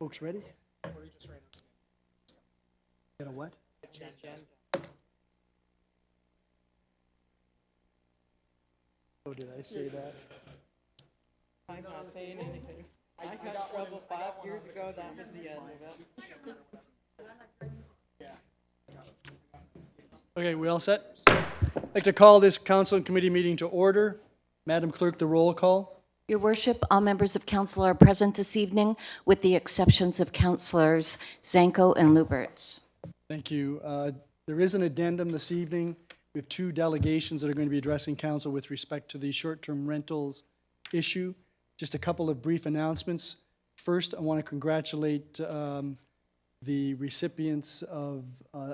Folks ready? Got a what? Oh, did I say that? I'm not saying anything. I got trouble 5 years ago, that was the end of it. Okay, we all set? I'd like to call this council and committee meeting to order. Madam Clerk, the roll call. Your Worship, all members of council are present this evening, with the exceptions of councillors Zanko and Luberts. Thank you. There is an addendum this evening. We have two delegations that are going to be addressing council with respect to the short-term rentals issue. Just a couple of brief announcements. First, I want to congratulate the recipients of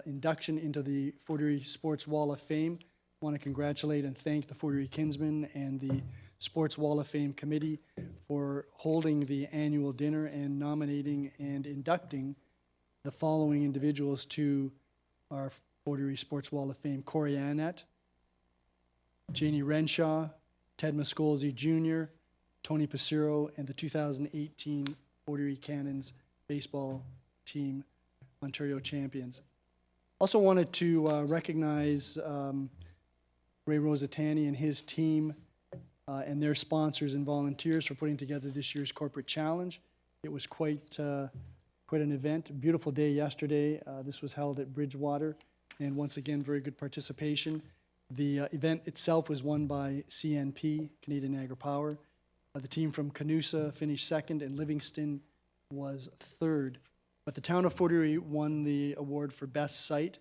induction into the Fort Erie Sports Wall of Fame. I want to congratulate and thank the Fort Erie Kinsmen and the Sports Wall of Fame Committee for holding the annual dinner and nominating and inducting the following individuals to our Fort Erie Sports Wall of Fame: Corey Annette, Janie Renshaw, Ted Muscolzi Jr., Tony Passero, and the 2018 Fort Erie Cannons baseball team Ontario champions. Also wanted to recognize Ray Rosatani and his team and their sponsors and volunteers for putting together this year's corporate challenge. It was quite an event. A beautiful day yesterday. This was held at Bridgewater, and once again, very good participation. The event itself was won by CNP, Canadian Niagara Power. The team from Canusa finished second, and Livingston was third. But the town of Fort Erie won the award for best site,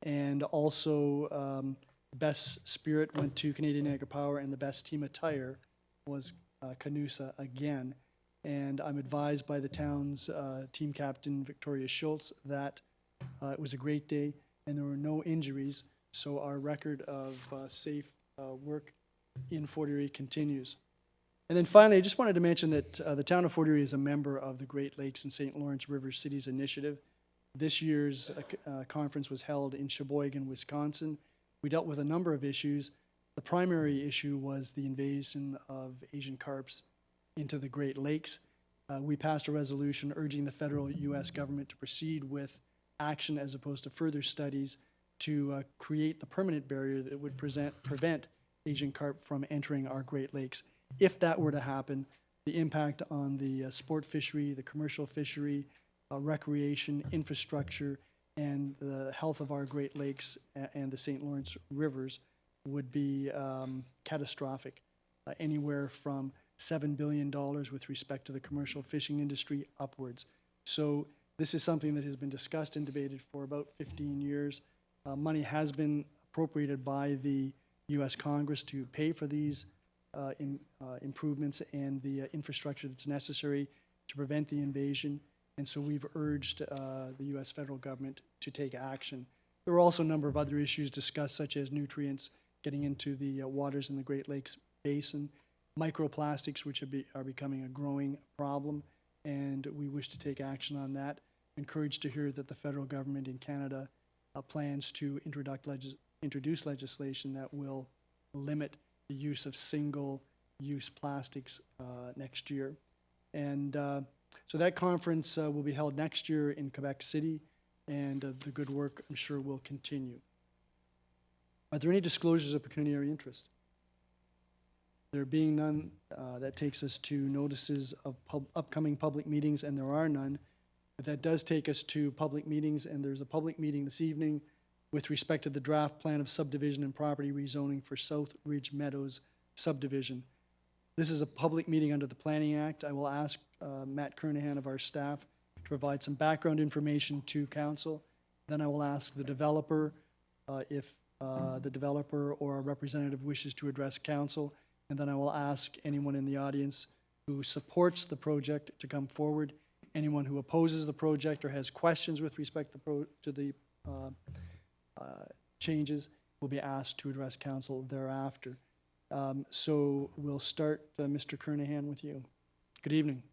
and also best spirit went to Canadian Niagara Power, and the best team attire was Canusa again. And I'm advised by the town's team captain, Victoria Schultz, that it was a great day and there were no injuries, so our record of safe work in Fort Erie continues. And then finally, I just wanted to mention that the town of Fort Erie is a member of the Great Lakes and St. Lawrence River Cities Initiative. This year's conference was held in Sheboygan, Wisconsin. We dealt with a number of issues. The primary issue was the invasion of Asian carps into the Great Lakes. We passed a resolution urging the federal U.S. government to proceed with action as opposed to further studies to create the permanent barrier that would prevent Asian carp from entering our Great Lakes. If that were to happen, the impact on the sport fishery, the commercial fishery, recreation, infrastructure, and the health of our Great Lakes and the St. Lawrence rivers would be catastrophic. Anywhere from $7 billion with respect to the commercial fishing industry upwards. So this is something that has been discussed and debated for about 15 years. Money has been appropriated by the U.S. Congress to pay for these improvements and the infrastructure that's necessary to prevent the invasion. And so we've urged the U.S. federal government to take action. There were also a number of other issues discussed, such as nutrients getting into the waters in the Great Lakes Basin, microplastics, which are becoming a growing problem, and we wish to take action on that. Encouraged to hear that the federal government in Canada plans to introduce legislation that will limit the use of single-use plastics next year. And so that conference will be held next year in Quebec City, and the good work, I'm sure, will continue. Are there any disclosures of pecuniary interest? There being none, that takes us to notices of upcoming public meetings, and there are none. But that does take us to public meetings, and there's a public meeting this evening with respect to the draft plan of subdivision and property rezoning for South Ridge Meadows subdivision. This is a public meeting under the Planning Act. I will ask Matt Kernahan of our staff to provide some background information to council. Then I will ask the developer if the developer or a representative wishes to address council. And then I will ask anyone in the audience who supports the project to come forward. Anyone who opposes the project or has questions with respect to the changes will be asked to address council thereafter. So we'll start, Mr. Kernahan, with you. Good evening.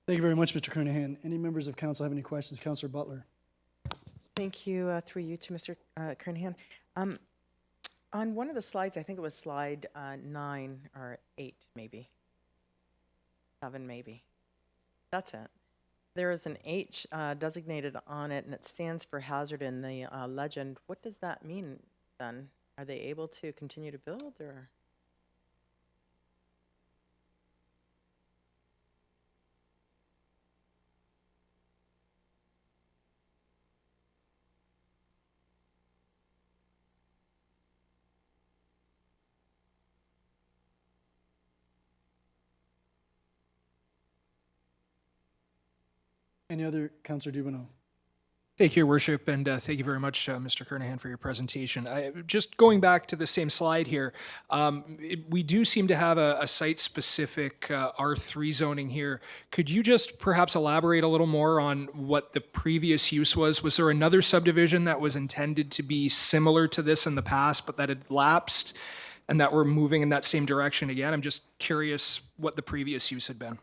Thank you very much, Mr. Kernahan. Any members of council have any questions? Councillor Butler. Thank you, through you to Mr. Kernahan. On one of the slides, I think it was slide 9 or 8, maybe. 7, maybe. That's it. There is an H designated on it, and it stands for hazard in the legend. What does that mean then? Are they able to continue to build, or? Any other? Councillor Dubonneau. Thank you, Your Worship, and thank you very much, Mr. Kernahan, for your presentation. Just going back to the same slide here, we do seem to have a site-specific R3 zoning here. Could you just perhaps elaborate a little more on what the previous use was? Was there another subdivision that was intended to be similar to this in the past, but that had lapsed, and that we're moving in that same direction again? I'm just curious what the previous use had been.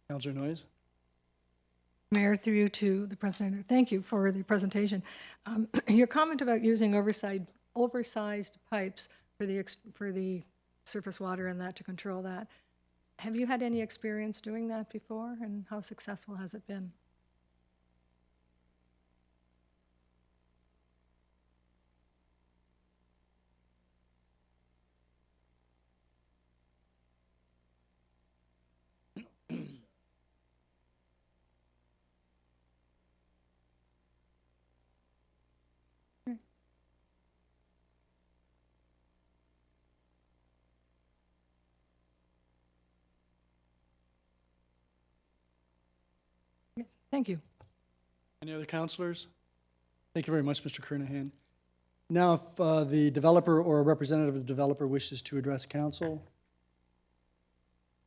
Councillor Noyes. Mayor, through you to the President, thank you for the presentation. Your comment about using oversized pipes for the surface water and that to control that, have you had any experience doing that before, and how successful has it been? Thank you. Any other councillors? Thank you very much, Mr. Kernahan. Now, if the developer or a representative of the developer wishes to address council,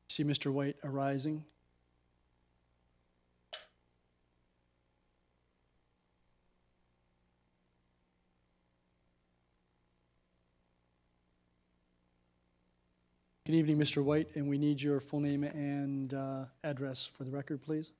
see Mr. White arising. Good evening, Mr. White, and we need your full name and address for the record, please.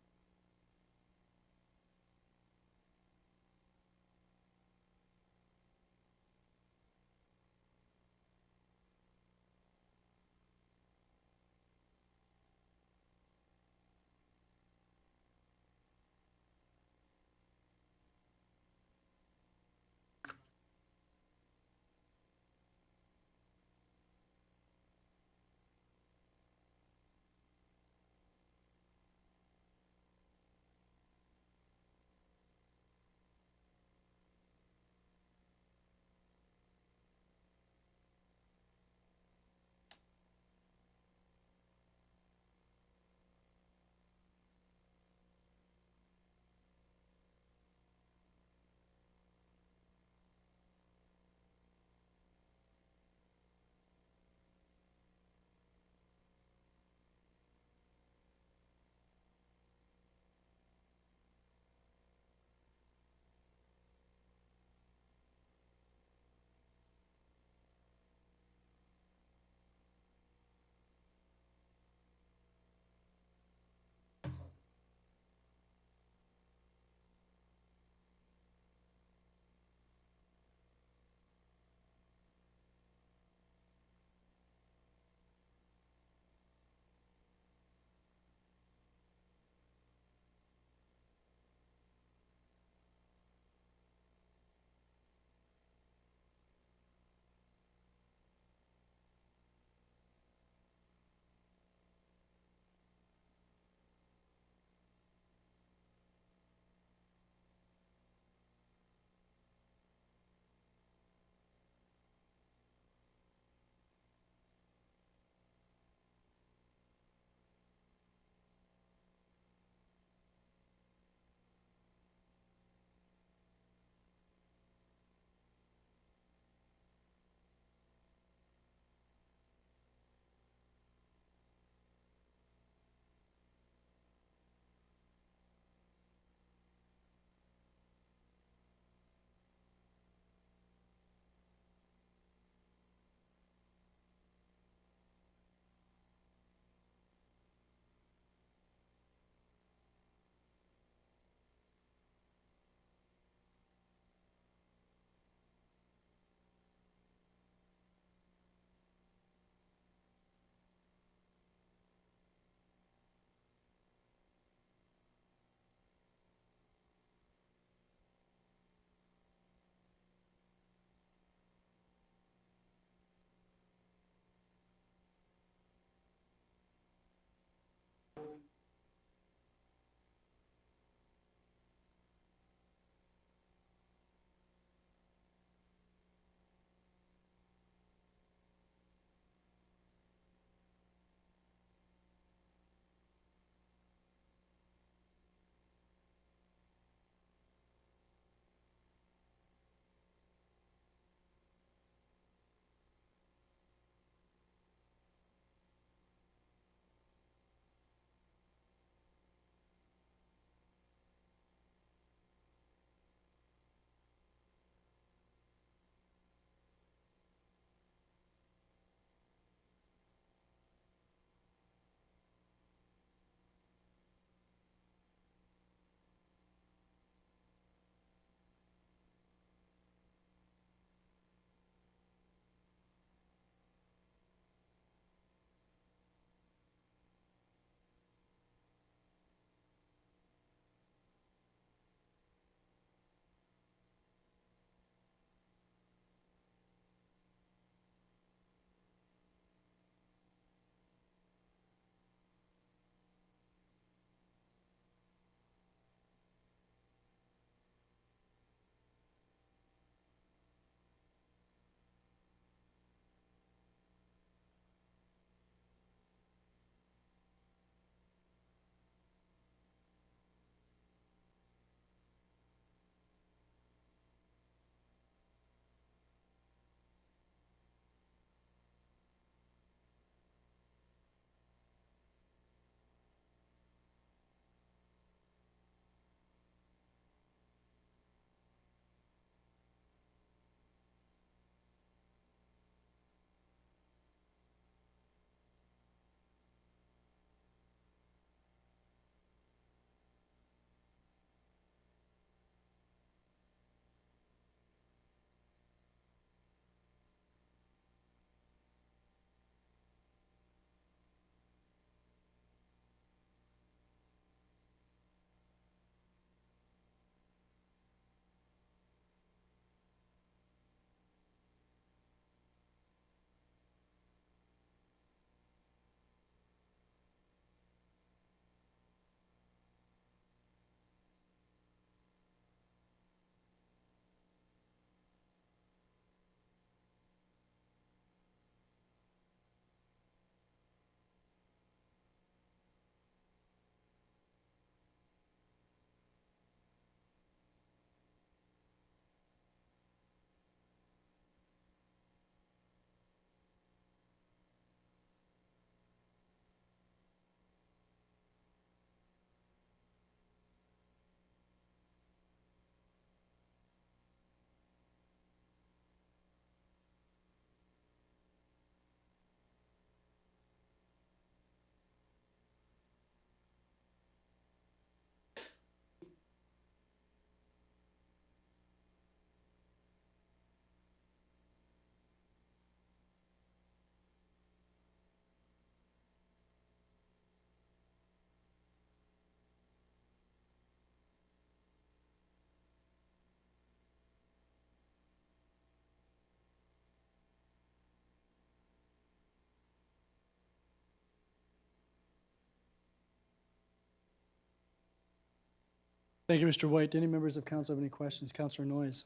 Thank you, Mr. White. Any members of council have any questions? Councillor Noyes.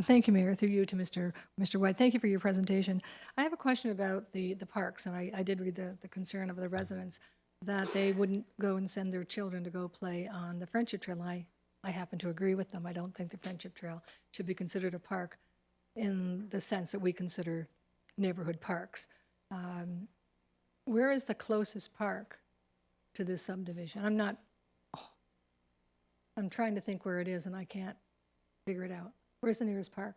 Thank you, Mayor, through you to Mr. White. Thank you for your presentation. I have a question about the parks, and I did read the concern of the residents that they wouldn't go and send their children to go play on the Friendship Trail. I happen to agree with them. I don't think the Friendship Trail should be considered a park in the sense that we consider neighborhood parks. Where is the closest park to this subdivision? I'm trying to think where it is, and I can't figure it out. Where's the nearest park?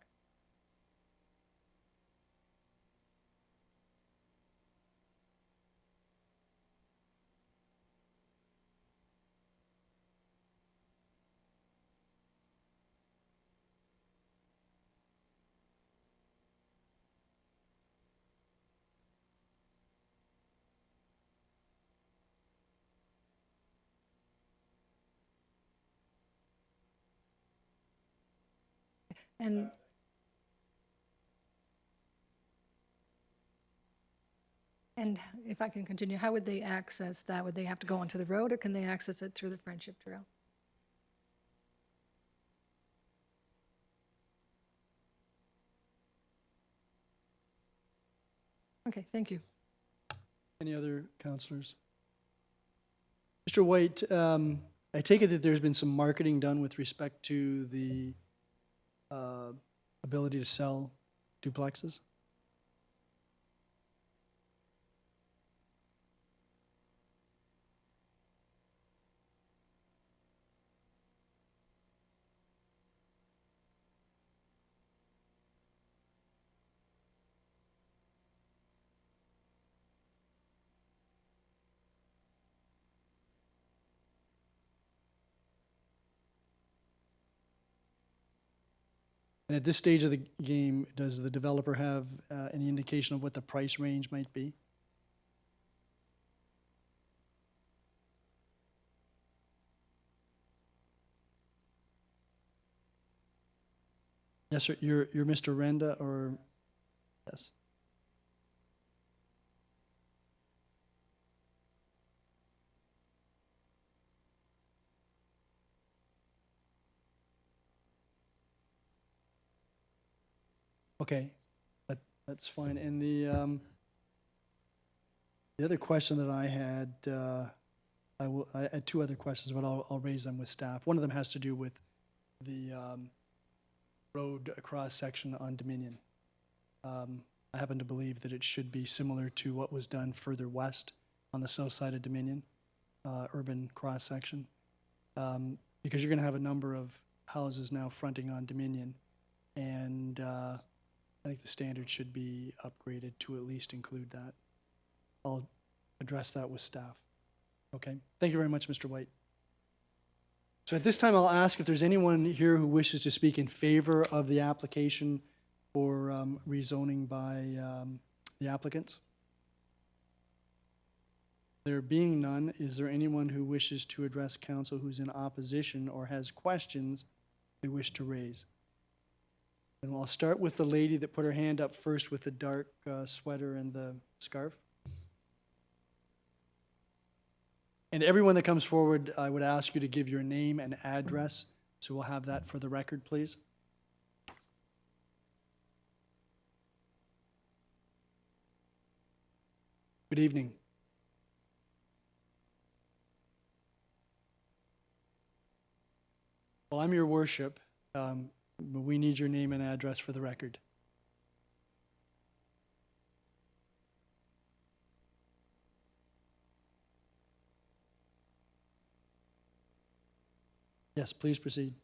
And if I can continue, how would they access that? Would they have to go onto the road, or can they access it through the Friendship Trail? Okay, thank you. Any other councillors? Mr. White, I take it that there's been some marketing done with respect to the ability to sell duplexes? And at this stage of the game, does the developer have any indication of what the price range might be? Yes, sir. You're Mr. Renda, or yes? Okay, that's fine. And the other question that I had, I had two other questions, but I'll raise them with staff. One of them has to do with the road across section on Dominion. I happen to believe that it should be similar to what was done further west on the south side of Dominion, urban cross section, because you're going to have a number of houses now fronting on Dominion, and I think the standard should be upgraded to at least include that. I'll address that with staff. Okay, thank you very much, Mr. White. So at this time, I'll ask if there's anyone here who wishes to speak in favor of the application for rezoning by the applicants. There being none, is there anyone who wishes to address council who's in opposition or has questions they wish to raise? And I'll start with the lady that put her hand up first with the dark sweater and the scarf. And everyone that comes forward, I would ask you to give your name and address, so we'll have that for the record, please. Good evening. Well, I'm your worship, but we need your name and address for the record. Yes, please proceed.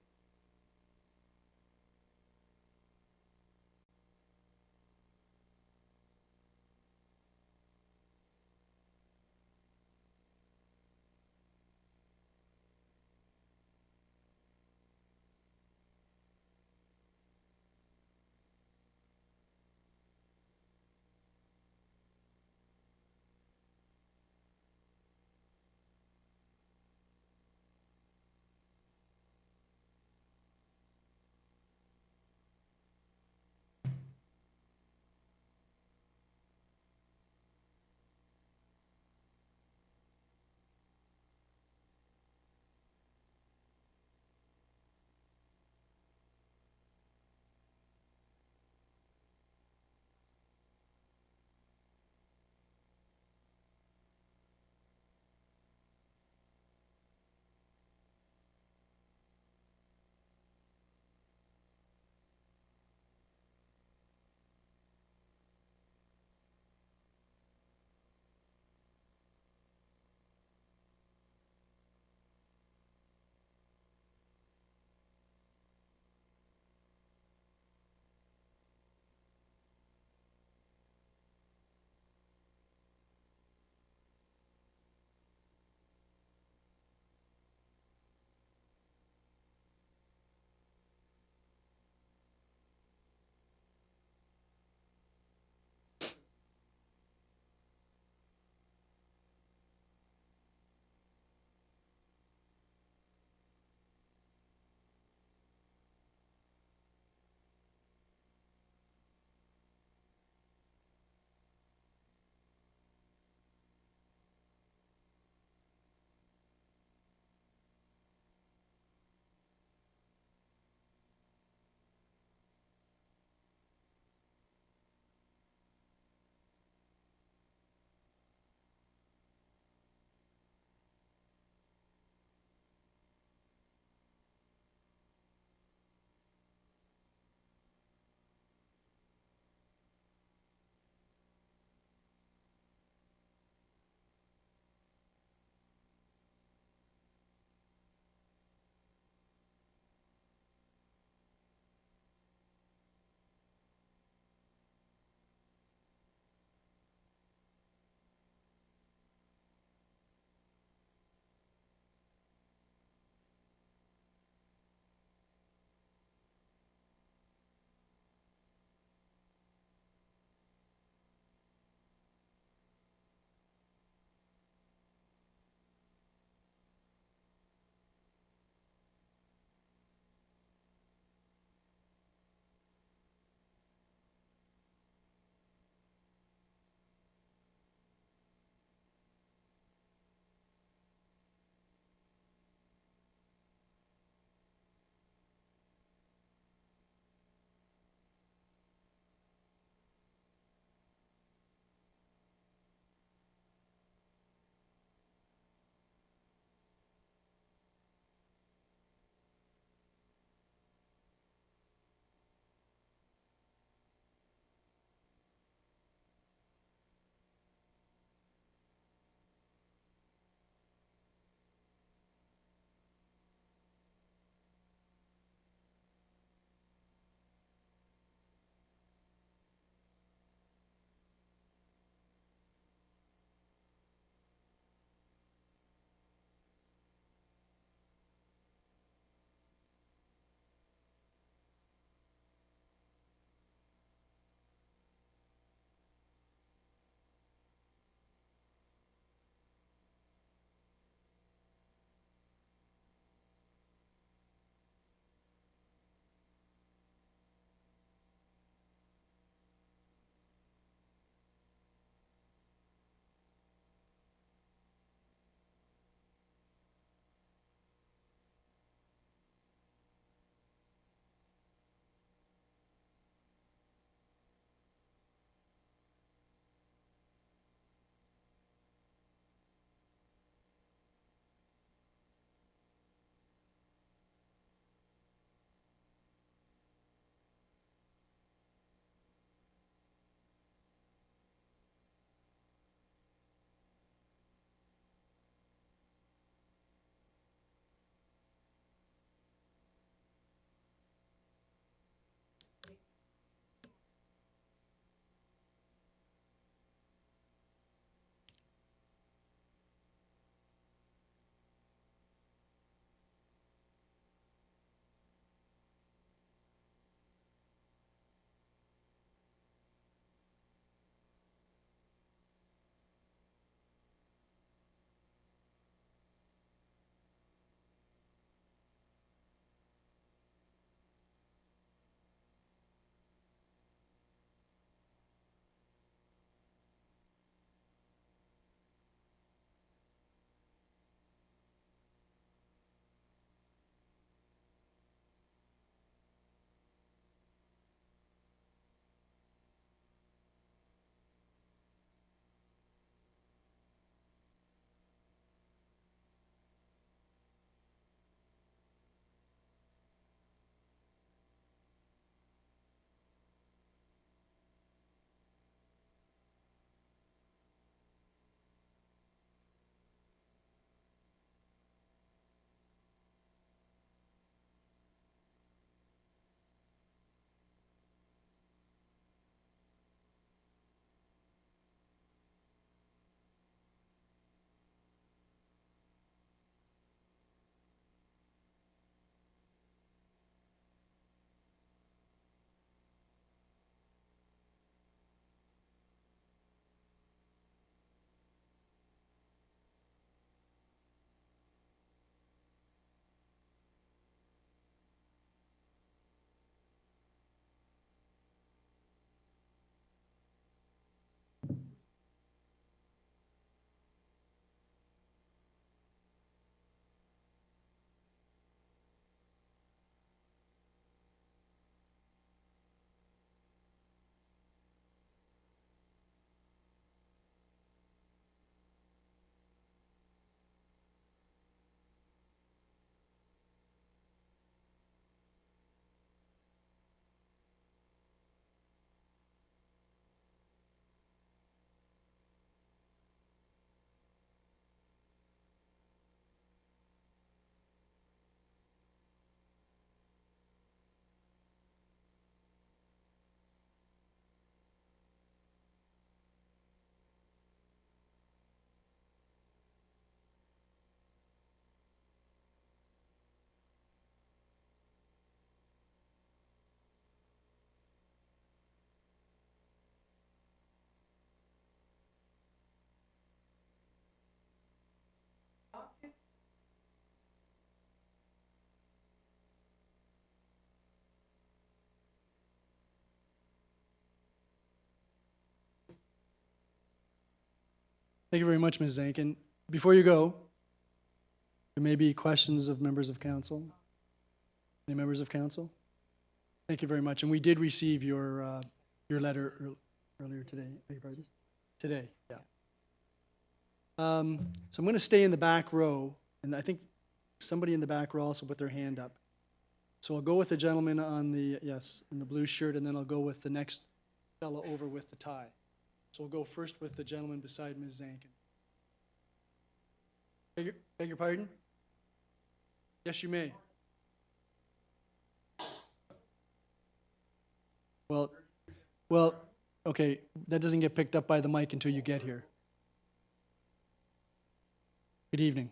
Thank you very much, Ms. Zankin. Before you go, there may be questions of members of council. Any members of council? Thank you very much. And we did receive your letter earlier today. Beg your pardon? Today, yeah. So I'm going to stay in the back row, and I think somebody in the back row also put their hand up. So I'll go with the gentleman on the, yes, in the blue shirt, and then I'll go with the next fellow over with the tie. So we'll go first with the gentleman beside Ms. Zankin. Beg your pardon? Yes, you may. Well, okay, that doesn't get picked up by the mic until you get here. Good evening.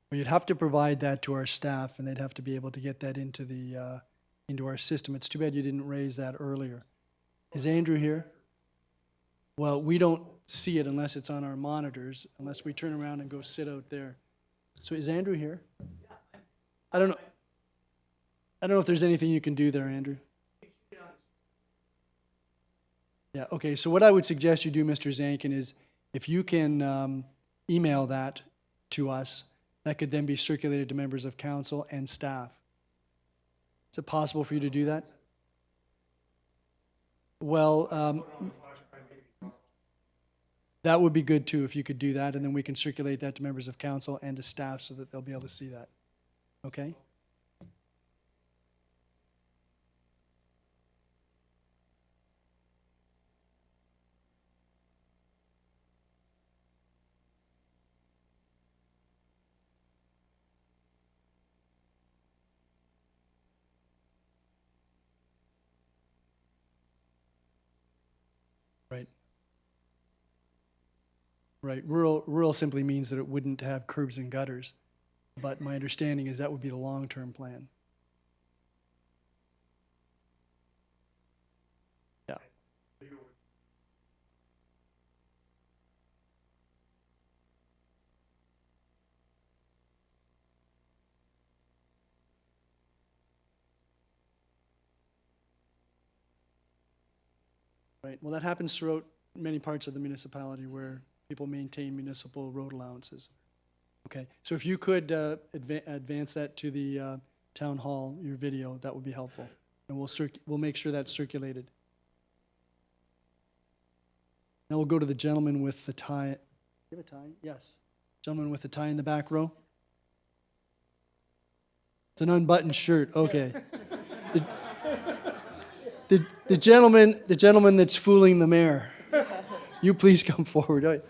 Well, you'd have to provide that to our staff, and they'd have to be able to get that into the into our system. It's too bad you didn't raise that earlier. Is Andrew here? Well, we don't see it unless it's on our monitors, unless we turn around and go sit out there. So is Andrew here? I don't know. I don't know if there's anything you can do there, Andrew. Yeah, okay, so what I would suggest you do, Mr. Zankin, is if you can email that to us, that could then be circulated to members of council and staff. Is it possible for you to do that? Well, that would be good too, if you could do that, and then we can circulate that to members of council and to staff so that they'll be able to see that. Okay? Right. Right. Rural simply means that it wouldn't have curbs and gutters, but my understanding is that would be the long-term plan. Yeah. Right. Well, that happens throughout many parts of the municipality where people maintain municipal road allowances. Okay. So if you could advance that to the town hall, your video, that would be helpful, and we'll make sure that's circulated. Now we'll go to the gentleman with the tie. Do you have a tie? Yes. Gentleman with the tie in the back row. It's an unbuttoned shirt. Okay. The gentleman that's fooling the mayor. You please come forward.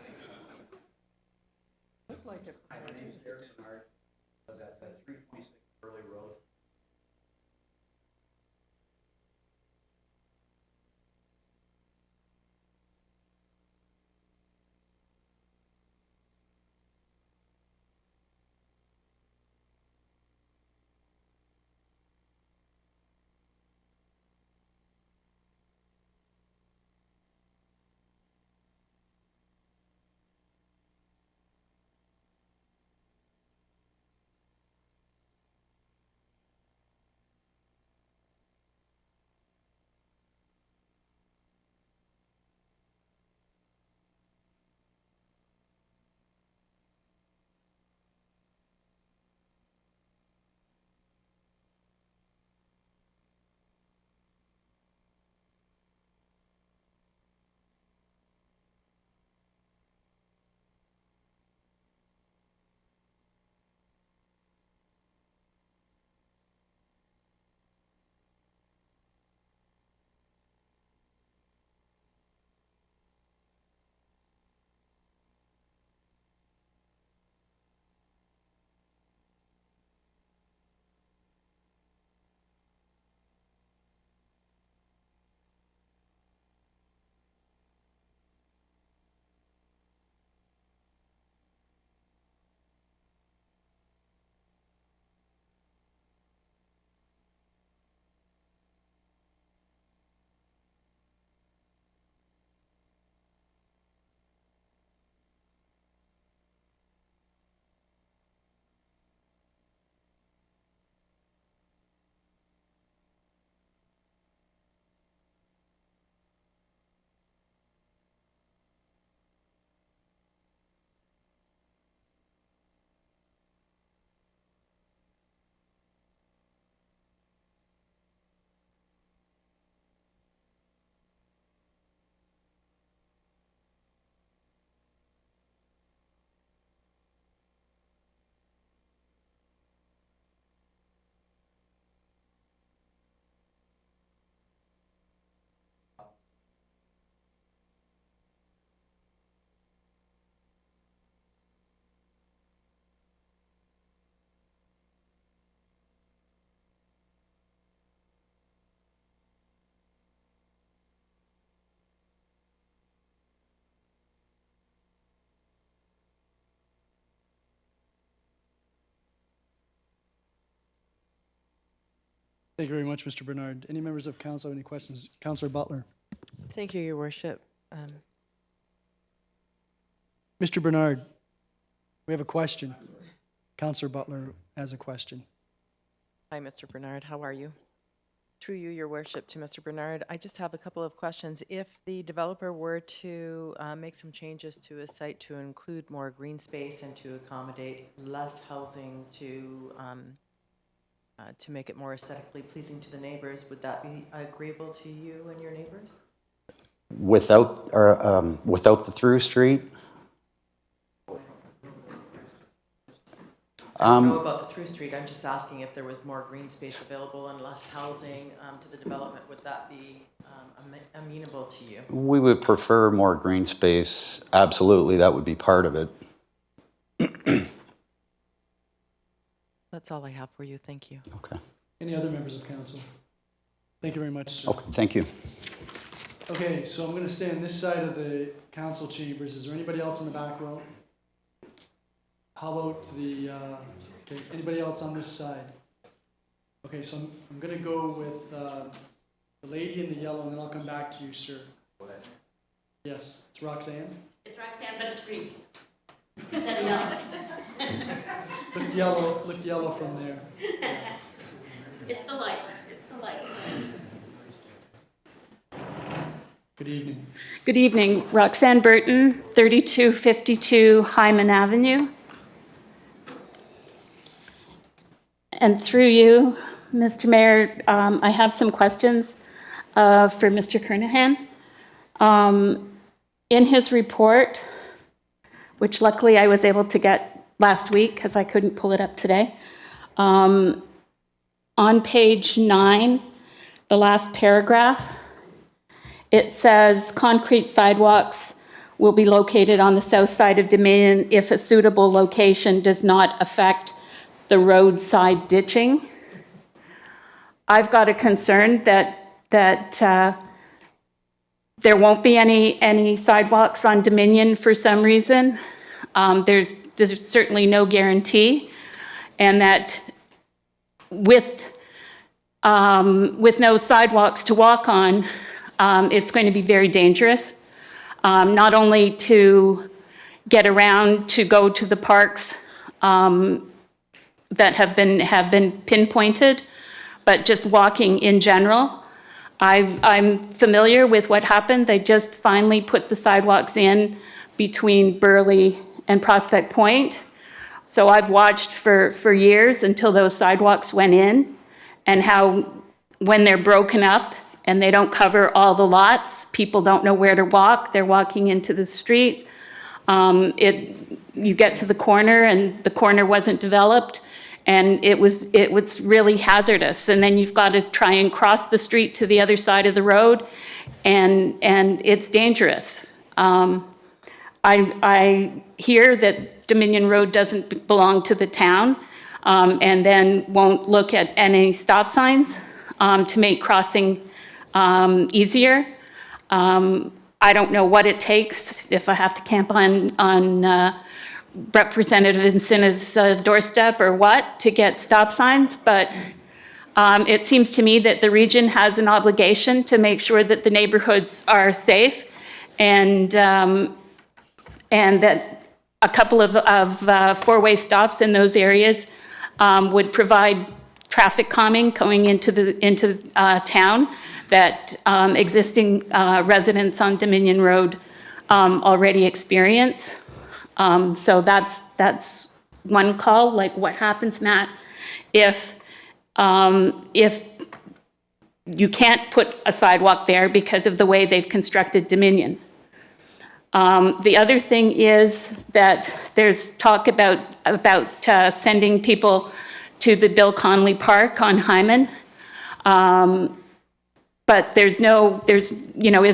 Thank you very much, Mr. Bernard. Any members of council have any questions? Councillor Butler. Thank you, Your Worship. Mr. Bernard, we have a question. Councillor Butler has a question. Hi, Mr. Bernard. How are you? Through you, Your Worship, to Mr. Bernard, I just have a couple of questions. If the developer were to make some changes to a site to include more green space and to accommodate less housing to make it more aesthetically pleasing to the neighbors, would that be agreeable to you and your neighbors? Without the through street? I don't know about the through street. I'm just asking if there was more green space available and less housing to the development. Would that be amenable to you? We would prefer more green space. Absolutely, that would be part of it. That's all I have for you. Thank you. Okay. Any other members of council? Thank you very much, sir. Okay, thank you. Okay, so I'm going to stay on this side of the council chambers. Is there anybody else in the back row? How about the, okay, anybody else on this side? Okay, so I'm going to go with the lady in the yellow, and then I'll come back to you, sir. Yes, it's Roxanne? It's Roxanne, but it's green. Look yellow from there. It's the lights, it's the lights. Good evening. Good evening, Roxanne Burton, 3252 Hyman Avenue. And through you, Mr. Mayor, I have some questions for Mr. Kernahan. In his report, which luckily I was able to get last week because I couldn't pull it up today, on page 9, the last paragraph, it says concrete sidewalks will be located on the south side of Dominion if a suitable location does not affect the roadside ditching. I've got a concern that there won't be any sidewalks on Dominion for some reason. There's certainly no guarantee, and that with no sidewalks to walk on, it's going to be very dangerous, not only to get around to go to the parks that have been pinpointed, but just walking in general. I'm familiar with what happened. They just finally put the sidewalks in between Burley and Prospect Point. So I've watched for years until those sidewalks went in, and how when they're broken up and they don't cover all the lots, people don't know where to walk. They're walking into the street. You get to the corner and the corner wasn't developed, and it was really hazardous. And then you've got to try and cross the street to the other side of the road, and it's dangerous. I hear that Dominion Road doesn't belong to the town, and then won't look at any stop signs to make crossing easier. I don't know what it takes, if I have to camp on Representative Encina's doorstep or what, to get stop signs, but it seems to me that the region has an obligation to make sure that the neighborhoods are safe, and that a couple of four-way stops in those areas would provide traffic calming going into town that existing residents on Dominion Road already experience. So that's one call. Like, what happens, Matt, if you can't put a sidewalk there because of the way they've constructed Dominion? The other thing is that there's talk about sending people to the Bill Connolly Park on Hyman. But is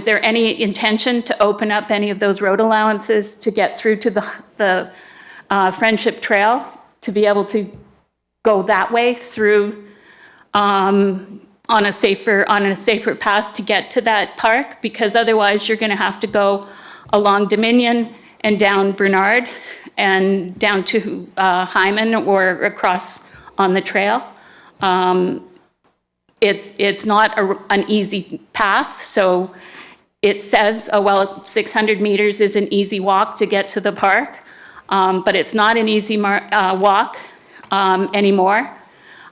there any intention to open up any of those road allowances to get through to the Friendship Trail, to be able to go that way through on a safer path to get to that park? Because otherwise you're going to have to go along Dominion and down Bernard and down to Hyman or across on the trail. it's not an easy path. So it says, oh, well, 600 meters is an easy walk to get to the park, but it's not an easy walk anymore.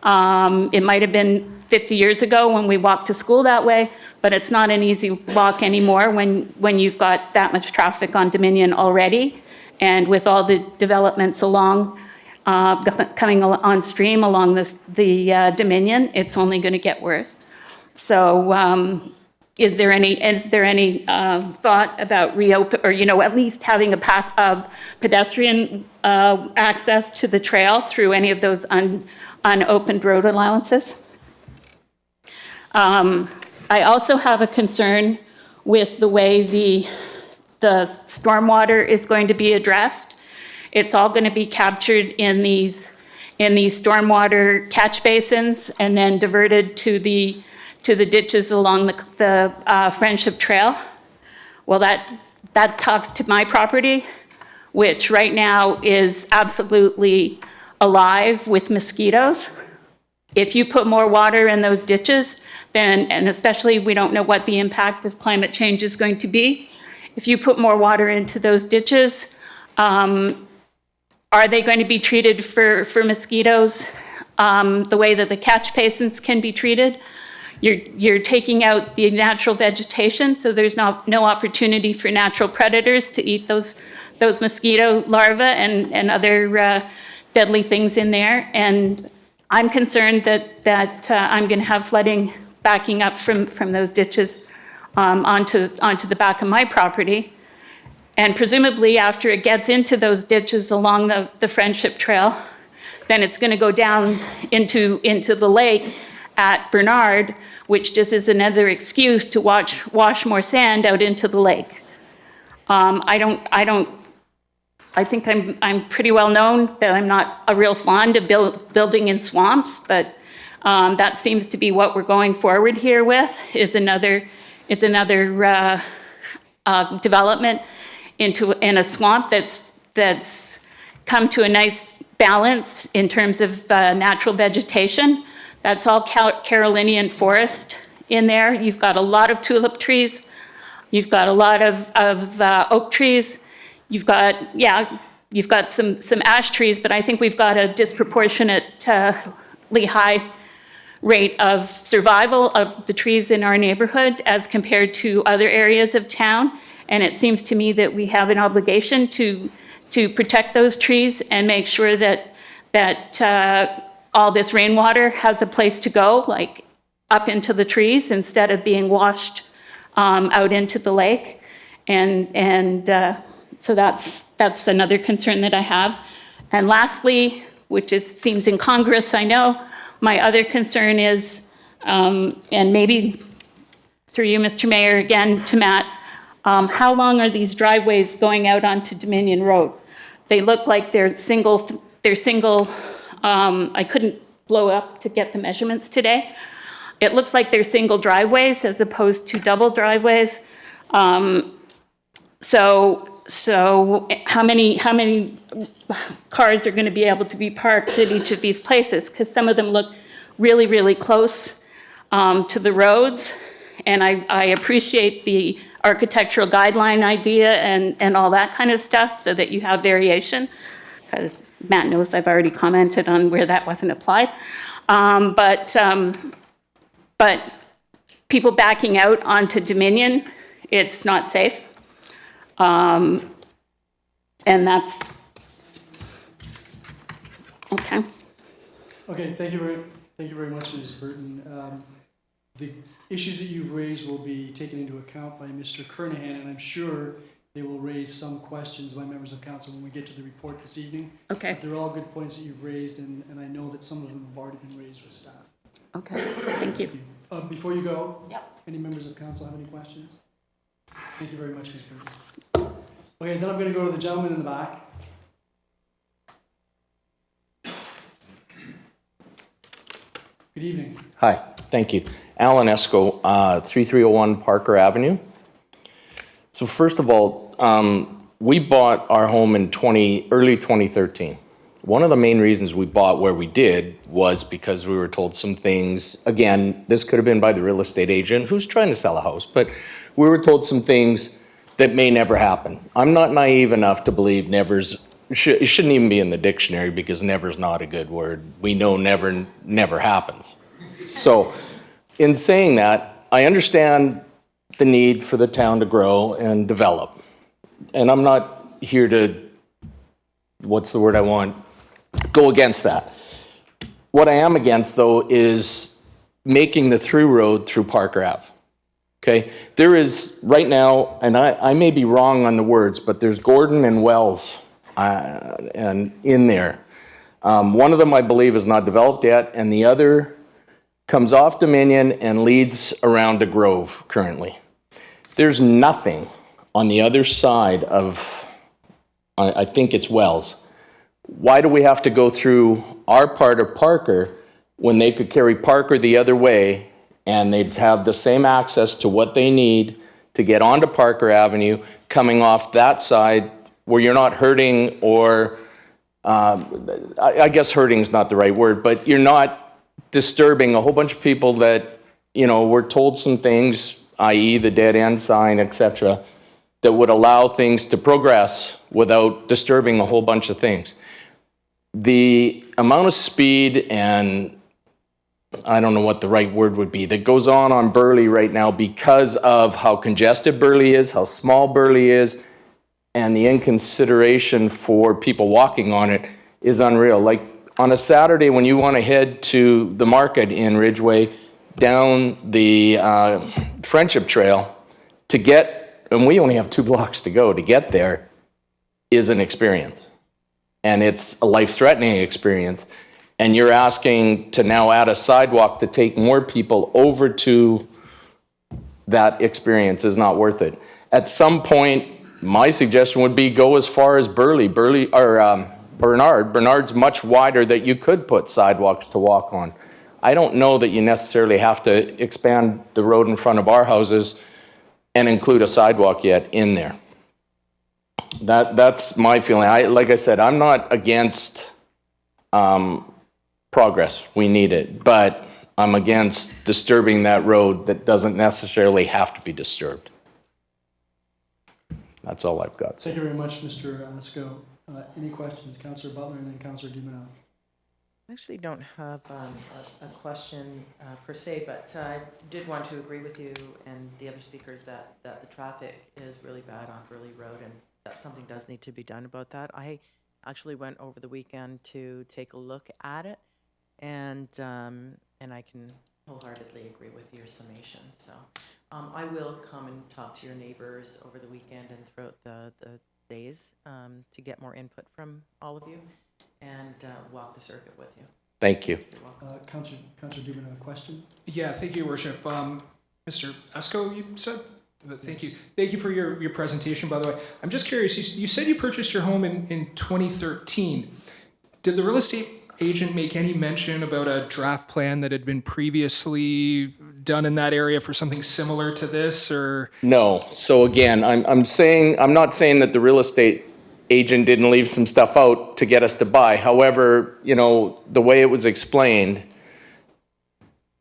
It might have been 50 years ago when we walked to school that way, but it's not an easy walk anymore when you've got that much traffic on Dominion already. And with all the developments along, coming on stream along the Dominion, it's only going to get worse. So is there any thought about reopen, or, at least having a pedestrian access to the trail through any of those unopened road allowances? I also have a concern with the way the stormwater is going to be addressed. It's all going to be captured in these stormwater catch basins and then diverted to the ditches along the Friendship Trail. Well, that talks to my property, which right now is absolutely alive with mosquitoes. If you put more water in those ditches, then, and especially we don't know what the impact of climate change is going to be, if you put more water into those ditches, are they going to be treated for mosquitoes the way that the catch basins can be treated? You're taking out the natural vegetation, so there's no opportunity for natural predators to eat those mosquito larvae and other deadly things in there. And I'm concerned that I'm going to have flooding backing up from those ditches onto the back of my property. And presumably after it gets into those ditches along the Friendship Trail, then it's going to go down into the lake at Bernard, which just is another excuse to wash more sand out into the lake. I think I'm pretty well known that I'm not a real fond of building in swamps, but that seems to be what we're going forward here with, is another development in a swamp that's come to a nice balance in terms of natural vegetation. That's all Carolinian forest in there. You've got a lot of tulip trees. You've got a lot of oak trees. You've got some ash trees, but I think we've got a disproportionately high rate of survival of the trees in our neighborhood as compared to other areas of town. And it seems to me that we have an obligation to protect those trees and make sure that all this rainwater has a place to go, like up into the trees instead of being washed out into the lake. And so that's another concern that I have. And lastly, which seems incongruous, I know, my other concern is, and maybe through you, Mr. Mayor, again to Matt, how long are these driveways going out onto Dominion Road? They look like they're single, I couldn't blow up to get the measurements today. It looks like they're single driveways as opposed to double driveways. So how many cars are going to be able to be parked at each of these places? Because some of them look really, really close to the roads. And I appreciate the architectural guideline idea and all that kind of stuff so that you have variation. Because Matt knows I've already commented on where that wasn't applied. But people backing out onto Dominion, it's not safe. And that's, okay. Okay, thank you very much, Ms. Burton. The issues that you've raised will be taken into account by Mr. Kernahan, and I'm sure they will raise some questions by members of council when we get to the report this evening. Okay. But they're all good points that you've raised, and I know that some of them have already been raised with staff. Okay, thank you. Before you go, Yep. any members of council have any questions? Thank you very much, Ms. Burton. Okay, then I'm going to go to the gentleman in the back. Good evening. Hi, thank you. Alan Esco, 3301 Parker Avenue. So first of all, we bought our home in early 2013. One of the main reasons we bought where we did was because we were told some things. Again, this could have been by the real estate agent who's trying to sell a house, but we were told some things that may never happen. I'm not naive enough to believe it shouldn't even be in the dictionary because never's not a good word. We know never happens. So in saying that, I understand the need for the town to grow and develop. And I'm not here to, what's the word I want, go against that. What I am against, though, is making the through road through Parker Ave. Okay? There is, right now, and I may be wrong on the words, but there's Gordon and Wells and in there. One of them, I believe, is not developed yet, and the other comes off Dominion and leads around to Grove currently. There's nothing on the other side of, I think it's Wells. Why do we have to go through our part of Parker when they could carry Parker the other way and they'd have the same access to what they need to get onto Parker Avenue coming off that side where you're not hurting or, I guess hurting is not the right word, but you're not disturbing a whole bunch of people that, were told some things, i.e. the dead end sign, etc., that would allow things to progress without disturbing a whole bunch of things. The amount of speed and I don't know what the right word would be that goes on Burley right now because of how congested Burley is, how small Burley is, and the inconsideration for people walking on it is unreal. Like on a Saturday when you want to head to the market in Ridgeway down the Friendship Trail to get, and we only have 2 blocks to go to get there, is an experience. And it's a life-threatening experience. And you're asking to now add a sidewalk to take more people over to that experience is not worth it. At some point, my suggestion would be go as far as Bernard. Bernard's much wider that you could put sidewalks to walk on. I don't know that you necessarily have to expand the road in front of our houses and include a sidewalk yet in there. That's my feeling. Like I said, I'm not against progress. We need it. But I'm against disturbing that road that doesn't necessarily have to be disturbed. That's all I've got. Thank you very much, Mr. Esco. Any questions? Councillor Butler and then Councillor Dumino. I actually don't have a question per se, but I did want to agree with you and the other speakers that the traffic is really bad on Burley Road and that something does need to be done about that. I actually went over the weekend to take a look at it, and I can wholeheartedly agree with your summation. So I will come and talk to your neighbors over the weekend and throughout the days to get more input from all of you and walk the circuit with you. Thank you. Councillor Dumino, a question? Yeah, thank you, Your Worship. Mr. Esco, you said? Thank you. Thank you for your presentation, by the way. I'm just curious, you said you purchased your home in 2013. Did the real estate agent make any mention about a draft plan that had been previously done in that area for something similar to this, or? No. So again, I'm not saying that the real estate agent didn't leave some stuff out to get us to buy. However, the way it was explained,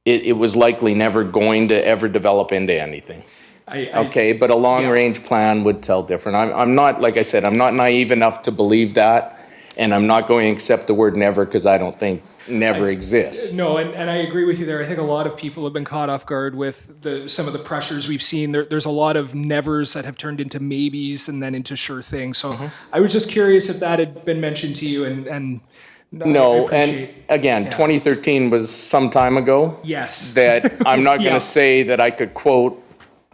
it was likely never going to ever develop into anything. Okay, but a long-range plan would tell different. I'm not, like I said, I'm not naive enough to believe that, and I'm not going to accept the word never because I don't think never exists. No, and I agree with you there. I think a lot of people have been caught off guard with some of the pressures we've seen. There's a lot of nevers that have turned into maybes and then into sure things. So I was just curious if that had been mentioned to you, and No, and again, 2013 was some time ago. Yes. That I'm not going to say that I could quote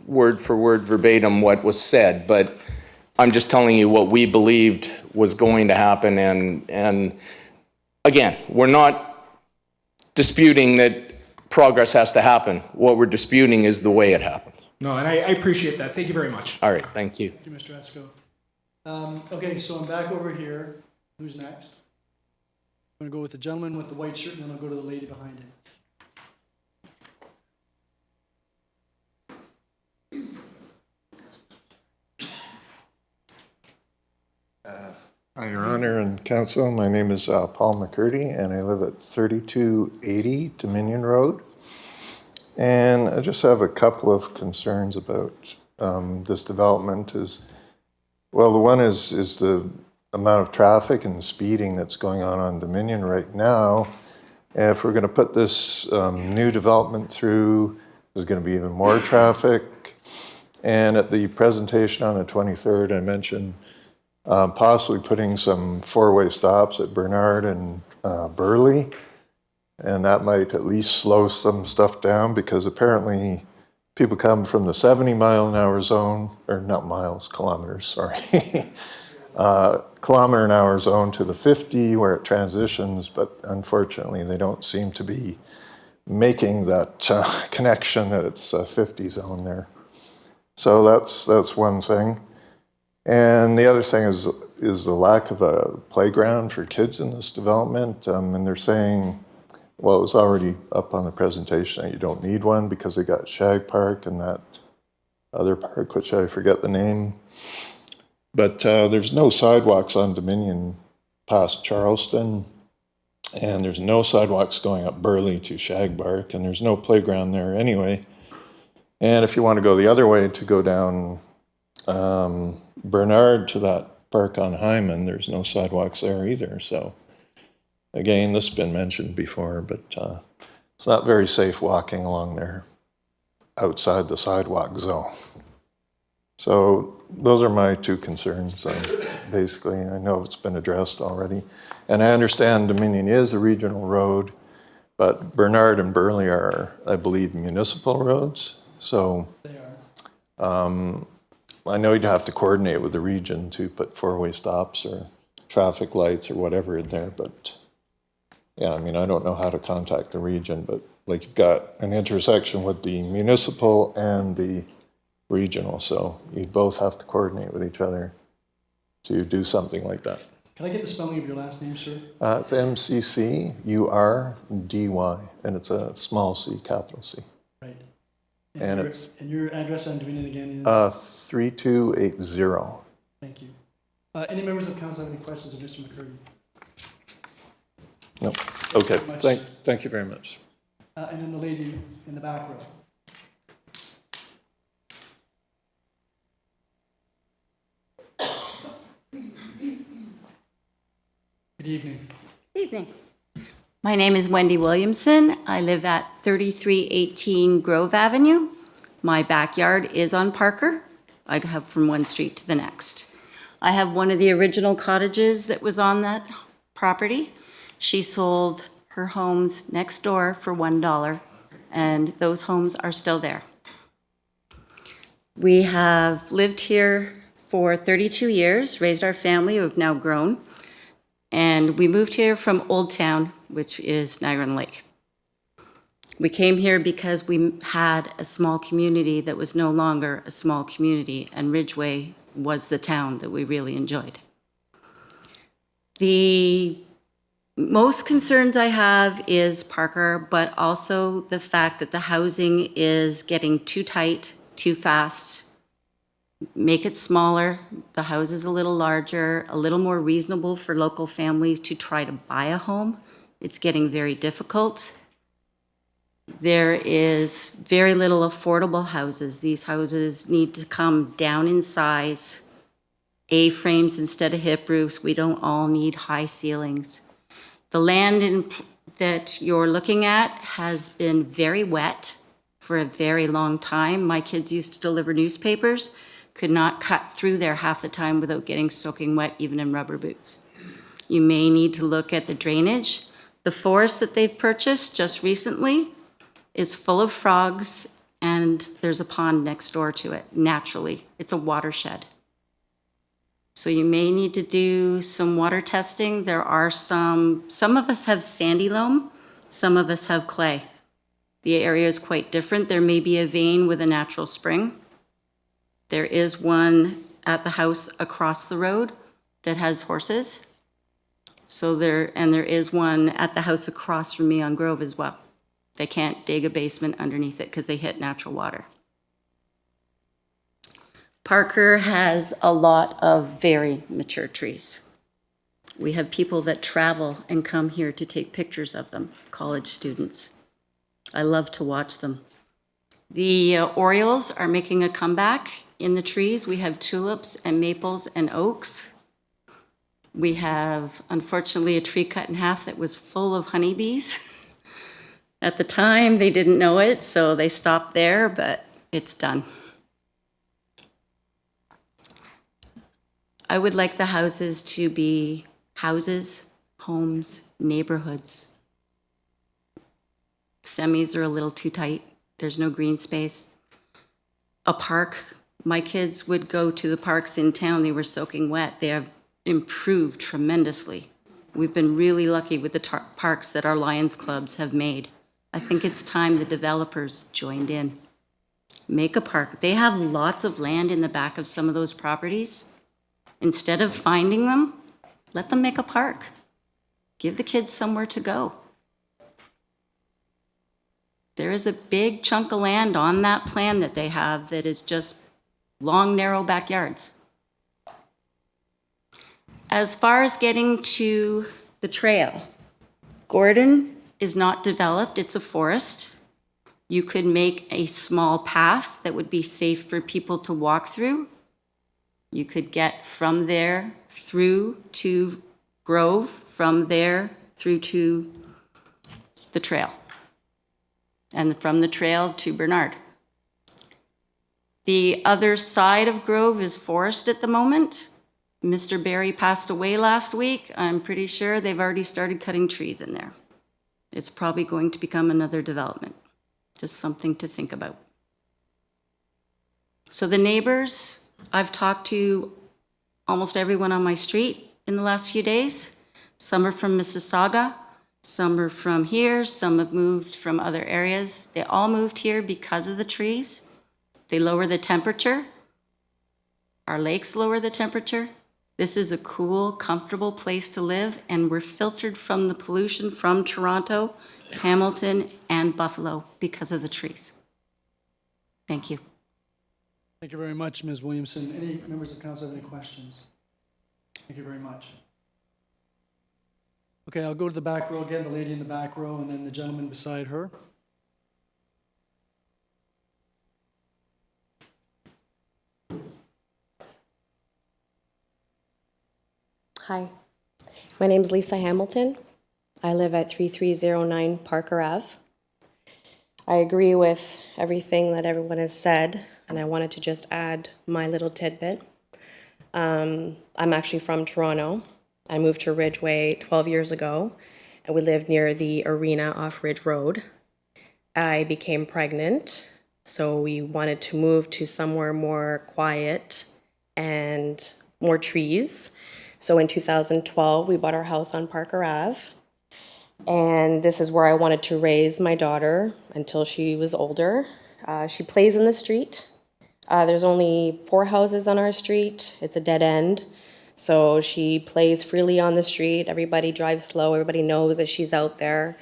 word for word verbatim what was said, but I'm just telling you what we believed was going to happen. And again, we're not disputing that progress has to happen. What we're disputing is the way it happens. No, and I appreciate that. Thank you very much. All right, thank you. Thank you, Mr. Esco. Okay, so I'm back over here. Who's next? I'm going to go with the gentleman with the white shirt, and then I'll go to the lady behind him. Hi, Your Honor and Council. My name is Paul McCurdy, and I live at 3280 Dominion Road. And I just have a couple of concerns about this development. Well, the one is the amount of traffic and speeding that's going on Dominion right now. And if we're going to put this new development through, there's going to be even more traffic. And at the presentation on the 23rd, I mentioned possibly putting some four-way stops at Bernard and Burley. And that might at least slow some stuff down, because apparently people come from the 70-mile-an-hour zone, or not miles, kilometers, sorry. Kilometer-an-hour zone to the 50 where it transitions, but unfortunately they don't seem to be making that connection that it's a 50 zone there. So that's one thing. And the other thing is the lack of a playground for kids in this development. And they're saying, well, it was already up on the presentation that you don't need one because they got Shag Park and that other park, which I forget the name. But there's no sidewalks on Dominion past Charleston, and there's no sidewalks going up Burley to Shag Park, and there's no playground there anyway. And if you want to go the other way, to go down Bernard to that park on Hyman, there's no sidewalks there either. So again, this has been mentioned before, but it's not very safe walking along there outside the sidewalk zone. So those are my two concerns. Basically, I know it's been addressed already. And I understand Dominion is a regional road, but Bernard and Burley are, I believe, municipal roads. So I know you'd have to coordinate with the region to put four-way stops or traffic lights or whatever in there, but yeah, I mean, I don't know how to contact the region, but like you've got an intersection with the municipal and the regional, so you both have to coordinate with each other to do something like that. Can I get the spelling of your last name, sir? It's MCCURDY, and it's a small c, capital C. Right. And your address on Dominion again is? 3280. Thank you. Any members of council have any questions of Mr. McCurdy? No. Okay. Much. Thank you very much. And then the lady in the back row. Good evening. Evening. My name is Wendy Williamson. I live at 3318 Grove Avenue. My backyard is on Parker. I have from one street to the next. I have one of the original cottages that was on that property. She sold her homes next door for $1, and those homes are still there. We have lived here for 32 years, raised our family, who have now grown. And we moved here from Old Town, which is Niagara Lake. We came here because we had a small community that was no longer a small community, and Ridgeway was the town that we really enjoyed. The most concerns I have is Parker, but also the fact that the housing is getting too tight, too fast. Make it smaller, the houses a little larger, a little more reasonable for local families to try to buy a home. It's getting very difficult. There is very little affordable houses. These houses need to come down in size, A-frames instead of hip roofs. We don't all need high ceilings. The land that you're looking at has been very wet for a very long time. My kids used to deliver newspapers, could not cut through there half the time without getting soaking wet, even in rubber boots. You may need to look at the drainage. The forest that they've purchased just recently is full of frogs, and there's a pond next door to it, naturally. It's a watershed. So you may need to do some water testing. There are some of us have sandy loam, some of us have clay. The area is quite different. There may be a vein with a natural spring. There is one at the house across the road that has horses. There is one at the house across from me on Grove as well. They can't dig a basement underneath it because they hit natural water. Parker has a lot of very mature trees. We have people that travel and come here to take pictures of them, college students. I love to watch them. The Orioles are making a comeback in the trees. We have tulips and maples and oaks. We have, unfortunately, a tree cut in half that was full of honeybees. At the time, they didn't know it, so they stopped there, but it's done. I would like the houses to be houses, homes, neighborhoods. Semis are a little too tight. There's no green space. A park, my kids would go to the parks in town. They were soaking wet. They have improved tremendously. We've been really lucky with the parks that our Lions clubs have made. I think it's time the developers joined in. Make a park. They have lots of land in the back of some of those properties. Instead of finding them, let them make a park. Give the kids somewhere to go. There is a big chunk of land on that plan that they have that is just long, narrow backyards. As far as getting to the trail, Gordon is not developed, it's a forest. You could make a small path that would be safe for people to walk through. You could get from there through to Grove, from there through to the trail, and from the trail to Bernard. The other side of Grove is forest at the moment. Mr. Barry passed away last week. I'm pretty sure they've already started cutting trees in there. It's probably going to become another development. Just something to think about. So the neighbors, I've talked to almost everyone on my street in the last few days. Some are from Mississauga, some are from here, some have moved from other areas. They all moved here because of the trees. They lower the temperature. Our lakes lower the temperature. This is a cool, comfortable place to live, and we're filtered from the pollution from Toronto, Hamilton, and Buffalo because of the trees. Thank you. Thank you very much, Ms. Williamson. Any members of council have any questions? Thank you very much. Okay, I'll go to the back row again, the lady in the back row, and then the gentleman beside her. Hi, my name is Lisa Hamilton. I live at 3309 Parker Ave. I agree with everything that everyone has said, and I wanted to just add my little tidbit. I'm actually from Toronto. I moved to Ridgeway 12 years ago, and we lived near the arena off Ridge Road. I became pregnant, so we wanted to move to somewhere more quiet and more trees. So in 2012, we bought our house on Parker Ave. And this is where I wanted to raise my daughter until she was older. She plays in the street. There's only 4 houses on our street. It's a dead end. So she plays freely on the street. Everybody drives slow. Everybody knows that she's out there.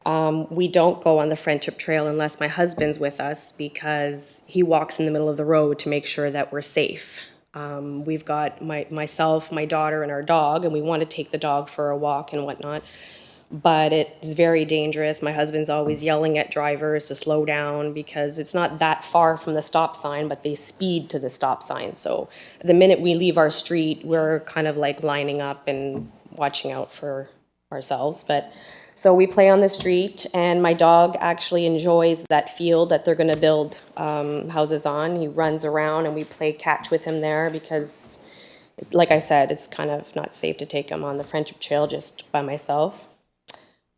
We don't go on the Friendship Trail unless my husband's with us, because he walks in the middle of the road to make sure that we're safe. We've got myself, my daughter, and our dog, and we want to take the dog for a walk and whatnot. But it's very dangerous. My husband's always yelling at drivers to slow down because it's not that far from the stop sign, but they speed to the stop sign. So the minute we leave our street, we're kind of like lining up and watching out for ourselves. But so we play on the street, and my dog actually enjoys that field that they're going to build houses on. He runs around, and we play catch with him there because, like I said, it's kind of not safe to take him on the Friendship Trail just by myself.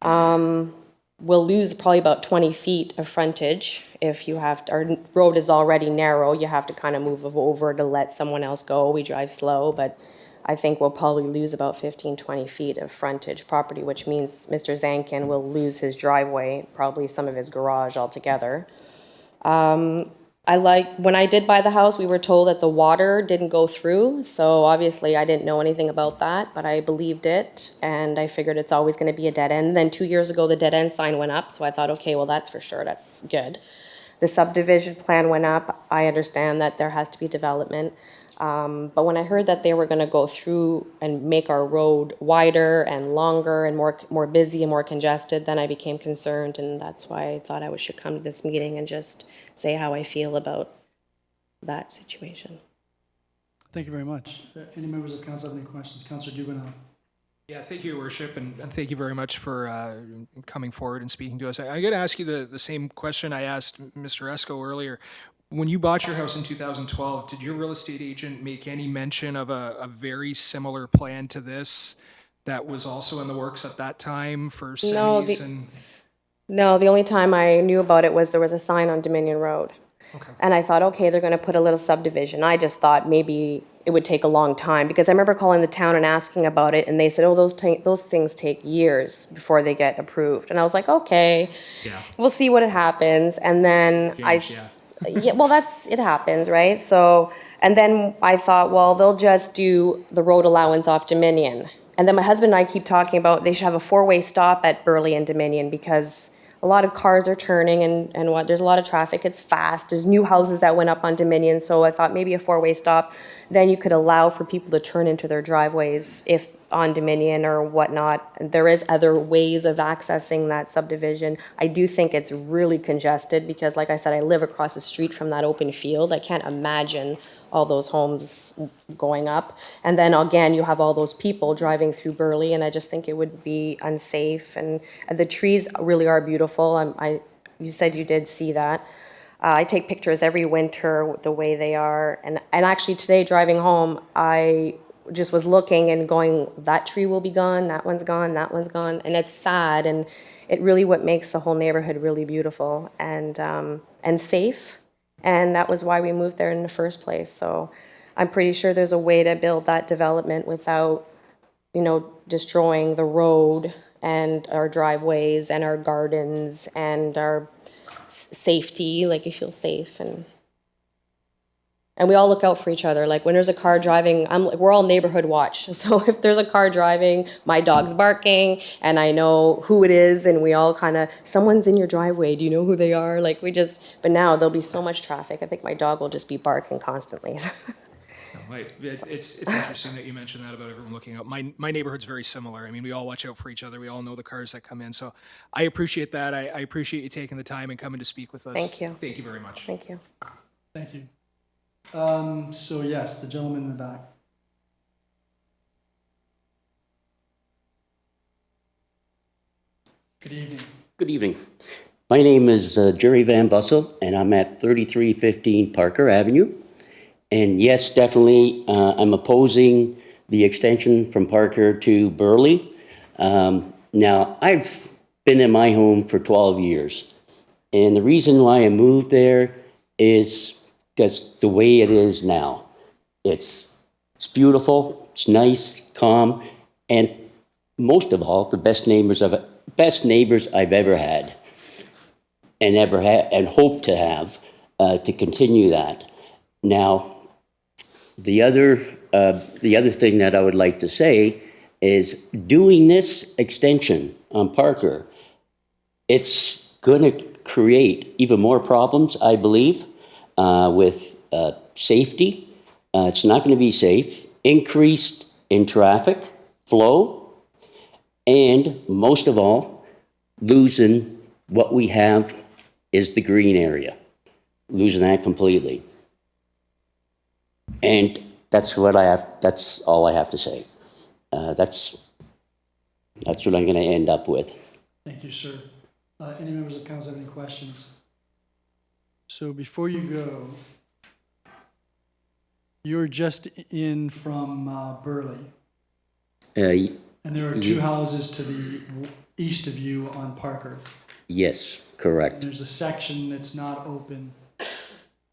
We'll lose probably about 20 feet of frontage if you have to. Our road is already narrow. You have to kind of move over to let someone else go. We drive slow, but I think we'll probably lose about 15, 20 feet of frontage property, which means Mr. Zankin will lose his driveway, probably some of his garage altogether. When I did buy the house, we were told that the water didn't go through. So obviously I didn't know anything about that, but I believed it, and I figured it's always going to be a dead end. Then 2 years ago, the dead end sign went up. So I thought, okay, well, that's for sure. That's good. The subdivision plan went up. I understand that there has to be development. But when I heard that they were going to go through and make our road wider and longer and more busy and more congested, then I became concerned, and that's why I thought I should come to this meeting and just say how I feel about that situation. Thank you very much. Any members of council have any questions? Councillor Dubenel. Yeah, thank you, Your Worship, and thank you very much for coming forward and speaking to us. I'm going to ask you the same question I asked Mr. Esco earlier. When you bought your house in 2012, did your real estate agent make any mention of a very similar plan to this that was also in the works at that time for cities? No, the only time I knew about it was there was a sign on Dominion Road. Okay. And I thought, okay, they're going to put a little subdivision. I just thought maybe it would take a long time, because I remember calling the town and asking about it, and they said, oh, those things take years before they get approved. And I was like, okay, we'll see what happens. And then yeah, well, it happens, right? So, and then I thought, well, they'll just do the road allowance off Dominion. And then my husband and I keep talking about they should have a 4-way stop at Burley and Dominion, because a lot of cars are turning and there's a lot of traffic. It's fast. There's new houses that went up on Dominion. So I thought maybe a 4-way stop. Then you could allow for people to turn into their driveways if on Dominion or whatnot. There is other ways of accessing that subdivision. I do think it's really congested because, like I said, I live across the street from that open field. I can't imagine all those homes going up. And then again, you have all those people driving through Burley, and I just think it would be unsafe. And the trees really are beautiful. You said you did see that. I take pictures every winter the way they are. And actually today driving home, I just was looking and going, that tree will be gone, that one's gone, that one's gone. And it's sad, and it really what makes the whole neighborhood really beautiful and safe. And that was why we moved there in the first place. So I'm pretty sure there's a way to build that development without, destroying the road and our driveways and our gardens and our safety. Like, you feel safe, and we all look out for each other. Like, when there's a car driving, we're all neighborhood watch. So if there's a car driving, my dog's barking, and I know who it is, and we all kind of, someone's in your driveway, do you know who they are? Like, but now there'll be so much traffic. I think my dog will just be barking constantly. It's interesting that you mentioned that about everyone looking out. My neighborhood's very similar. I mean, we all watch out for each other. We all know the cars that come in. So I appreciate that. I appreciate you taking the time and coming to speak with us. Thank you. Thank you very much. Thank you. Thank you. So yes, the gentleman in the back. Good evening. Good evening. My name is Jerry Van Bussel, and I'm at 3315 Parker Avenue. And yes, definitely, I'm opposing the extension from Parker to Burley. Now, I've been in my home for 12 years. And the reason why I moved there is because the way it is now. It's beautiful, it's nice, calm, and most of all, the best neighbors I've ever had, and hope to have, to continue that. Now, the other thing that I would like to say is doing this extension on Parker, it's going to create even more problems, I believe, with safety. It's not going to be safe. Increased in traffic flow, and most of all, losing what we have is the green area. Losing that completely. And that's all I have to say. That's what I'm going to end up with. Thank you, sir. Any members of council have any questions? So before you go, you're just in from Burley, and there are two houses to the east of you on Parker. Yes, correct. There's a section that's not open.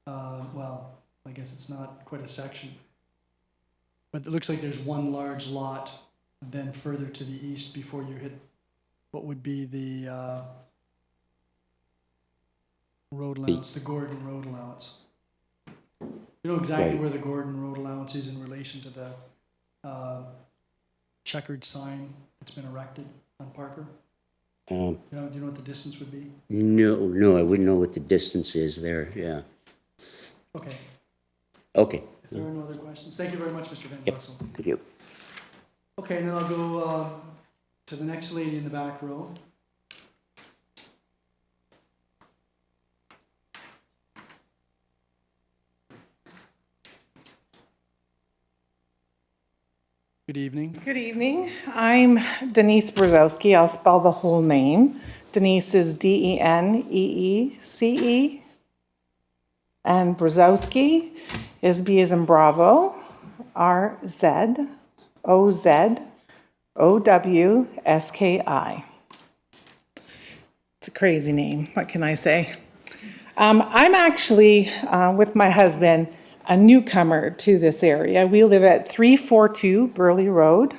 Well, I guess it's not quite a section, but it looks like there's one large lot, then further to the east before you hit what would be the road allowance, the Gordon road allowance. You know exactly Right. where the Gordon road allowance is in relation to the checkered sign that's been erected on Parker? Do you know what the distance would be? No, I wouldn't know what the distance is there, yeah. Okay. Okay, If there are no other questions, thank you very much, Mr. Van yep, Bussel. thank you. Okay, and then I'll go to the next lady in the back row. Good evening. Good evening. I'm Denise Brzezowski. I'll spell the whole name. Denise is Deneece. And Brzezowski is B as in Bravo, RZOZOWSKI. It's a crazy name. What can I say? I'm actually, with my husband, a newcomer to this area. We live at 342 Burley Road.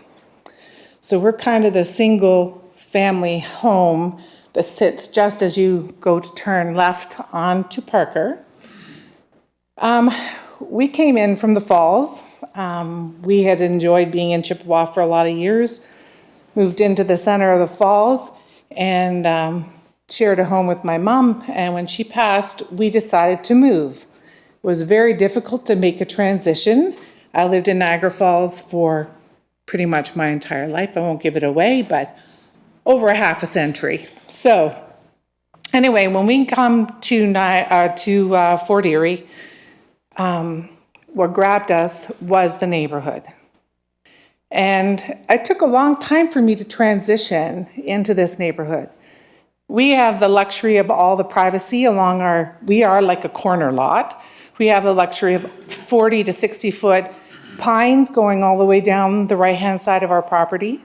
So we're kind of the single family home that sits just as you go to turn left onto Parker. We came in from the Falls. We had enjoyed being in Chippewa for a lot of years, moved into the center of the Falls, and shared a home with my mom. And when she passed, we decided to move. It was very difficult to make a transition. I lived in Niagara Falls for pretty much my entire life. I won't give it away, but over a half a century. So anyway, when we come to Fort Erie, what grabbed us was the neighborhood. And it took a long time for me to transition into this neighborhood. We have the luxury of all the privacy along we are like a corner lot. We have the luxury of 40 to 60 foot pines going all the way down the right-hand side of our property.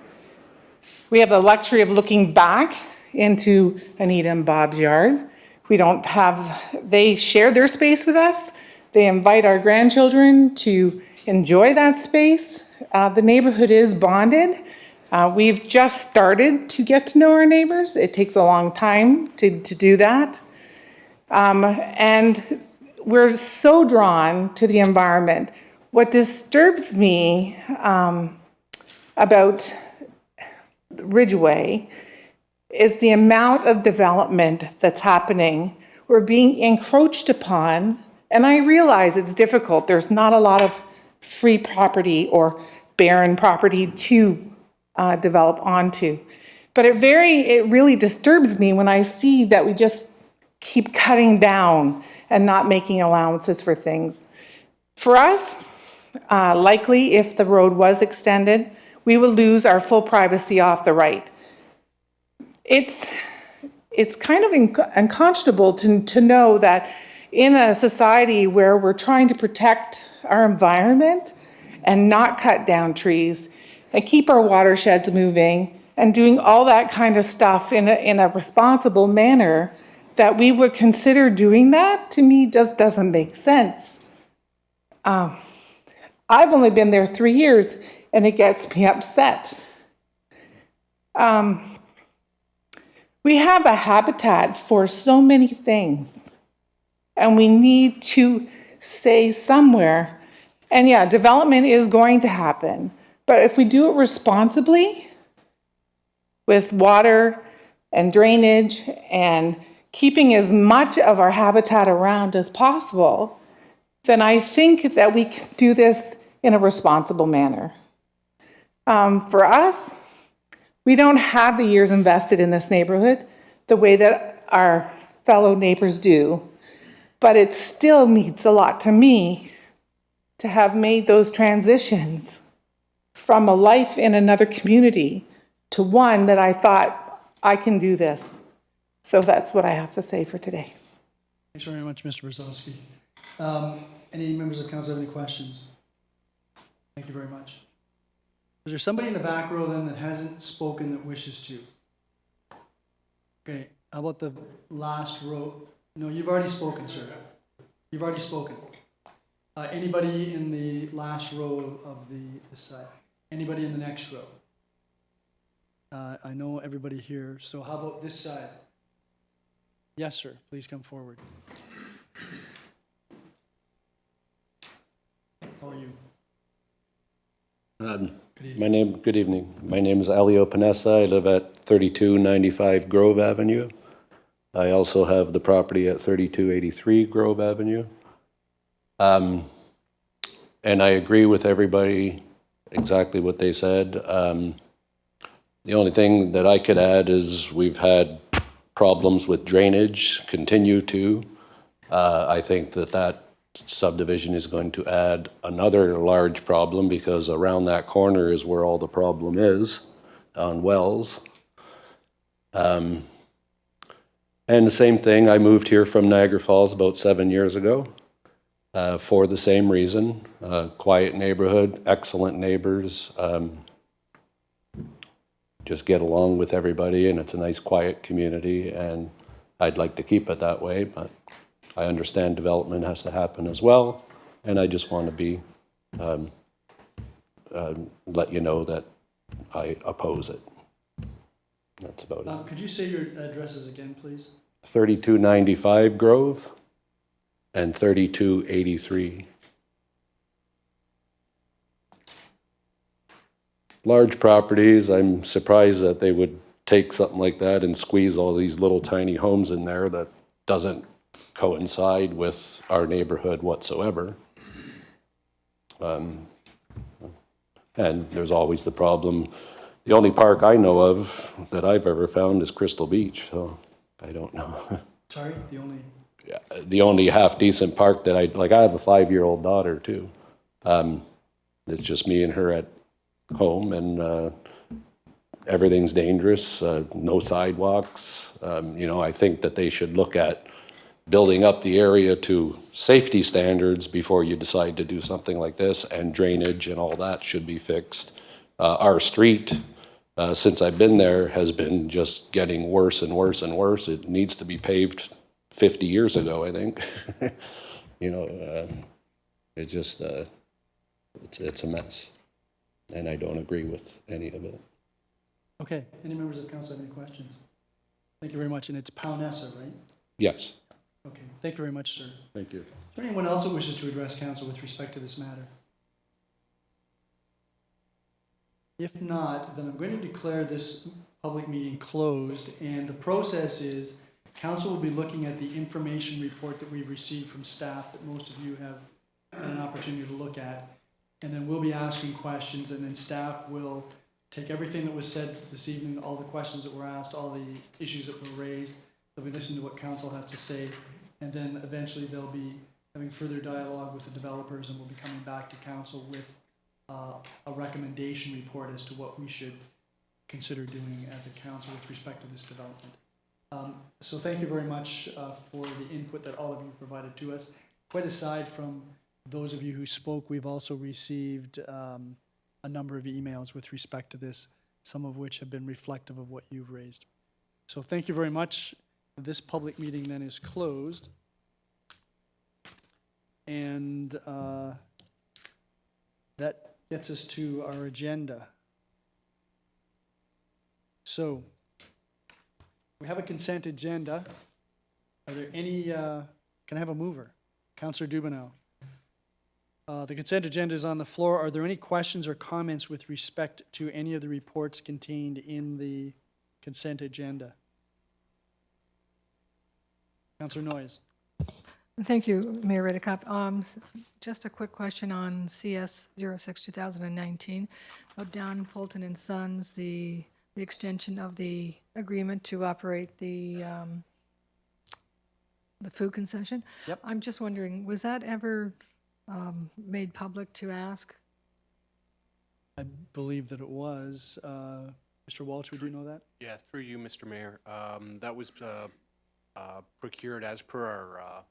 We have the luxury of looking back into Anita and Bob's yard. They share their space with us. They invite our grandchildren to enjoy that space. The neighborhood is bonded. We've just started to get to know our neighbors. It takes a long time to do that. And we're so drawn to the environment. What disturbs me about Ridgeway is the amount of development that's happening. We're being encroached upon, and I realize it's difficult. There's not a lot of free property or barren property to develop onto. But it really disturbs me when I see that we just keep cutting down and not making allowances for things. For us, likely if the road was extended, we would lose our full privacy off the right. It's kind of unconscionable to know that in a society where we're trying to protect our environment and not cut down trees and keep our watersheds moving and doing all that kind of stuff in a responsible manner, that we would consider doing that, to me, just doesn't make sense. I've only been there 3 years, and it gets me upset. We have a habitat for so many things, and we need to say somewhere, and yeah, development is going to happen, but if we do it responsibly, with water and drainage and keeping as much of our habitat around as possible, then I think that we can do this in a responsible manner. For us, we don't have the years invested in this neighborhood the way that our fellow neighbors do, but it still means a lot to me to have made those transitions from a life in another community to one that I thought, I can do this. So that's what I have to say for today. Thanks very much, Mr. Brzezowski. Any members of council have any questions? Thank you very much. Is there somebody in the back row then that hasn't spoken that wishes to? Okay, how about the last row? No, you've already spoken, sir. You've already spoken. Anybody in the last row of this side? Anybody in the next row? I know everybody here, so how about this side? Yes, sir, please come forward. How are you? Good evening. My name is Elio Panessa. I live at 3295 Grove Avenue. I also have the property at 3283 Grove Avenue. And I agree with everybody, exactly what they said. The only thing that I could add is we've had problems with drainage, continue to. I think that subdivision is going to add another large problem because around that corner is where all the problem is, on Wells. And the same thing, I moved here from Niagara Falls about 7 years ago for the same reason. Quiet neighborhood, excellent neighbors, just get along with everybody, and it's a nice quiet community, and I'd like to keep it that way, but I understand development has to happen as well, and I just want to be, let you know that I oppose it. That's about it. Could you say your addresses again, please? 3295 Grove and 3283. Large properties, I'm surprised that they would take something like that and squeeze all these little tiny homes in there that doesn't coincide with our neighborhood whatsoever. And there's always the problem. The only park I know of that I've ever found is Crystal Beach, so I don't know. Sorry, The only half-decent park that I have a 5-year-old daughter too. It's just me and her at home, and everything's dangerous, no sidewalks. I think that they should look at building up the area to safety standards before you decide to do something like this, and drainage and all that should be fixed. Our street, since I've been there, has been just getting worse and worse and worse. It needs to be paved 50 years ago, I think. It's just, it's a mess. And I don't agree with any of it. Okay, any members of council have any questions? Thank you very much, and it's Pownessa, right? Yes. Okay, thank you very much, sir. Thank you. Is there anyone else that wishes to address council with respect to this matter? If not, then I'm going to declare this public meeting closed, and the process is council will be looking at the information report that we've received from staff that most of you have had an opportunity to look at, and then we'll be asking questions, and then staff will take everything that was said this evening, all the questions that were asked, all the issues that were raised. They'll be listening to what council has to say, and then eventually they'll be having further dialogue with the developers, and we'll be coming back to council with a recommendation report as to what we should consider doing as a council with respect to this development. So thank you very much for the input that all of you provided to us. Quite aside from those of you who spoke, we've also received a number of emails with respect to this, some of which have been reflective of what you've raised. So thank you very much. This public meeting then is closed. And that gets us to our agenda. So we have a consent agenda. Are there any, can I have a mover? Councillor Dubineau. The consent agenda is on the floor. Are there any questions or comments with respect to any of the reports contained in the consent agenda? Councillor Noyes. Thank you, Mayor Redekop. Just a quick question on CS 06-2019, about Don Fulton and Sons, the extension of the agreement to operate the food concession. Yep. I'm just wondering, was that ever made public to ask? I believe that it was. Mr. Walsh, would you know that? Yeah, through you, Mr. Mayor. That was procured as per our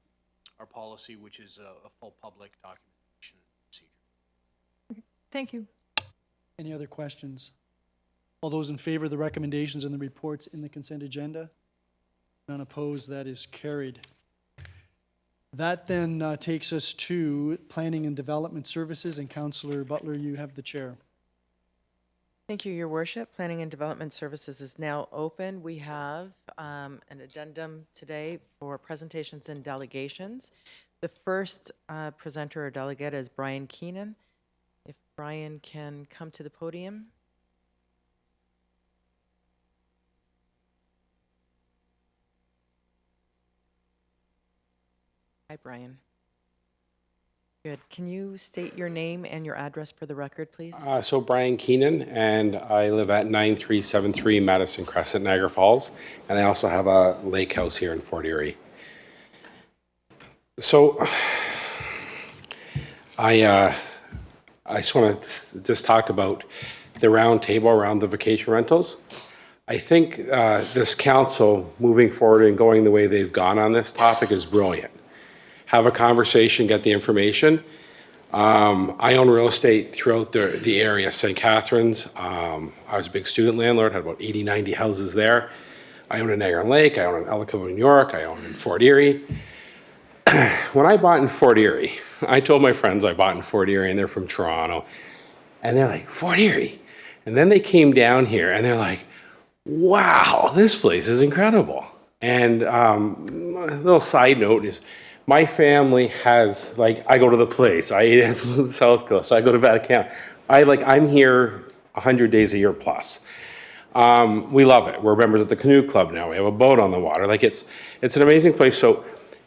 policy, which is a full public documentation procedure. Thank you. Any other questions? All those in favor of the recommendations and the reports in the consent agenda? None opposed, that is carried. That then takes us to Planning and Development Services, and Councillor Butler, you have the chair. Thank you, Your Worship. Planning and Development Services is now open. We have an addendum today for presentations and delegations. The first presenter or delegate is Brian Keenan. If Brian can come to the podium. Hi, Brian. Good. Can you state your name and your address for the record, please? So Brian Keenan, and I live at 9373 Madison Crescent, Niagara Falls, and I also have a lake house here in Fort Erie. So I just want to just talk about the round table around the vacation rentals. I think this council moving forward and going the way they've gone on this topic is brilliant. Have a conversation, get the information. I own real estate throughout the area, St. Catharines. I was a big student landlord, had about 80, 90 houses there. I own in Niagara Lake, I own in Ellicott, New York, I own in Fort Erie. When I bought in Fort Erie, I told my friends I bought in Fort Erie, and they're from Toronto, and they're like, Fort Erie? And then they came down here, and they're like, wow, this place is incredible. And a little side note is, my family has, like, I go to the place. I eat at the South Coast. I go to Vatican. I'm here 100 days a year plus. We love it. We're members of the Canoe Club now. We have a boat on the water. Like, it's an amazing place. So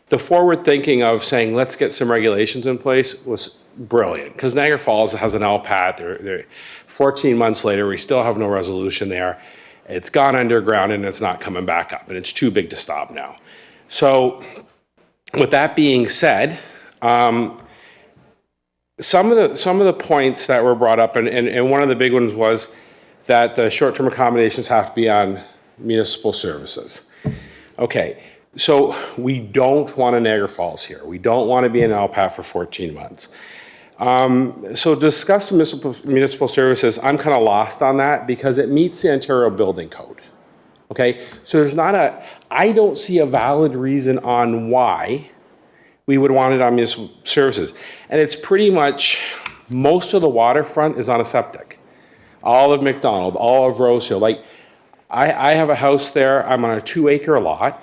the forward thinking of saying, let's get some regulations in place was brilliant. Because Niagara Falls has an LPAT. They're 14 months later, we still have no resolution there. It's gone underground and it's not coming back up. And it's too big to stop now. So with that being said, some of the points that were brought up, and one of the big ones was that the short-term accommodations have to be on municipal services. Okay, so we don't want a Niagara Falls here. We don't want to be in LPAT for 14 months. So discuss municipal services, I'm kind of lost on that because it meets the Ontario Building Code. Okay, so I don't see a valid reason on why we would want it on municipal services. And it's pretty much, most of the waterfront is on a septic. All of McDonald, all of Rosehill. Like, I have a house there, I'm on a 2-acre lot.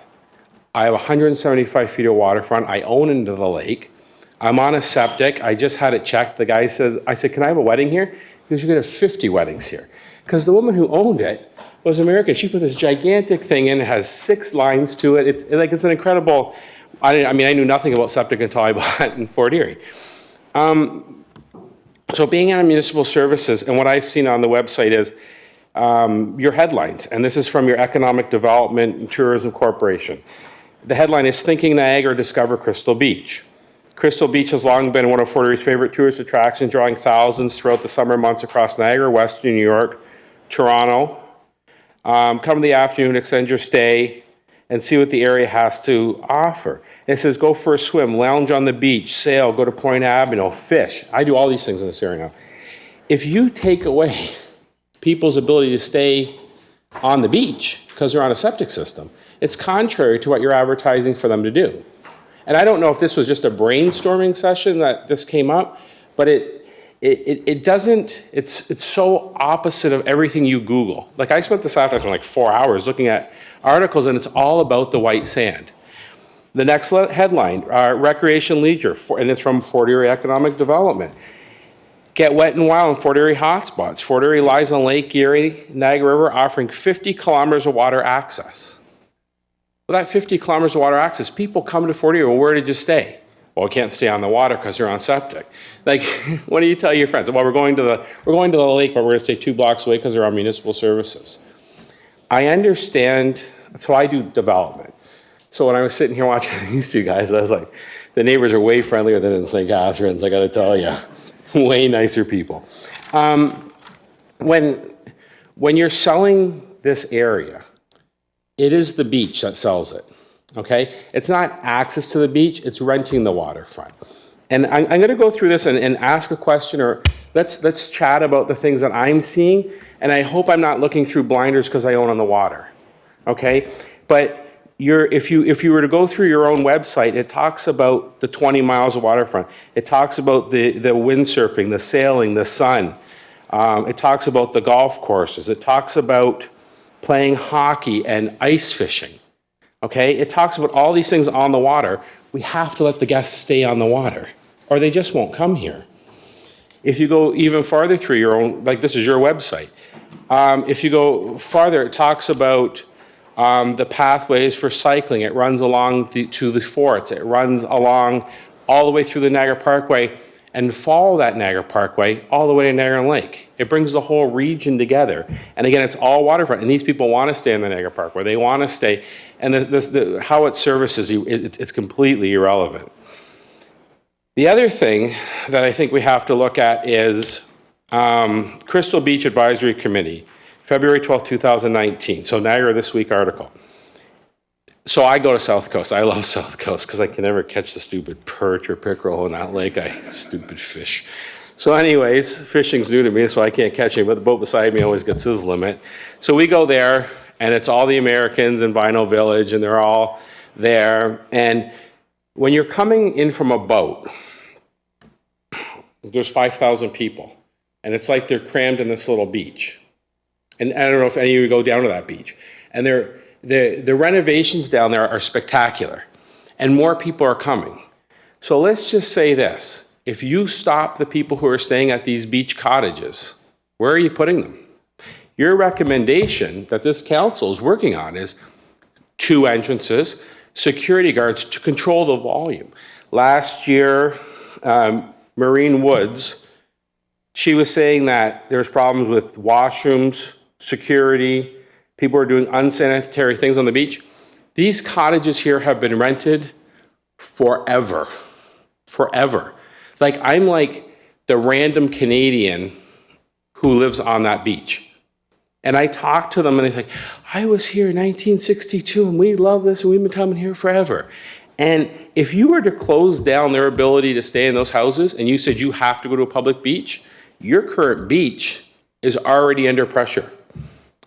I have 175 feet of waterfront. I own into the lake. I'm on a septic. I just had it checked. The guy says, I said, can I have a wedding here? He goes, you're gonna have 50 weddings here. Because the woman who owned it was American. She put this gigantic thing in, it has 6 lines to it. It's an incredible, I knew nothing about septic until I bought in Fort Erie. So being on municipal services, and what I've seen on the website is your headlines, and this is from your Economic Development and Tourism Corporation. The headline is Thinking Niagara, Discover Crystal Beach. Crystal Beach has long been one of Fort Erie's favorite tourist attractions, drawing thousands throughout the summer months across Niagara, Western New York, Toronto. Come in the afternoon, extend your stay, and see what the area has to offer. It says go for a swim, lounge on the beach, sail, go to Point Avenue, fish. I do all these things in this area now. If you take away people's ability to stay on the beach because they're on a septic system, it's contrary to what you're advertising for them to do. And I don't know if this was just a brainstorming session that this came up, but it doesn't, it's so opposite of everything you Google. Like, I spent this afternoon like 4 hours looking at articles, and it's all about the white sand. The next headline, recreation leisure, and it's from Fort Erie Economic Development. Get wet and wild in Fort Erie hotspots. Fort Erie lies on Lake Erie, Niagara River, offering 50 kilometers of water access. Well, that 50 kilometers of water access, people come to Fort Erie, well, where did you stay? Well, we can't stay on the water because they're on septic. Like, what do you tell your friends? Well, we're going to the lake, but we're going to stay 2 blocks away because they're on municipal services. I understand, so I do development. So when I was sitting here watching these two guys, I was like, the neighbors are way friendlier than in St. Catharines, I got to tell you. Way nicer people. When you're selling this area, it is the beach that sells it, okay? It's not access to the beach, it's renting the waterfront. And I'm going to go through this and ask a question, or let's chat about the things that I'm seeing, and I hope I'm not looking through blinders because I own on the water, okay? But if you were to go through your own website, it talks about the 20 miles of waterfront. It talks about the windsurfing, the sailing, the sun. It talks about the golf courses. It talks about playing hockey and ice fishing, okay? It talks about all these things on the water. We have to let the guests stay on the water, or they just won't come here. If you go even farther through your own, like this is your website. If you go farther, it talks about the pathways for cycling. It runs along to the forts. It runs along all the way through the Niagara Parkway and follow that Niagara Parkway all the way to Niagara Lake. It brings the whole region together. And again, it's all waterfront. And these people want to stay in the Niagara Parkway. They want to stay. And how it services you, it's completely irrelevant. The other thing that I think we have to look at is Crystal Beach Advisory Committee, February 12, 2019. So Niagara This Week article. So I go to South Coast. I love South Coast because I can never catch the stupid perch or pickerel in that lake. Stupid fish. So anyways, fishing's new to me, so I can't catch any, but the boat beside me always gets his limit. So we go there, and it's all the Americans in Vinyl Village, and they're all there. And when you're coming in from a boat, there's 5,000 people, and it's like they're crammed in this little beach. And I don't know if any of you go down to that beach. And the renovations down there are spectacular, and more people are coming. So let's just say this. If you stop the people who are staying at these beach cottages, where are you putting them? Your recommendation that this council is working on is 2 entrances, security guards to control the volume. Last year, Marine Woods, she was saying that there's problems with washrooms, security, people are doing unsanitary things on the beach. These cottages here have been rented forever. Like, I'm like the random Canadian who lives on that beach. And I talk to them and they say, I was here in 1962 and we love this and we've been coming here forever. And if you were to close down their ability to stay in those houses and you said you have to go to a public beach, your current beach is already under pressure.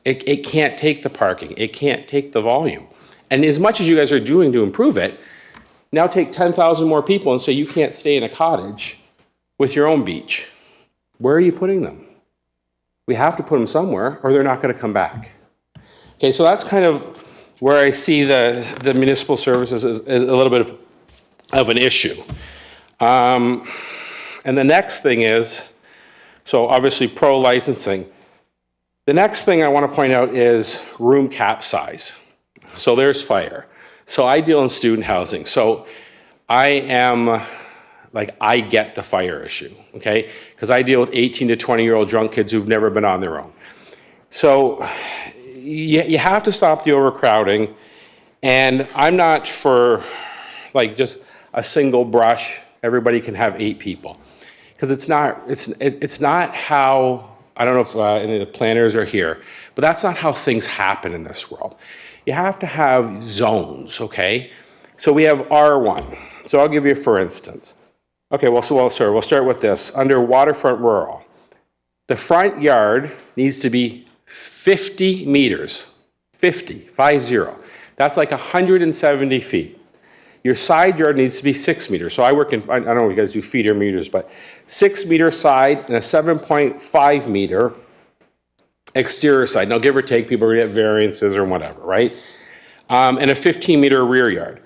It can't take the parking. It can't take the volume. And as much as you guys are doing to improve it, now take 10,000 more people and say you can't stay in a cottage with your own beach. Where are you putting them? We have to put them somewhere or they're not going to come back. Okay, so that's kind of where I see the municipal services as a little bit of an issue. And the next thing is, so obviously pro-licensing. The next thing I want to point out is room cap size. So there's fire. So I deal in student housing. So I get the fire issue, okay? Because I deal with 18 to 20-year-old drunk kids who've never been on their own. So you have to stop the overcrowding. And I'm not for like just a single brush, everybody can have 8 people. Because it's not how, I don't know if any of the planners are here, but that's not how things happen in this world. You have to have zones, okay? So we have R1. So I'll give you for instance. Okay, we'll start with this. Under waterfront rural, the front yard needs to be 50 meters. 50. That's like 170 feet. Your side yard needs to be 6 meters. So I don't know if you guys do feet or meters, but 6 meter side and a 7.5 meter exterior side. Now, give or take, people are going to get variances or whatever, right? And a 15 meter rear yard.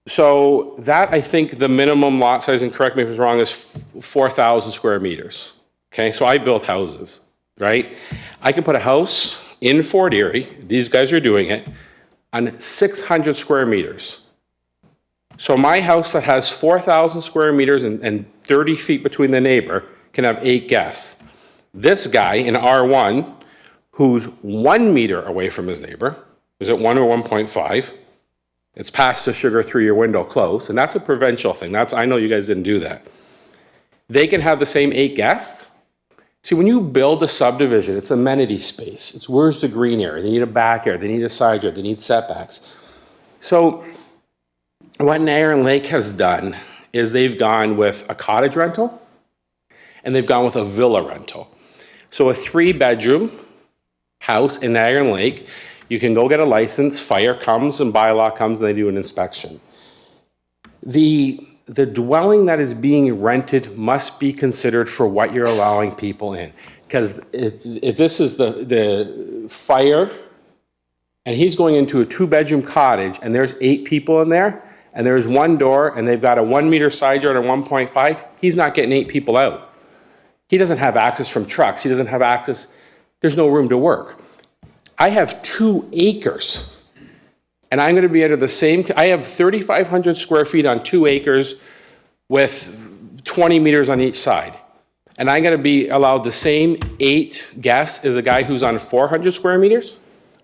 So that, I think, the minimum lot size, and correct me if it's wrong, is 4,000 square meters. Okay, so I built houses, right? I can put a house in Fort Erie, these guys are doing it, on 600 square meters. So my house that has 4,000 square meters and 30 feet between the neighbor can have 8 guests. This guy in R1, who's 1 meter away from his neighbor, is it 1 or 1.5? It's past the sugar through your window close, and that's a provincial thing. I know you guys didn't do that. They can have the same 8 guests. See, when you build a subdivision, it's amenity space. It's where's the green area? They need a back area, they need a side yard, they need setbacks. So what Niagara Lake has done is they've gone with a cottage rental and they've gone with a villa rental. So a 3-bedroom house in Niagara Lake, you can go get a license, fire comes and bylaw comes and they do an inspection. The dwelling that is being rented must be considered for what you're allowing people in. Because if this is the fire and he's going into a 2-bedroom cottage and there's 8 people in there, and there's 1 door and they've got a 1 meter side yard and 1.5, he's not getting 8 people out. He doesn't have access from trucks. He doesn't have access. There's no room to work. I have 2 acres And I'm gonna be under the same, I have 3,500 square feet on 2 acres with 20 meters on each side. And I'm gonna be allowed the same 8 guests as a guy who's on 400 square meters?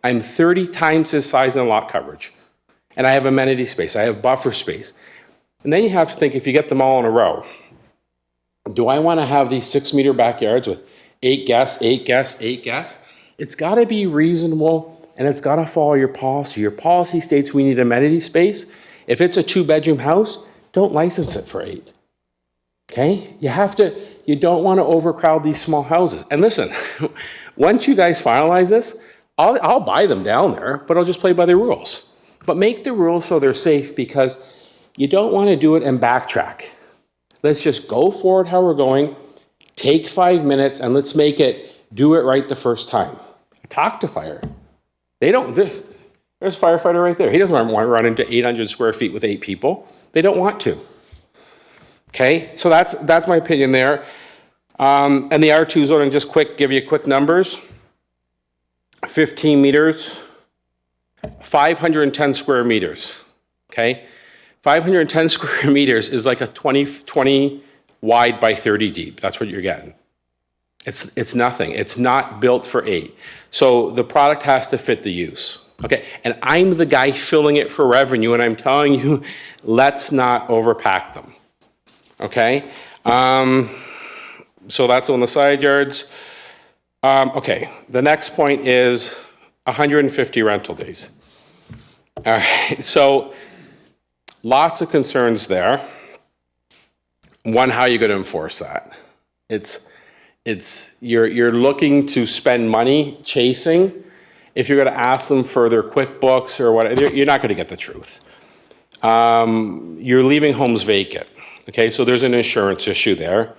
I'm 30 times his size in lot coverage. And I have amenity space, I have buffer space. And then you have to think, if you get them all in a row, do I wanna have these 6-meter backyards with 8 guests, 8 guests, 8 guests? It's gotta be reasonable, and it's gotta follow your policy. Your policy states we need amenity space. If it's a 2-bedroom house, don't license it for 8. Okay? You don't wanna overcrowd these small houses. And listen, once you guys finalize this, I'll buy them down there, but I'll just play by the rules. But make the rules so they're safe, because you don't wanna do it and backtrack. Let's just go forward how we're going, take 5 minutes, and let's do it right the first time. Talk to fire. There's a firefighter right there. He doesn't want to run into 800 square feet with 8 people. They don't want to. Okay, so that's my opinion there. And the R2 zoning, just give you quick numbers. 15 meters, 510 square meters. Okay, 510 square meters is like a 20 wide by 30 deep. That's what you're getting. It's nothing. It's not built for 8. So the product has to fit the use. Okay, and I'm the guy filling it for revenue, and I'm telling you, let's not overpack them. Okay, so that's on the side yards. Okay, the next point is 150 rental days. All right, so lots of concerns there. One, how are you going to enforce that? You're looking to spend money chasing. If you're going to ask them for their QuickBooks or whatever, you're not going to get the truth. You're leaving homes vacant. Okay, so there's an insurance issue there.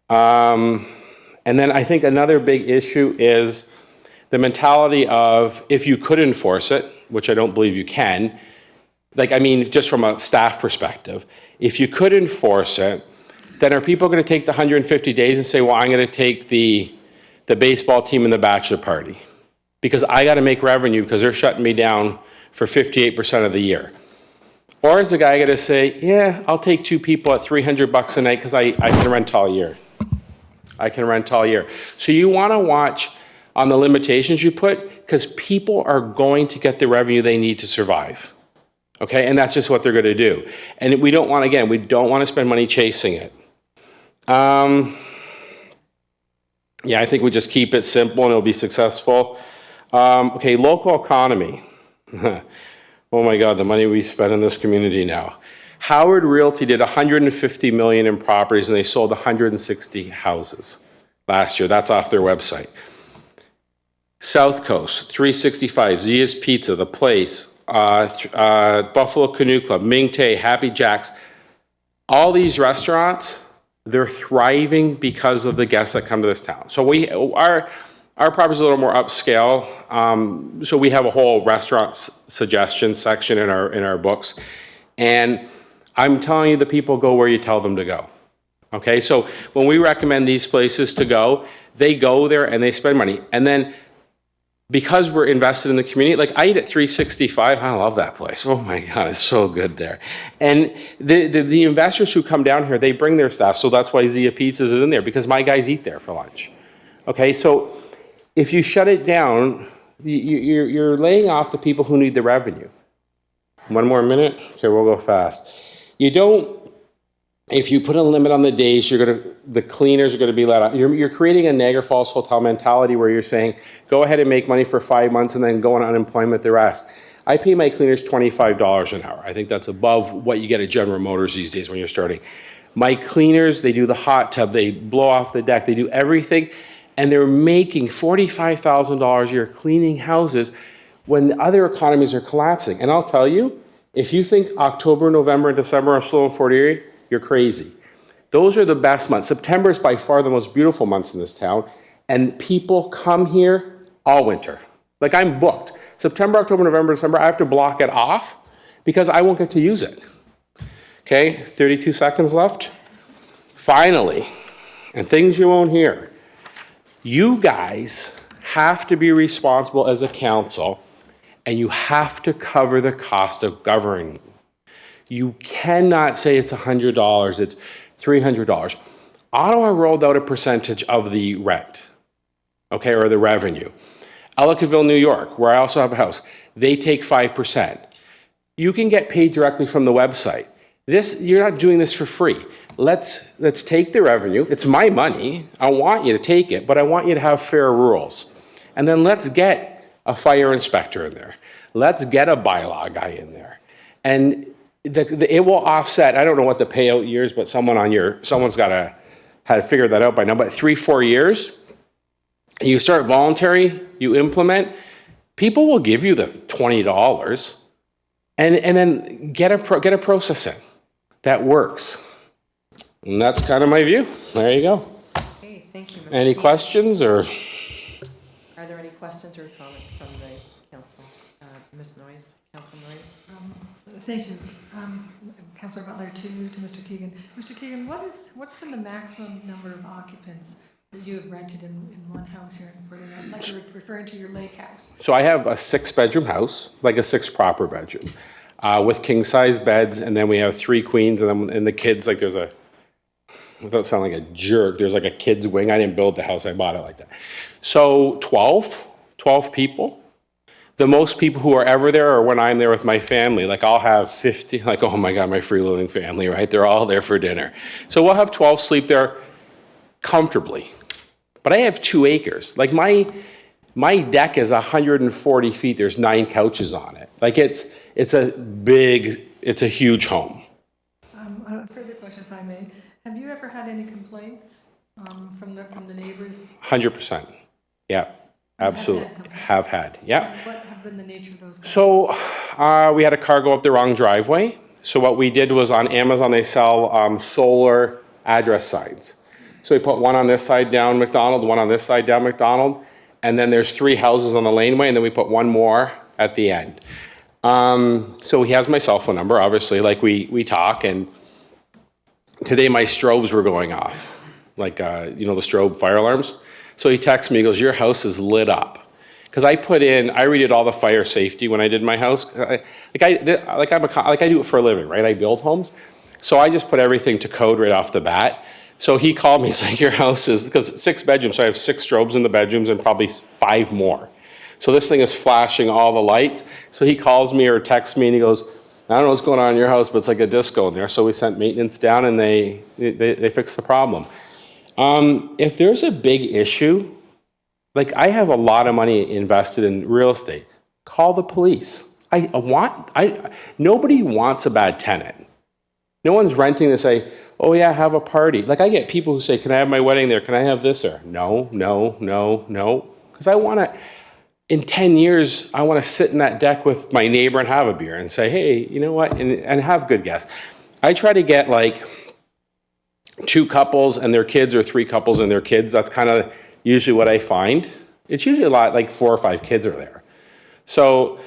And then I think another big issue is the mentality of, if you could enforce it, which I don't believe you can, just from a staff perspective, if you could enforce it, then are people going to take the 150 days and say, well, I'm going to take the baseball team and the bachelor party because I got to make revenue because they're shutting me down for 58% of the year? Or is the guy going to say, yeah, I'll take 2 people at $300 a night because I can rent all year. I can rent all year. So you want to watch on the limitations you put, because people are going to get the revenue they need to survive. Okay, and that's just what they're going to do. And we don't want to spend money chasing it. Yeah, I think we just keep it simple and it'll be successful. Okay, local economy. Oh my God, the money we spend in this community now. Howard Realty did $150 million in properties and they sold 160 houses last year. That's off their website. South Coast, 365, Zia's Pizza, The Place, Buffalo Canoe Club, Ming Tay, Happy Jacks. All these restaurants, they're thriving because of the guests that come to this town. So our property is a little more upscale. So we have a whole restaurant suggestion section in our books. And I'm telling you, the people go where you tell them to go. Okay, so when we recommend these places to go, they go there and they spend money. And then because we're invested in the community, like I eat at 365, I love that place. Oh my God, it's so good there. And the investors who come down here, they bring their staff. So that's why Zia Pizzas is in there, because my guys eat there for lunch. Okay, so if you shut it down, you're laying off the people who need the revenue. 1 more minute? Okay, we'll go fast. If you put a limit on the days, the cleaners are going to be let out. You're creating a Niagara Falls hotel mentality where you're saying, go ahead and make money for 5 months and then go on unemployment the rest. I pay my cleaners $25 an hour. I think that's above what you get at General Motors these days when you're starting. My cleaners, they do the hot tub, they blow off the deck, they do everything, and they're making $45,000 a year cleaning houses when other economies are collapsing. And I'll tell you, if you think October, November, and December are slow in Fort Erie, you're crazy. Those are the best months. September is by far the most beautiful months in this town, and people come here all winter. Like I'm booked. September, October, November, December, I have to block it off because I won't get to use it. Okay, 32 seconds left. Finally, and things you won't hear, you guys have to be responsible as a council and you have to cover the cost of governing. You cannot say it's $100, it's $300. Ottawa rolled out a percentage of the rent, okay, or the revenue. Ellicottville, New York, where I also have a house, they take 5%. You can get paid directly from the website. You're not doing this for free. Let's take the revenue. It's my money. I want you to take it, but I want you to have fair rules. And then let's get a fire inspector in there. Let's get a bylaw guy in there. And it will offset, I don't know what the payout years, but someone's got to have figured that out by now, but 3-4 years, you start voluntary, you implement, people will give you the $20 and then get a process in that works. And that's kind of my view. There you go. Okay, thank you, Mr. Any Keegan. questions or? Are there any questions or comments from the council? Ms. Noyes, Council Noyes? Thank you, Councillor Butler, to Mr. Keegan. Mr. Keegan, what's been the maximum number of occupants that you have rented in one house here in Fort Erie? Like you're referring to your lake house. So I have a 6-bedroom house, like a 6 proper bedroom, with king-size beds, and then we have 3 queens, and the kids, like there's without sounding like a jerk, there's like a kid's wing. I didn't build the house, I bought it like that. So 12 people. The most people who are ever there are when I'm there with my family. Like I'll have 50, like, oh my God, my freeloading family, right? They're all there for dinner. So we'll have 12 sleep there comfortably. But I have 2 acres. Like my deck is 140 feet. There's 9 couches on it. Like it's a huge home. A further question, if I may. Have you ever had any complaints from the neighbors? 100%. Yeah, absolutely. Have had. Yeah. And what have been the nature of those? So we had a car go up the wrong driveway. So what we did was on Amazon, they sell solar address signs. So we put one on this side down McDonald, one on this side down McDonald, and then there's 3 houses on the laneway, and then we put one more at the end. So he has my cell phone number, obviously, like we talk, and today my strobes were going off, like, the strobe fire alarms. So he texts me, he goes, your house is lit up. Because I redid all the fire safety when I did my house. I do it for a living, right? I build homes. So I just put everything to code right off the bat. So he called me, he's like, your house is, because it's 6 bedrooms, so I have 6 strobes in the bedrooms and probably 5 more. So this thing is flashing all the lights. So he calls me or texts me and he goes, I don't know what's going on in your house, but it's like a disco in there. So we sent maintenance down and they fixed the problem. If there's a big issue, like I have a lot of money invested in real estate, call the police. Nobody wants a bad tenant. No one's renting to say, oh yeah, have a party. Like I get people who say, can I have my wedding there? Can I have this there? No. Because I want to, in 10 years, I want to sit in that deck with my neighbor and have a beer and say, hey, you know what? And have good guests. I try to get like 2 couples and their kids or 3 couples and their kids. That's kind of usually what I find. It's usually a lot, like 4 or 5 kids are there. So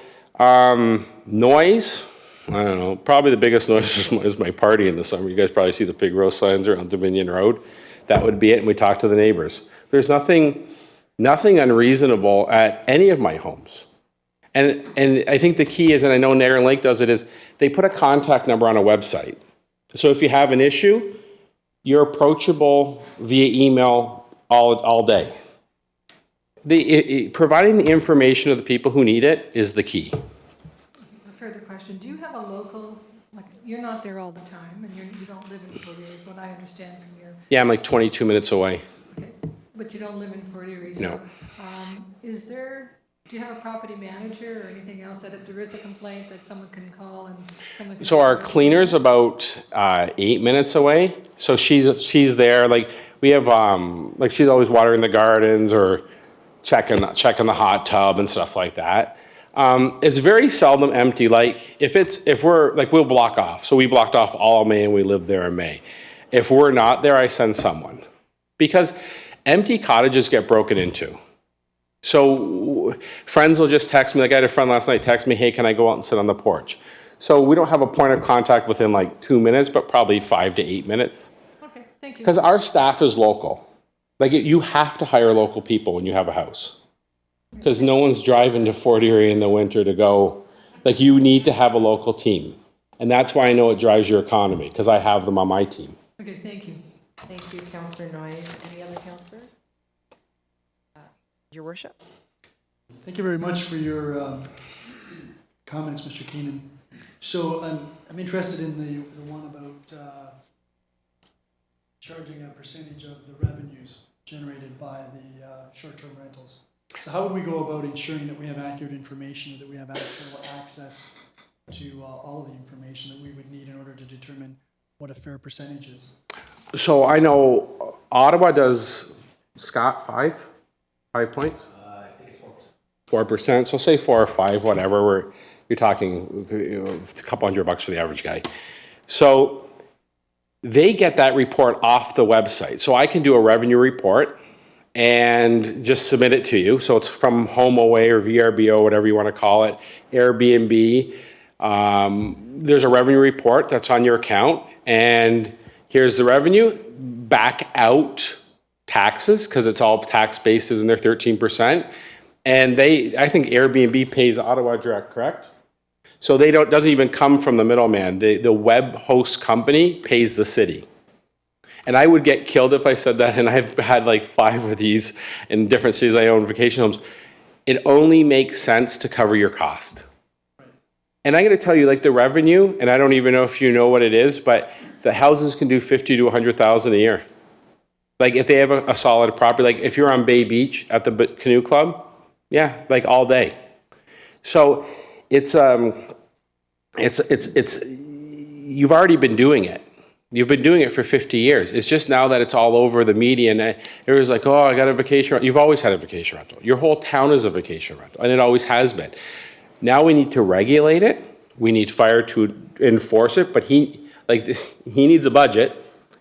noise, I don't know, probably the biggest noise is my party in the summer. You guys probably see the pig roast signs around Dominion Road. That would be it, and we talk to the neighbors. There's nothing unreasonable at any of my homes. And I think the key is, and I know Niagara Lake does it, is they put a contact number on a website. So if you have an issue, you're approachable via email all day. Providing the information to the people who need it is the key. A further question, do you have a local, like you're not there all the time and you don't live in Fort Erie, is what I understand from your... Yeah, I'm like 22 minutes away. Okay, but you don't live in Fort Erie, so... No. Do you have a property manager or anything else that if there is a complaint that someone can call and someone can... So our cleaner's about 8 minutes away. So she's there. Like we have like she's always watering the gardens or checking the hot tub and stuff like that. It's very seldom empty. Like if we're like we'll block off. So we blocked off all of May and we lived there in May. If we're not there, I send someone because empty cottages get broken into. So friends will just text me, like I had a friend last night text me, hey, can I go out and sit on the porch? So we don't have a point of contact within like 2 minutes, but probably 5 to 8 minutes. Okay, thank you. Because our staff is local. Like you have to hire local people when you have a house. Because no one's driving to Fort Erie in the winter to go, like, you need to have a local team. And that's why I know it drives your economy, because I have them on my team. Okay, thank you. Thank you, Councillor Noyes. Any other councillors? Your worship? Thank you very much for your comments, Mr. Keenan. So I'm interested in the one about charging a percentage of the revenues generated by the short-term rentals. So how would we go about ensuring that we have accurate information, that we have actual access to all of the information that we would need in order to determine what a fair percentage is? So I know Ottawa does, Scott, 5 points? I think it's 4%. So say 4 or 5, whatever. You're talking a couple $100 for the average guy. So they get that report off the website. So I can do a revenue report and just submit it to you. So it's from HomeAway or VRBO, whatever you want to call it, Airbnb. There's a revenue report that's on your account, and here's the revenue. Back out taxes, because it's all tax bases and they're 13%. And I think Airbnb pays Ottawa Direct, correct? So doesn't even come from the middleman. The web host company pays the city. And I would get killed if I said that, and I've had like 5 of these in different cities I own vacation homes. It only makes sense to cover your cost. And I'm going to tell you, like, the revenue, and I don't even know if you know what it is, but the houses can do 50 to 100,000 a year. Like, if they have a solid property, like if you're on Bay Beach at the canoe club, yeah, like all day. So it's you've already been doing it. You've been doing it for 50 years. It's just now that it's all over the media and everyone's like, oh, I got a vacation rental. You've always had a vacation rental. Your whole town is a vacation rental, and it always has been. Now we need to regulate it. We need fire to enforce it, but he needs a budget.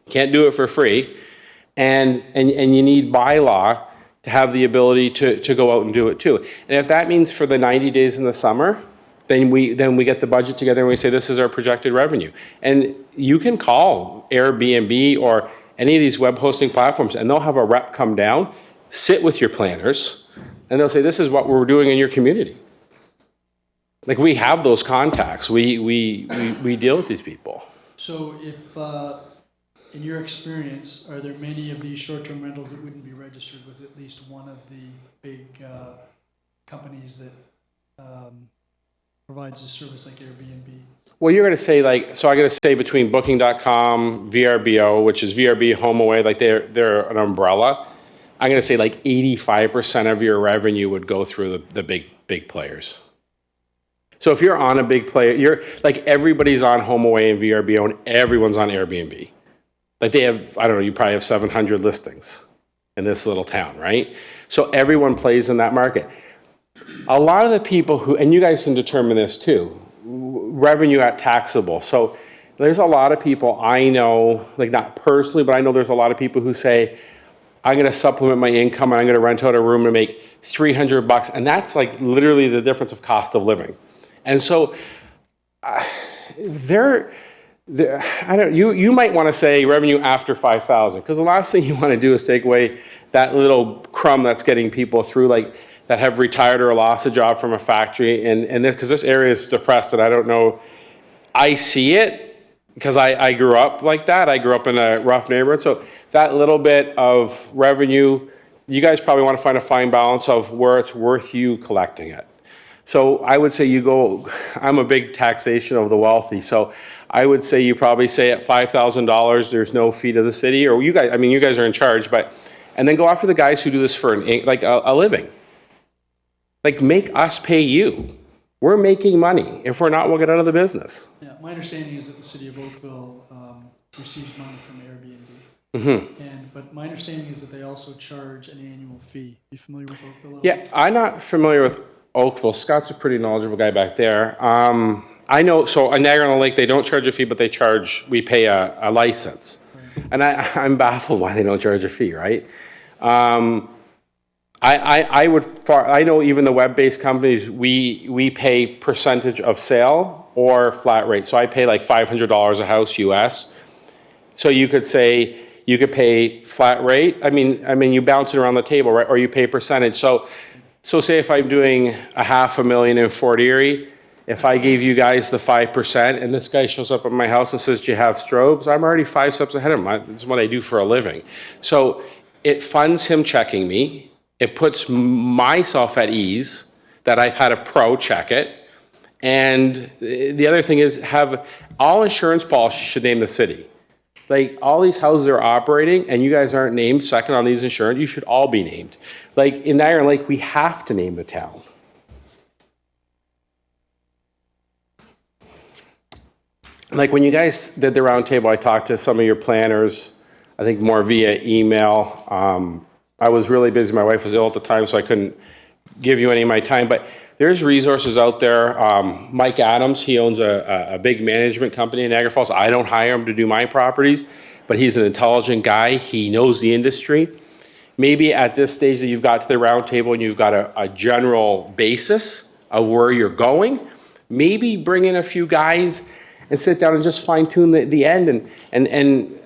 Can't do it for free. And you need bylaw to have the ability to go out and do it too. And if that means for the 90 days in the summer, then we get the budget together and we say, this is our projected revenue. And you can call Airbnb or any of these web hosting platforms, and they'll have a rep come down, sit with your planners, and they'll say, this is what we're doing in your community. Like, we have those contacts. We deal with these people. So if, in your experience, are there many of these short-term rentals that wouldn't be registered with at least one of the big companies that provides a service like Airbnb? Well, you're going to say, like, so I'm going to say between Booking.com, VRBO, which is VRB, HomeAway, like they're an umbrella. I'm going to say like 85% of your revenue would go through the big players. So if you're on a big player, you're like, everybody's on HomeAway and VRBO, and everyone's on Airbnb. Like, they have, I don't know, you probably have 700 listings in this little town, right? So everyone plays in that market. A lot of the people who, and you guys can determine this too, revenue at taxable. So there's a lot of people I know, like, not personally, but I know there's a lot of people who say, I'm going to supplement my income and I'm going to rent out a room to make $300. And that's like literally the difference of cost of living. And so you might want to say revenue after 5,000, because the last thing you want to do is take away that little crumb that's getting people through, like, that have retired or lost a job from a factory, and because this area is depressed, and I don't know, I see it because I grew up like that. I grew up in a rough neighborhood, so that little bit of revenue, you guys probably want to find a fine balance of where it's worth you collecting it. So I would say you go, I'm a big taxation of the wealthy, so I would say you probably say at $5,000 there's no fee to the city, or you guys, I mean, you guys are in charge, but, and then go after the guys who do this for a living. Like, make us pay you. We're making money. If we're not, we'll get out of the business. Yeah, my understanding is that the city of Oakville receives money from Airbnb. Mm-hmm. But my understanding is that they also charge an annual fee. You familiar with Oakville? Yeah, I'm not familiar with Oakville. Scott's a pretty knowledgeable guy back there. I know, so on Niagara-on-the-Lake, they don't charge a fee, but we pay a license. Right. And I'm baffled why they don't charge a fee, right? I know even the web-based companies, we pay percentage of sale or flat rate. So I pay like $500 a house US. So you could say, you could pay flat rate. I mean, you bounce it around the table, right? Or you pay percentage. So So say if I'm doing $500,000 in Fort Erie, if I gave you guys the 5% and this guy shows up at my house and says, do you have strobes? I'm already 5 steps ahead of him. This is what I do for a living. So it funds him checking me. It puts myself at ease that I've had a pro check it. And the other thing is have all insurance policies should name the city. Like all these houses are operating and you guys aren't named second on these insurance, you should all be named. Like in Niagara Lake, we have to name the town. Like when you guys did the roundtable, I talked to some of your planners, I think more via email. I was really busy. My wife was ill at the time, so I couldn't give you any of my time. But there's resources out there. Mike Adams, he owns a big management company in Niagara Falls. I don't hire him to do my properties, but he's an intelligent guy. He knows the industry. Maybe at this stage that you've got to the roundtable and you've got a general basis of where you're going, maybe bring in a few guys and sit down and just fine tune the end. And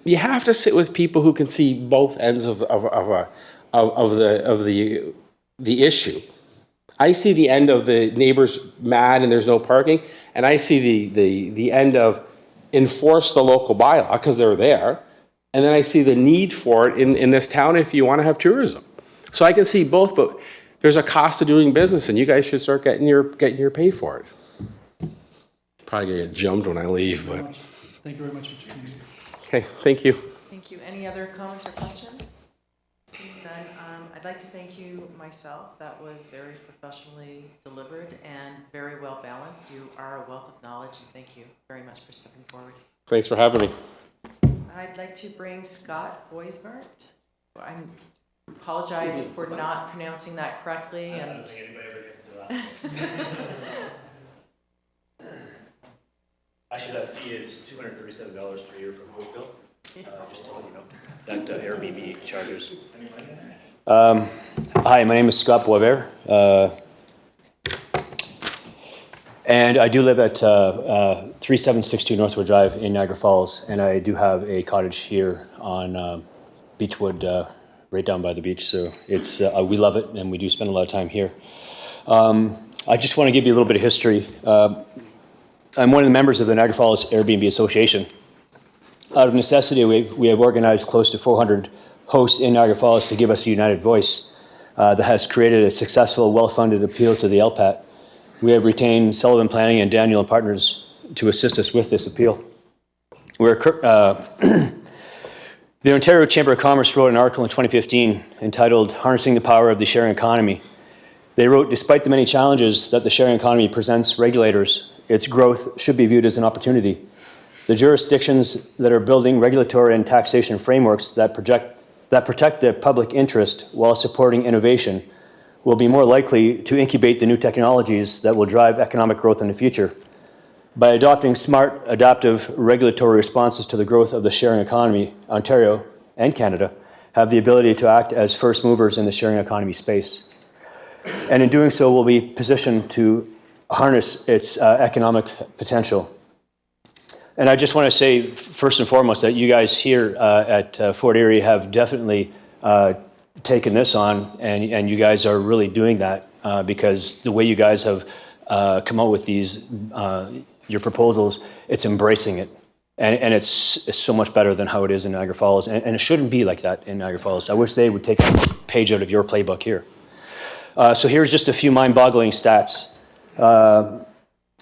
you have to sit with people who can see both ends of the issue. I see the end of the neighbors mad and there's no parking, and I see the end of enforce the local bylaw because they're there, and then I see the need for it in this town if you want to have tourism. So I can see both, but there's a cost of doing business, and you guys should start getting your pay for it. Probably gonna get jumped when I leave, but Thank you very much, Mr. Chairman. okay, thank you. Thank you. Any other comments or questions? Seeing none, I'd like to thank you myself. That was very professionally delivered and very well balanced. You are a wealth of knowledge, and thank you very much for stepping forward. Thanks for having me. I'd like to bring Scott Boisbart. I apologize for not pronouncing that correctly. I don't think anybody ever gets to that. Actually, that fee is $237 per year from Hopefield. Just to let you know, that Airbnb charges. Hi, my name is Scott Boisvert, and I do live at 3762 Northwood Drive in Niagara Falls, and I do have a cottage here on Beechwood, right down by the beach. So it's we love it, and we do spend a lot of time here. I just want to give you a little bit of history. I'm one of the members of the Niagara Falls Airbnb Association. Out of necessity, we have organized close to 400 hosts in Niagara Falls to give us a united voice that has created a successful, well-funded appeal to the LPAT. We have retained Sullivan Planning and Daniel and Partners to assist us with this appeal. The Ontario Chamber of Commerce wrote an article in 2015 entitled Harnessing the Power of the Sharing Economy. They wrote, despite the many challenges that the sharing economy presents regulators, its growth should be viewed as an opportunity. The jurisdictions that are building regulatory and taxation frameworks that protect the public interest while supporting innovation will be more likely to incubate the new technologies that will drive economic growth in the future. By adopting smart, adaptive regulatory responses to the growth of the sharing economy, Ontario and Canada have the ability to act as first movers in the sharing economy space. And in doing so, we'll be positioned to harness its economic potential. And I just want to say, first and foremost, that you guys here at Fort Erie have definitely taken this on, and you guys are really doing that because the way you guys have come out with these, your proposals, it's embracing it. And it's so much better than how it is in Niagara Falls. And it shouldn't be like that in Niagara Falls. I wish they would take a page out of your playbook here. So here's just a few mind-boggling stats.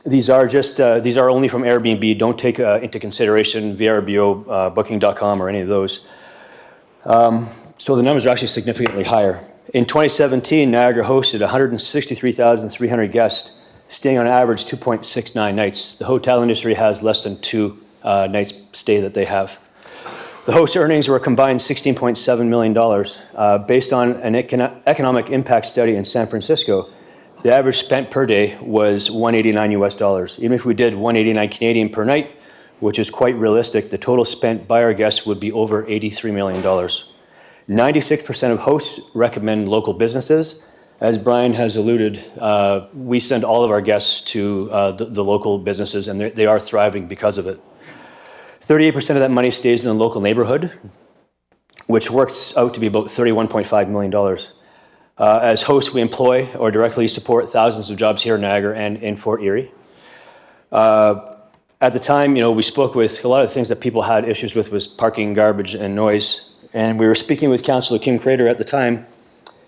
These are only from Airbnb. Don't take into consideration VRBO, Booking.com, or any of those. So the numbers are actually significantly higher. In 2017, Niagara hosted 163,300 guests, staying on average 2.69 nights. The hotel industry has less than 2 nights stay that they have. The host earnings were a combined $16.7 million. Based on an economic impact study in San Francisco, the average spent per day was $189 US. Even if we did 189 Canadian per night, which is quite realistic, the total spent by our guests would be over $83 million. 96% of hosts recommend local businesses. As Brian has alluded, we send all of our guests to the local businesses, and they are thriving because of it. 38% of that money stays in the local neighborhood, which works out to be about $31.5 million. As hosts, we employ or directly support thousands of jobs here in Niagara and in Fort Erie. At the time, we spoke with a lot of the things that people had issues with was parking, garbage, and noise. And we were speaking with Councillor Kim Crater at the time,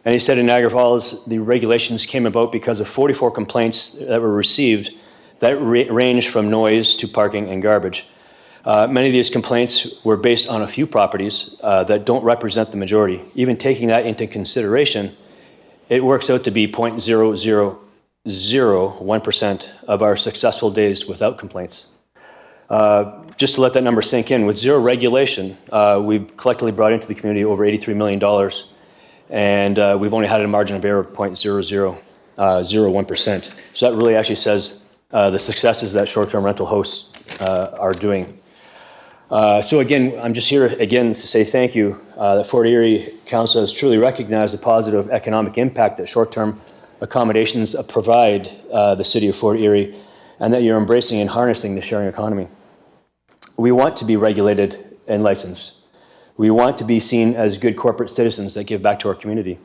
and he said in Niagara Falls, the regulations came about because of 44 complaints that were received that ranged from noise to parking and garbage. Many of these complaints were based on a few properties that don't represent the majority. Even taking that into consideration, it works out to be 0.0001% of our successful days without complaints. Just to let that number sink in, with zero regulation, we've collectively brought into the community over $83 million, and we've only had a margin of error of 0.0001%. So that really actually says the successes that short-term rental hosts are doing. So again, I'm just here again to say thank you. The Fort Erie Council has truly recognized the positive economic impact that short-term accommodations provide the city of Fort Erie, and that you're embracing and harnessing the sharing economy. We want to be regulated and licensed. We want to be seen as good corporate citizens that give back to our community.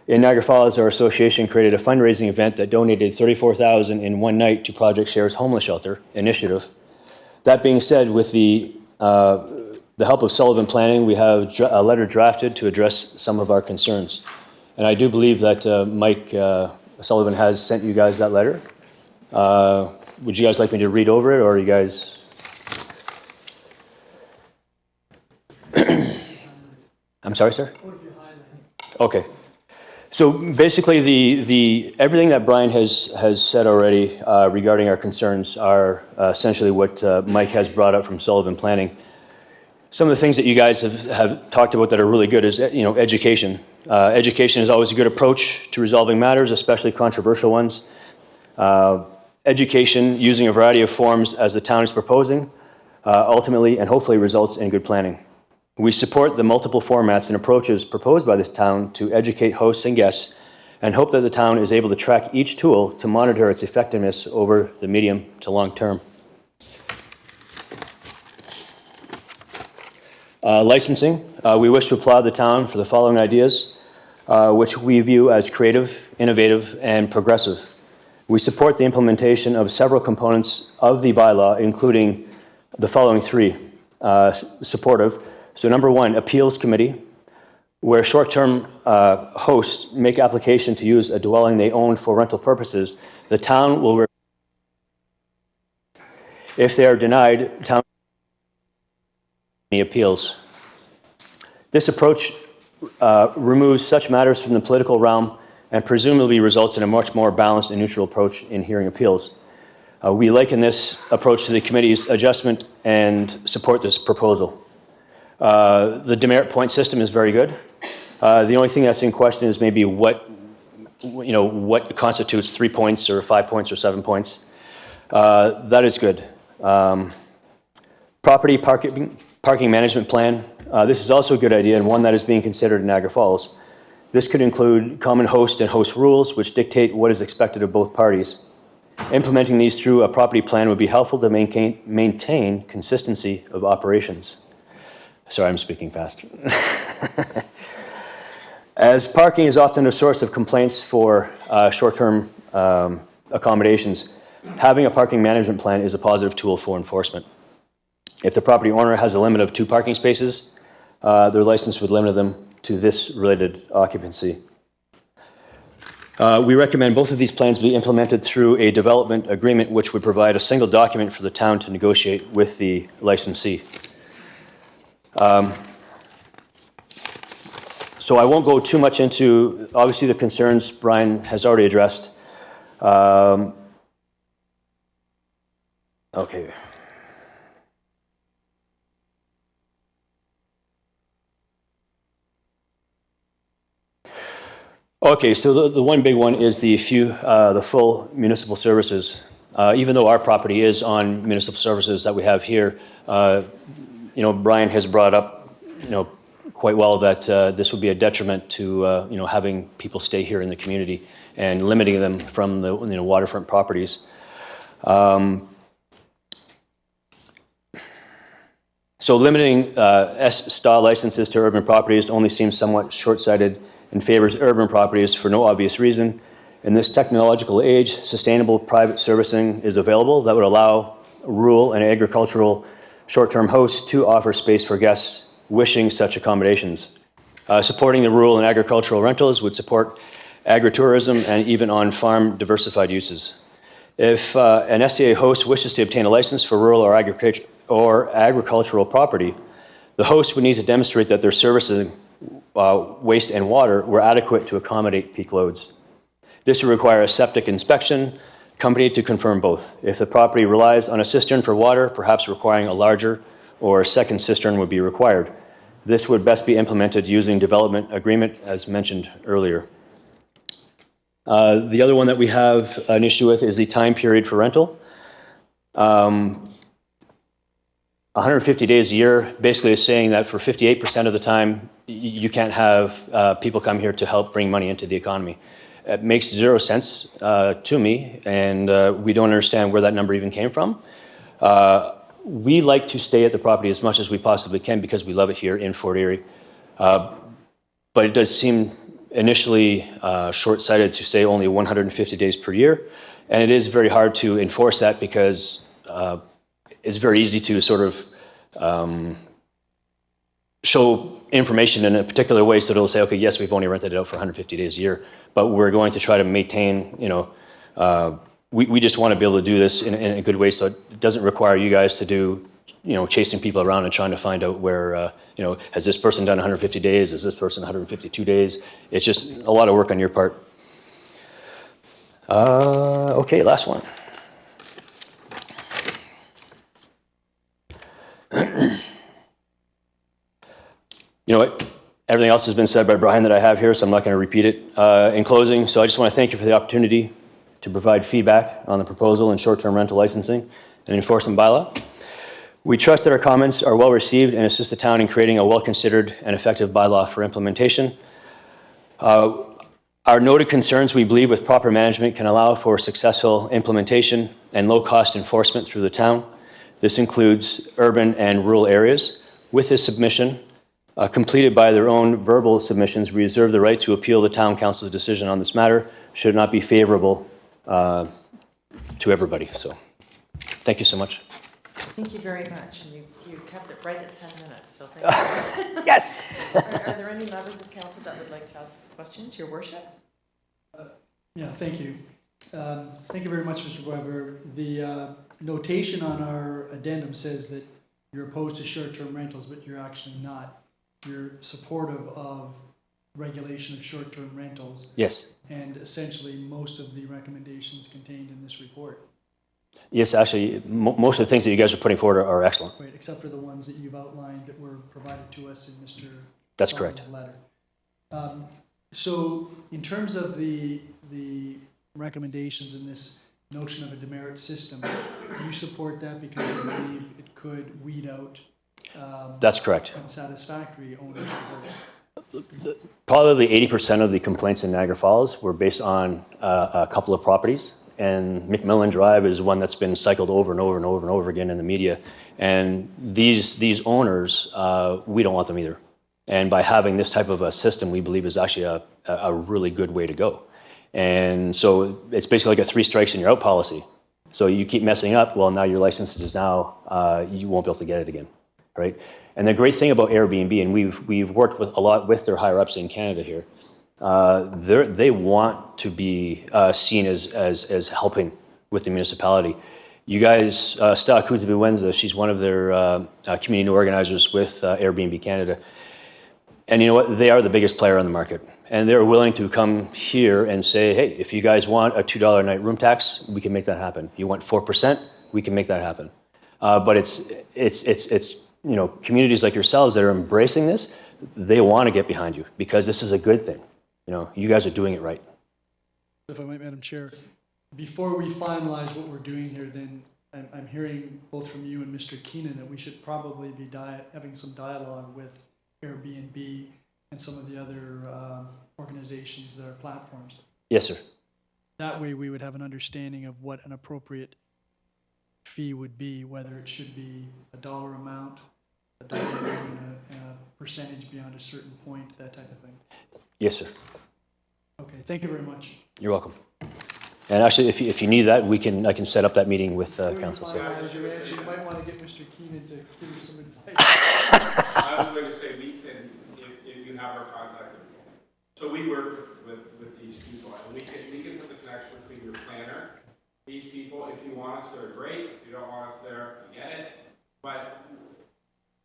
In Niagara Falls, our association created a fundraising event that donated $34,000 in one night to Project Share's homeless shelter initiative. That being said, with the help of Sullivan Planning, we have a letter drafted to address some of our concerns. And I do believe that Mike Sullivan has sent you guys that letter. Would you guys like me to read over it, or are you guys? I'm sorry, sir? Okay. So basically, everything that Brian has said already regarding our concerns are essentially what Mike has brought up from Sullivan Planning. Some of the things that you guys have talked about that are really good is, education. Education is always a good approach to resolving matters, especially controversial ones. Education using a variety of forms as the town is proposing ultimately and hopefully results in good planning. We support the multiple formats and approaches proposed by this town to educate hosts and guests, and hope that the town is able to track each tool to monitor its effectiveness over the medium to long term. Licensing, we wish to applaud the town for the following ideas, which we view as creative, innovative, and progressive. We support the implementation of several components of the bylaw, including the following three. Supportive. So number one, appeals committee, where short-term hosts make application to use a dwelling they own for rental purposes. The town will, if they are denied, town appeals. This approach removes such matters from the political realm and presumably results in a much more balanced and neutral approach in hearing appeals. We liken this approach to the committee's adjustment and support this proposal. The demerit point system is very good. The only thing that's in question is maybe what constitutes 3 points or 5 points or 7 points. That is good. Property parking management plan. This is also a good idea and one that is being considered in Niagara Falls. This could include common host and host rules, which dictate what is expected of both parties. Implementing these through a property plan would be helpful to maintain consistency of operations. Sorry, I'm speaking fast. As parking is often a source of complaints for short-term accommodations, having a parking management plan is a positive tool for enforcement. If the property owner has a limit of 2 parking spaces, their license would limit them to this related occupancy. We recommend both of these plans be implemented through a development agreement, which would provide a single document for the town to negotiate with the licensee. So I won't go too much into, obviously, the concerns Brian has already addressed. Okay. Okay, so the one big one is the full municipal services. Even though our property is on municipal services that we have here, Brian has brought up, quite well that this would be a detriment to, having people stay here in the community and limiting them from the waterfront properties. So limiting S-style licenses to urban properties only seems somewhat short-sighted and favors urban properties for no obvious reason. In this technological age, sustainable private servicing is available that would allow rural and agricultural short-term hosts to offer space for guests wishing such accommodations. Supporting the rural and agricultural rentals would support agritourism and even on-farm diversified uses. If an SDA host wishes to obtain a license for rural or agricultural property, the host would need to demonstrate that their services, waste and water, were adequate to accommodate peak loads. This would require a septic inspection, company to confirm both. If the property relies on a cistern for water, perhaps requiring a larger or a second cistern would be required. This would best be implemented using development agreement as mentioned earlier. The other one that we have an issue with is the time period for rental. 150 days a year basically is saying that for 58% of the time, you can't have people come here to help bring money into the economy. It makes zero sense to me, and we don't understand where that number even came from. We like to stay at the property as much as we possibly can because we love it here in Fort Erie. But it does seem initially short-sighted to say only 150 days per year. And it is very hard to enforce that because it's very easy to sort of show information in a particular way so it'll say, okay, yes, we've only rented it out for 150 days a year, but we're going to try to maintain, we just want to be able to do this in a good way so it doesn't require you guys to do, chasing people around and trying to find out where, has this person done 150 days? Is this person 152 days? It's just a lot of work on your part. Okay, last one. You know what? Everything else has been said by Brian that I have here, so I'm not going to repeat it. In closing, so I just want to thank you for the opportunity to provide feedback on the proposal and short-term rental licensing and enforcement bylaw. We trust that our comments are well received and assist the town in creating a well-considered and effective bylaw for implementation. Our noted concerns, we believe, with proper management can allow for successful implementation and low-cost enforcement through the town. This includes urban and rural areas. With this submission, completed by their own verbal submissions, we reserve the right to appeal the town council's decision on this matter should it not be favorable to everybody. So, thank you so much. Thank you very much. And you kept it right at 10 minutes, so thank you. Yes! Are there any members of council that would like to ask questions, Your Worship? Yeah, thank you. Thank you very much, Mr. Weber. The notation on our addendum says that you're opposed to short-term rentals, but you're actually not. You're supportive of regulation of short-term rentals. Yes. And essentially most of the recommendations contained in this report. Yes, actually, most of the things that you guys are putting forward are excellent. Right, except for the ones that you've outlined that were provided to us in Mr. That's Solomon's correct. letter. So in terms of the recommendations in this notion of a demerit system, you support that because you believe it could weed out That's correct. unsatisfactory ownership hosts? Probably 80% of the complaints in Niagara Falls were based on a couple of properties. And McMillan Drive is one that's been cycled over and over and over and over again in the media. And these owners, we don't want them either. And by having this type of a system, we believe is actually a really good way to go. And so it's basically like a 3 strikes and you're out policy. So you keep messing up, well, now your license is now, you won't be able to get it again, right? And the great thing about Airbnb, and we've worked with a lot with their higher ups in Canada here, they want to be seen as helping with the municipality. You guys, Stella Kuzaviwenza, she's one of their community organizers with Airbnb Canada. And you know what? They are the biggest player on the market. And they're willing to come here and say, hey, if you guys want a $2 a night room tax, we can make that happen. You want 4%, we can make that happen. But it's communities like yourselves that are embracing this, they want to get behind you because this is a good thing. You guys are doing it right. If I might, Madam Chair, before we finalize what we're doing here, then I'm hearing both from you and Mr. Keenan that we should probably be having some dialogue with Airbnb and some of the other organizations that are platforms. Yes, sir. That way we would have an understanding of what an appropriate fee would be, whether it should be a dollar amount, a dollar amount and a percentage beyond a certain point, that type of thing. Yes, sir. Okay, thank you very much. You're welcome. And actually, if you need that, I can set up that meeting with council. So. As your answer, you might want to get Mr. Keenan to give you some advice. I was going to say, we can, if you have our contact info. So we work with these people, and we can put the connection between your planner, these people. If you want us there, great. If you don't want us there, we get it. But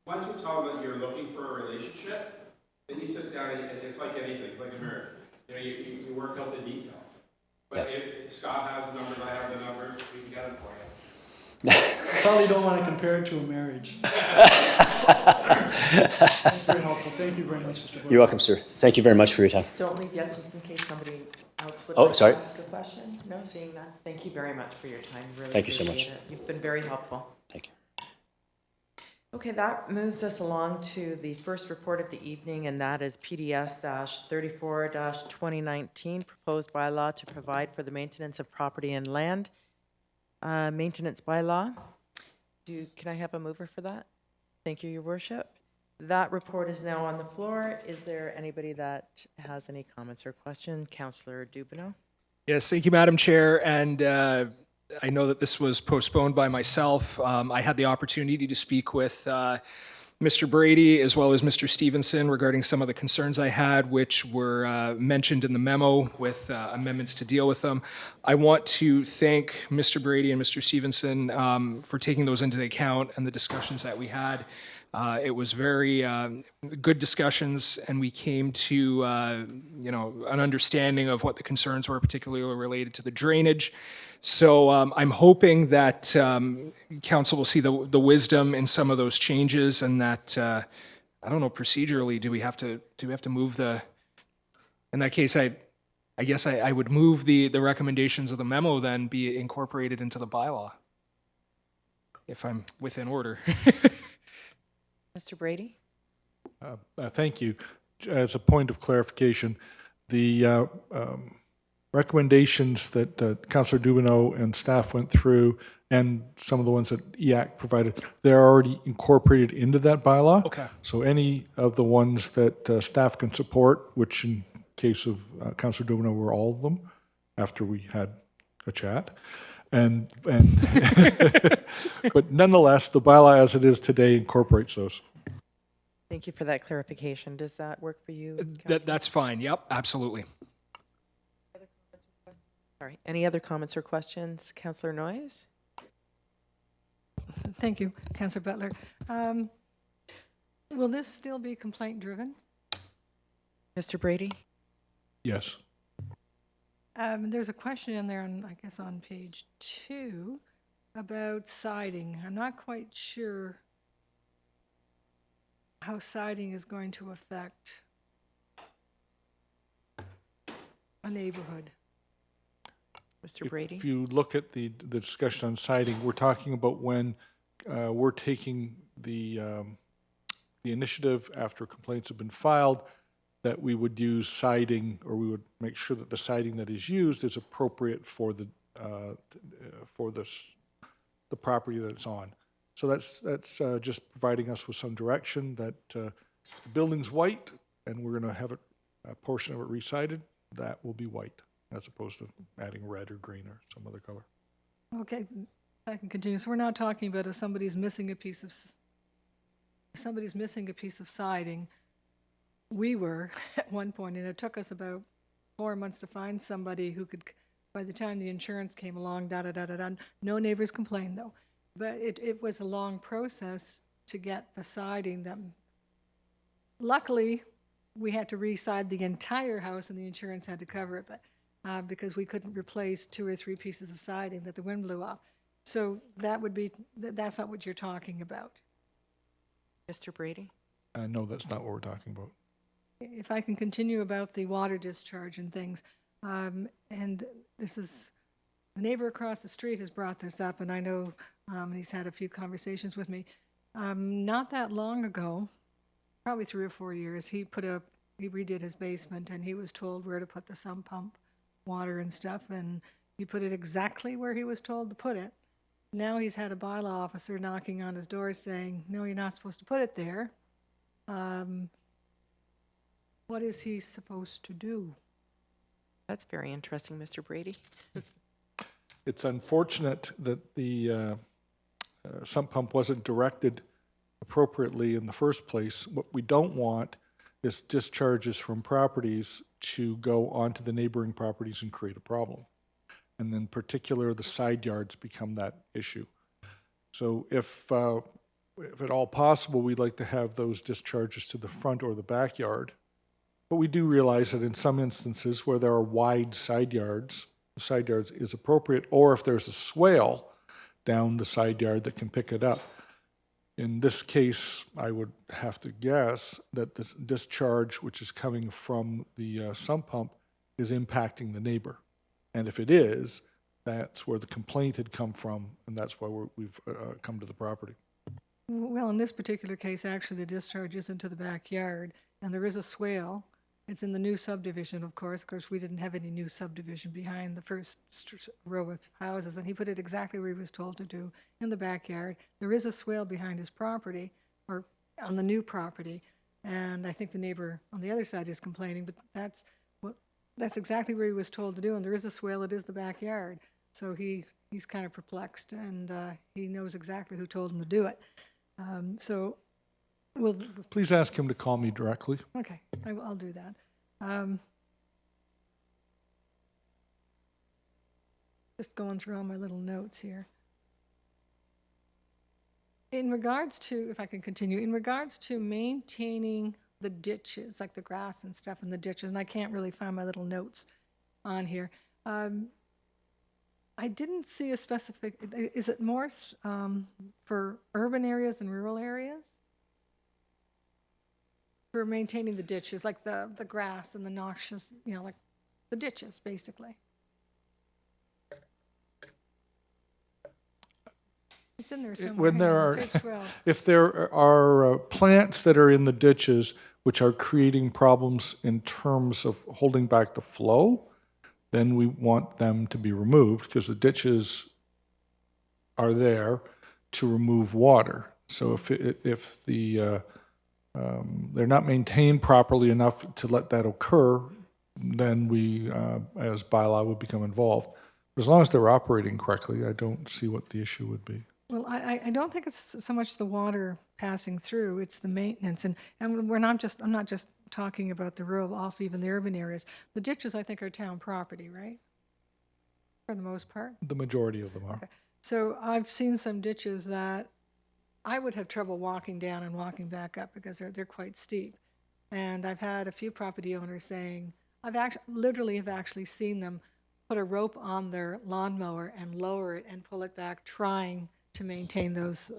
once you tell them that you're looking for a relationship, then you sit down and it's like anything, it's like a marriage. You know, you work out the details. But if Scott has the numbers, I have the numbers, we can get them for you. Probably don't want to compare it to a marriage. That's very helpful. Thank you very much, Mr. Boyd. You're welcome, sir. Thank you very much for your time. Don't leave yet, just in case somebody else would Oh, like sorry. to ask a question. No, seeing that. Thank you very much for your time. Really Thank you so appreciate much. it. You've been very helpful. Thank you. Okay, that moves us along to the first report of the evening, and that is PDS-34-2019, proposed bylaw to provide for the maintenance of property and land. Maintenance bylaw. Can I have a mover for that? Thank you, Your Worship. That report is now on the floor. Is there anybody that has any comments or questions? Councillor Dubineau? Yes, thank you, Madam Chair. And I know that this was postponed by myself. I had the opportunity to speak with Mr. Brady as well as Mr. Stevenson regarding some of the concerns I had, which were mentioned in the memo with amendments to deal with them. I want to thank Mr. Brady and Mr. Stevenson for taking those into account and the discussions that we had. It was very good discussions, and we came to an understanding of what the concerns were, particularly related to the drainage. So I'm hoping that council will see the wisdom in some of those changes, and that I don't know, procedurally, do we have to move the? In that case, I guess I would move the recommendations of the memo then be incorporated into the bylaw, if I'm within order. Mr. Brady? Thank you. As a point of clarification, the recommendations that Councillor Dubineau and staff went through, and some of the ones that EAC provided, they're already incorporated into that bylaw. Okay. So any of the ones that staff can support, which in case of Councillor Dubineau were all of them, after we had a chat, and but nonetheless, the bylaw as it is today incorporates those. Thank you for that clarification. Does that work for you? That's fine. Yep, absolutely. Sorry. Any other comments or questions? Councillor Noyes? Thank you, Councillor Butler. Will this still be complaint-driven? Mr. Brady? Yes. There's a question in there, I guess on page 2, about siding. I'm not quite sure how siding is going to affect a neighborhood. Mr. Brady? If you look at the discussion on siding, we're talking about when we're taking the initiative after complaints have been filed, that we would use siding, or we would make sure that the siding that is used is appropriate for the property that it's on. So that's just providing us with some direction that the building's white, and we're going to have a portion of it re-sided. That will be white, as opposed to adding red or green or some other color. Okay, I can continue. So we're not talking about if somebody's missing a piece of siding. We were at one point, and it took us about 4 months to find somebody who could, by the time the insurance came along, no neighbors complained though. But it was a long process to get the siding that, luckily, we had to re-side the entire house and the insurance had to cover it, but because we couldn't replace 2 or 3 pieces of siding that the wind blew off. So that's not what you're talking about. Mr. Brady? No, that's not what we're talking about. If I can continue about the water discharge and things, and this is, the neighbor across the street has brought this up, and I know he's had a few conversations with me. Not that long ago, probably 3 or 4 years, he redid his basement, and he was told where to put the sump pump water and stuff, and he put it exactly where he was told to put it. Now he's had a bylaw officer knocking on his door saying, no, you're not supposed to put it there. what is he supposed to do? That's very interesting, Mr. Brady. It's unfortunate that the sump pump wasn't directed appropriately in the first place. What we don't want is discharges from properties to go onto the neighboring properties and create a problem. And in particular, the side yards become that issue. So if at all possible, we'd like to have those discharges to the front or the backyard. But we do realize that in some instances where there are wide side yards, the side yards is appropriate, or if there's a swale down the side yard that can pick it up. In this case, I would have to guess that this discharge, which is coming from the sump pump, is impacting the neighbor. And if it is, that's where the complaint had come from, and that's why we've come to the property. Well, in this particular case, actually, the discharge is into the backyard, and there is a swale. It's in the new subdivision, of course. Of course, we didn't have any new subdivision behind the first row of houses, and he put it exactly where he was told to do, in the backyard. There is a swale behind his property, or on the new property, and I think the neighbor on the other side is complaining, but that's exactly where he was told to do, and there is a swale, it is the backyard. So he's kind of perplexed, and he knows exactly who told him to do it. So we'll... Please ask him to call me directly. Okay, I'll do that. Just going through all my little notes here. In regards to, if I can continue, in regards to maintaining the ditches, like the grass and stuff in the ditches, and I can't really find my little notes on here. I didn't see a specific, is it more for urban areas and rural areas? For maintaining the ditches, like the grass and the noxious, like the ditches, basically. It's in there somewhere. When there Hang on, are, page 12. if there are plants that are in the ditches which are creating problems in terms of holding back the flow, then we want them to be removed because the ditches are there to remove water. So if they're not maintained properly enough to let that occur, then we, as bylaw, would become involved. But as long as they're operating correctly, I don't see what the issue would be. Well, I don't think it's so much the water passing through, it's the maintenance. And I'm not just talking about the rural, also even the urban areas. The ditches, I think, are town property, right? For the most part. The majority of them are. Okay. So I've seen some ditches that I would have trouble walking down and walking back up because they're quite steep. And I've had a few property owners saying, I've actually seen them put a rope on their lawnmower and lower it and pull it back, trying to maintain those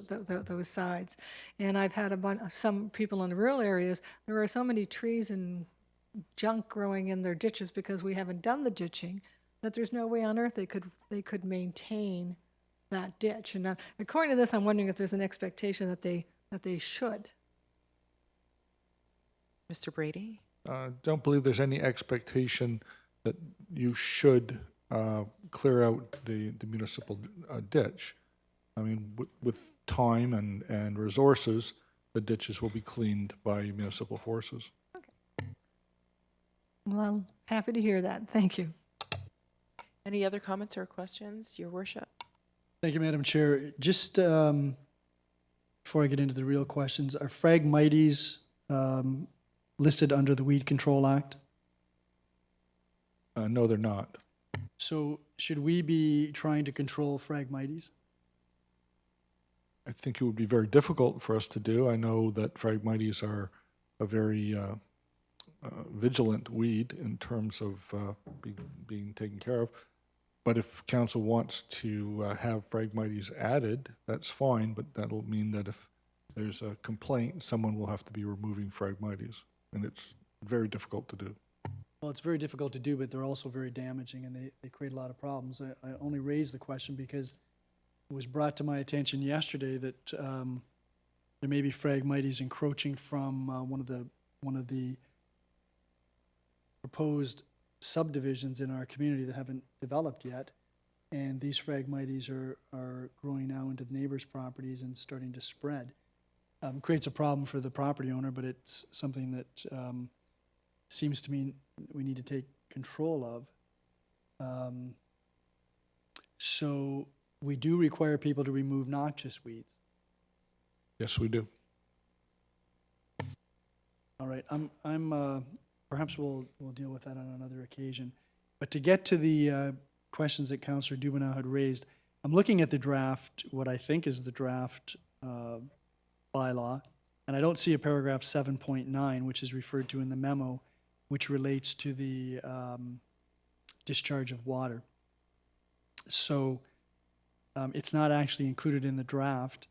sides. And I've had some people in the rural areas, there are so many trees and junk growing in their ditches because we haven't done the ditching, that there's no way on earth they could maintain that ditch. And according to this, I'm wondering if there's an expectation that they should. Mr. Brady? Don't believe there's any expectation that you should clear out the municipal ditch. I mean, with time and resources, the ditches will be cleaned by municipal forces. Okay. Well, I'm happy to hear that. Thank you. Any other comments or questions, Your Worship? Thank you, Madam Chair. Just before I get into the real questions, are Phragmites listed under the Weed Control Act? No, they're not. So should we be trying to control Phragmites? I think it would be very difficult for us to do. I know that Phragmites are a very vigilant weed in terms of being taken care of. But if council wants to have Phragmites added, that's fine, but that'll mean that if there's a complaint, someone will have to be removing Phragmites, and it's very difficult to do. Well, it's very difficult to do, but they're also very damaging, and they create a lot of problems. I only raised the question because it was brought to my attention yesterday that there may be Phragmites encroaching from one of the proposed subdivisions in our community that haven't developed yet, and these Phragmites are growing now into the neighbors' properties and starting to spread. Creates a problem for the property owner, but it's something that seems to me we need to take control of. So we do require people to remove noxious weeds. Yes, we do. All right, perhaps we'll deal with that on another occasion. But to get to the questions that Councillor Dubenau had raised, I'm looking at the draft, what I think is the draft bylaw, and I don't see a paragraph 7.9, which is referred to in the memo, which relates to the discharge of water. So it's not actually included in the draft.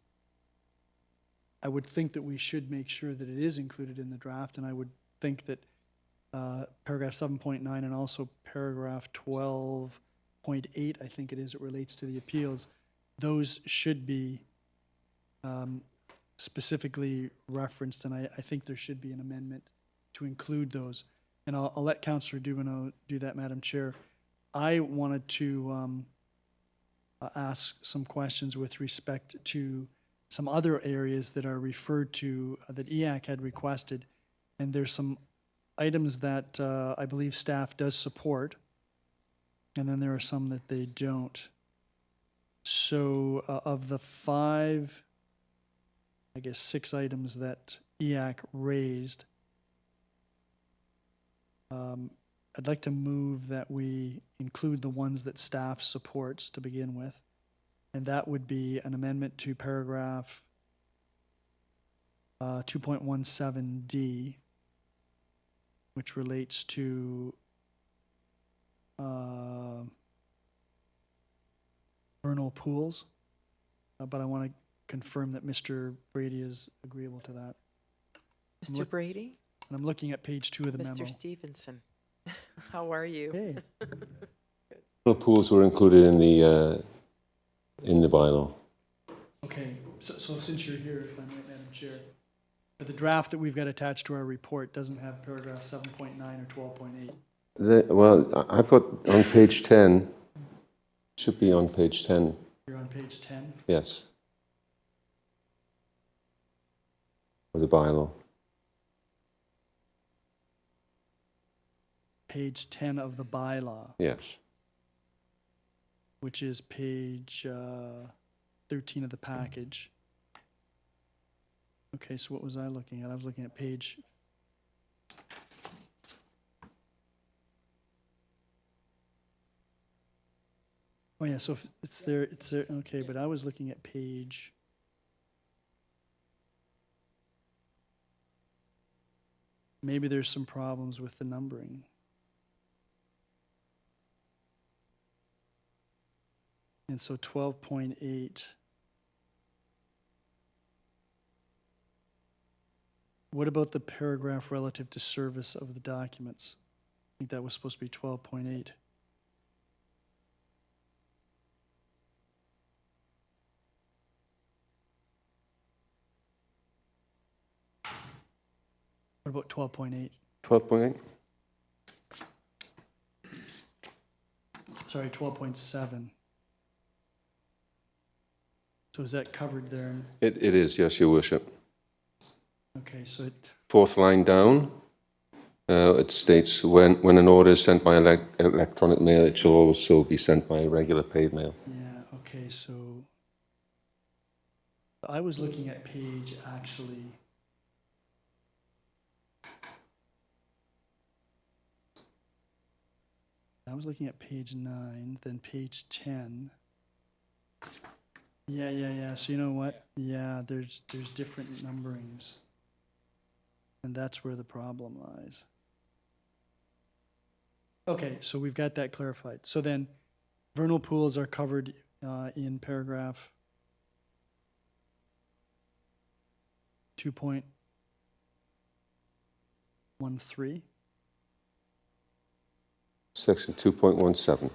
I would think that we should make sure that it is included in the draft, and I would think that paragraph 7.9 and also paragraph 12.8, I think it is, it relates to the appeals, those should be specifically referenced, and I think there should be an amendment to include those. And I'll let Councillor Dubenau do that, Madam Chair. I wanted to ask some questions with respect to some other areas that are referred to that EAC had requested, and there's some items that I believe staff does support, and then there are some that they don't. So of the 5, I guess 6 items that EAC raised, I'd like to move that we include the ones that staff supports to begin with. And that would be an amendment to paragraph 2.17D, which relates to vernal pools. But I want to confirm that Mr. Brady is agreeable to that. Mr. Brady? And I'm looking at page 2 of the memo. Mr. Stevenson, how are you? Hey. Pools were included in the bylaw. Okay, so since you're here, if I might, Madam Chair, but the draft that we've got attached to our report doesn't have paragraph 7.9 or 12.8. Well, I've got on page 10, should be on page 10. You're on page 10? Yes. Of the bylaw. Page 10 of the bylaw, Yes. which is page 13 of the package. Okay, so what was I looking at? I was looking at page... Oh yeah, so if it's there, okay, but I was looking at page... Maybe there's some problems with the numbering. And so 12.8. What about the paragraph relative to service of the documents? I think that was supposed to be 12.8. What about 12.8? 12.8? Sorry, 12.7. So is that covered there? It is, yes, Your Worship. Okay, so it, 4th line down, it states when an order is sent by electronic mail, it shall also be sent by regular paid mail. yeah, okay, so I was looking at page actually. I was looking at page 9, then page 10. Yeah. So you know what? Yeah, there's different numberings. And that's where the problem lies. Okay, so we've got that clarified. So then, vernal pools are covered in paragraph 2.13. Section 2.17.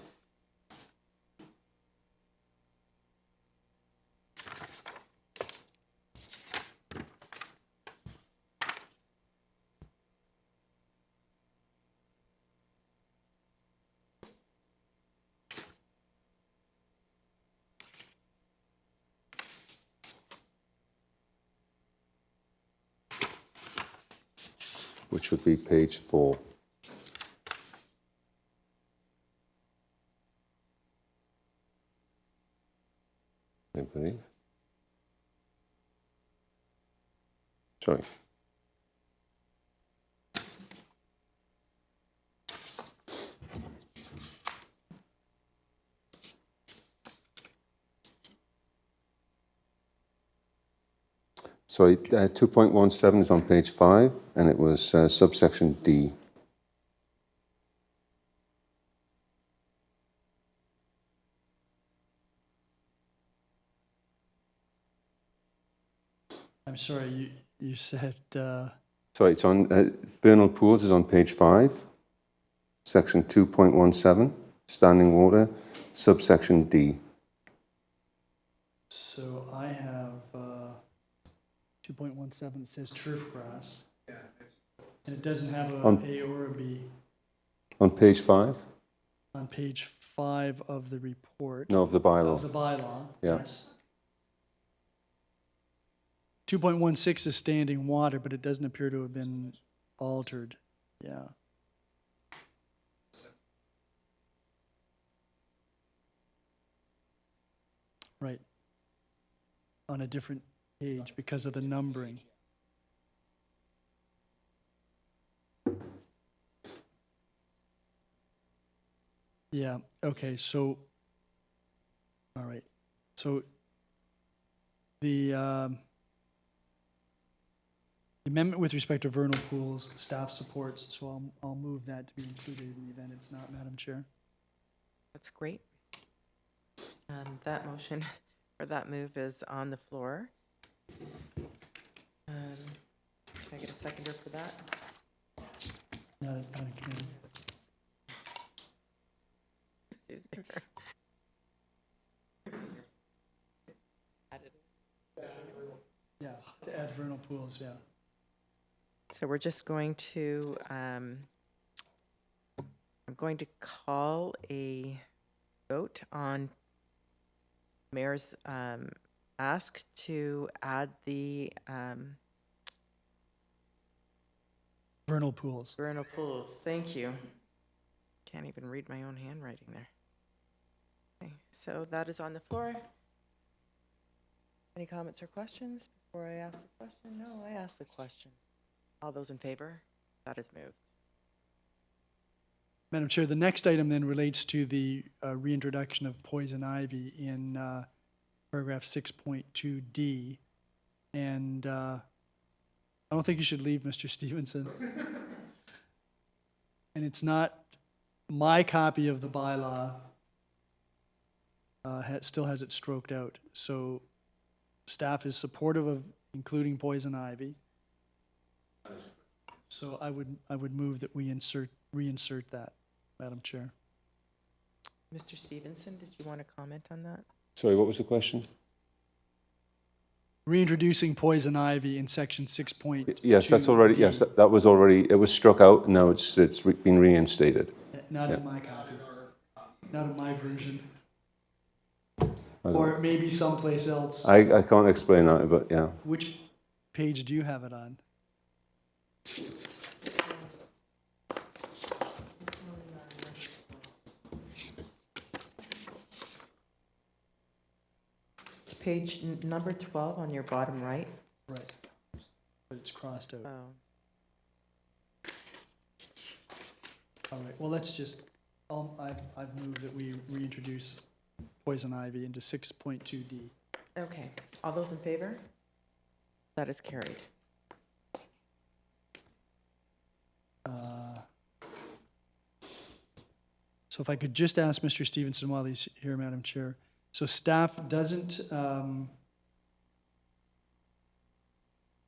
Which would be page 4. believe. Sorry. Sorry, 2.17 is on page 5, and it was subsection D. I'm sorry, you said, Sorry, it's on, vernal pools is on page 5, section 2.17, standing water, subsection D. so I have 2.17, says turf grass. And it doesn't have On- A or a B On page 5? on page 5 of the report. No, of the bylaw. Of the bylaw, Yeah. yes. 2.16 is standing water, but it doesn't appear to have been altered. Yeah. Right. On a different page because of the numbering. Yeah, okay, so, all right. So the amendment with respect to vernal pools, staff supports, so I'll move that to be included in the event it's not, Madam Chair. That's great. That motion, or that move is on the floor. Can I get a seconder for that? Not a can. Yeah, to add vernal pools, yeah. So we're just going to, I'm going to call a vote on Mayor's ask to add the Vernal pools. vernal pools. Thank you. Can't even read my own handwriting there. Okay, so that is on the floor. Any comments or questions before I ask the question? No, I asked the question. All those in favor? That is moved. Madam Chair, the next item then relates to the reintroduction of poison ivy in paragraph 6.2D. And I don't think you should leave, Mr. Stevenson. And it's not, my copy of the bylaw still has it stroked out. So staff is supportive of including poison ivy. So I would move that we reinsert that, Madam Chair. Mr. Stevenson, did you want to comment on that? Sorry, what was the question? Reintroducing poison ivy in section 6.2. Yes, that's already, yes, that was already, it was struck out, now it's been reinstated. Not Yeah. in my copy, not in my version. I don't- Or it may be someplace else. I can't explain that, but yeah. Which page do you have it on? It's page number 12 on your bottom right. Right. But it's crossed out. Oh. All right, well, let's just, I've moved that we reintroduce poison ivy into 6.2D. Okay, all those in favor? That is carried. So if I could just ask Mr. Stevenson while he's here, Madam Chair. So staff doesn't,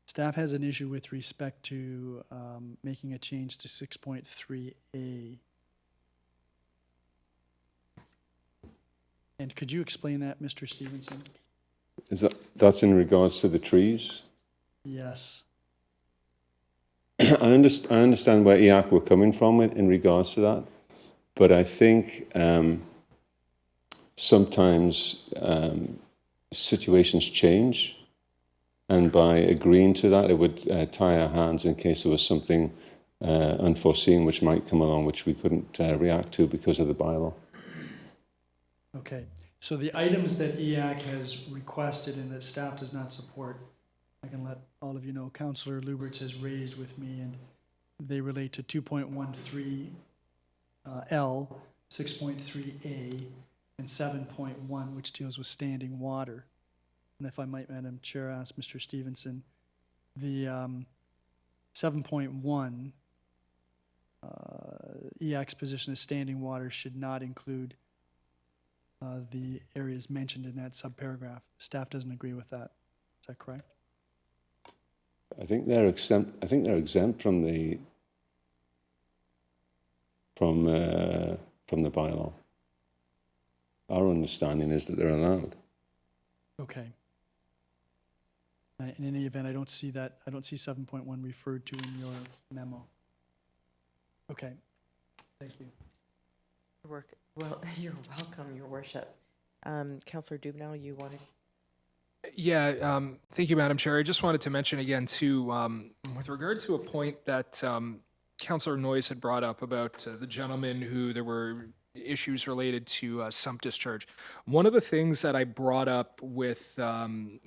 staff has an issue with respect to making a change to 6.3A. And could you explain that, Mr. Stevenson? That's in regards to the trees? Yes. I understand where IAC were coming from in regards to that, but I think sometimes situations change, and by agreeing to that, it would tie our hands in case there was something unforeseen which might come along which we couldn't react to because of the bylaw. Okay. So the items that EAC has requested and that staff does not support, I can let all of you know, Councillor Luberts has raised with me, and they relate to 2.13 L, 6.3A, and 7.1, which deals with standing water. And if I might, Madam Chair, ask Mr. Stevenson, the 7.1, EAC's position is standing water should not include the areas mentioned in that subparagraph. Staff doesn't agree with that. Is that correct? I think they're exempt. I think they're exempt from the bylaw. Our understanding is that they're allowed. Okay. In any event, I don't see that. I don't see 7.1 referred to in your memo. Okay. Thank you. Well, you're welcome, Your Worship. Councillor Dubnow, you wanted? Yeah, thank you, Madam Chair. I just wanted to mention again, too, with regard to a point that Councillor Noyes had brought up about the gentleman who there were issues related to sump discharge. One of the things that I brought up with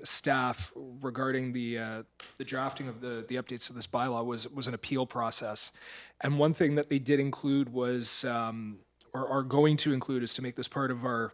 staff regarding the drafting of the updates to this bylaw was an appeal process. And one thing that they did include was, or are going to include, is to make this part of our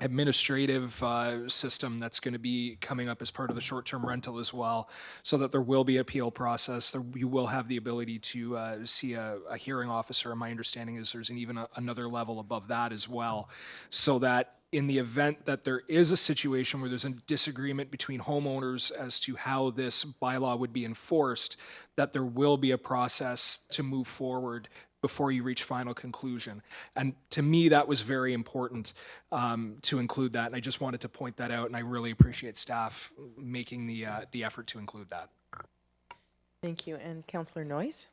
administrative system that's going to be coming up as part of the short-term rental as well, so that there will be appeal process. You will have the ability to see a hearing officer. And my understanding is there's another level above that as well, so that in the event that there is a situation where there's a disagreement between homeowners as to how this bylaw would be enforced, that there will be a process to move forward before you reach final conclusion. And to me, that was very important to include that. And I just wanted to point that out, and I really appreciate staff making the effort to include that. Thank you. And Councillor Noyes?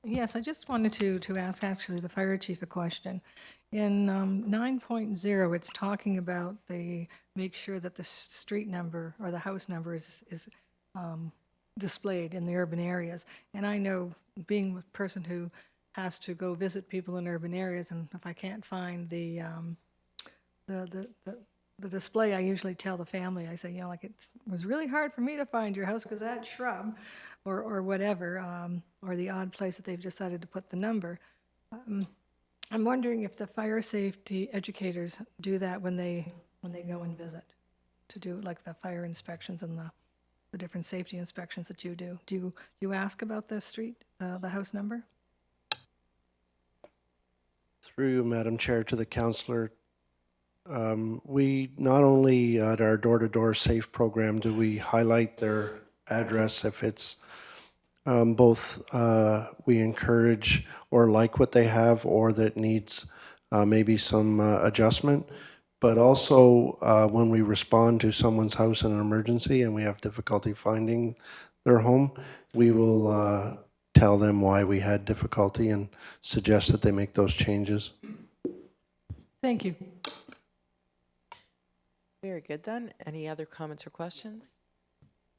Yes, I just wanted to ask actually the fire chief a question. In 9.0, it's talking about make sure that the street number or the house number is displayed in the urban areas. And I know, being a person who has to go visit people in urban areas, and if I can't find the display, I usually tell the family, I say, like, it was really hard for me to find your house because that shrub or whatever, or the odd place that they've decided to put the number. I'm wondering if the fire safety educators do that when they go and visit, to do like the fire inspections and the different safety inspections that you do. Do you ask about the street, the house number? Through Madam Chair to the councillor, we not only at our door-to-door safe program do we highlight their address if it's both we encourage or like what they have or that needs maybe some adjustment, but also when we respond to someone's house in an emergency and we have difficulty finding their home, we will tell them why we had difficulty and suggest that they make those changes. Thank you. Very good then. Any other comments or questions?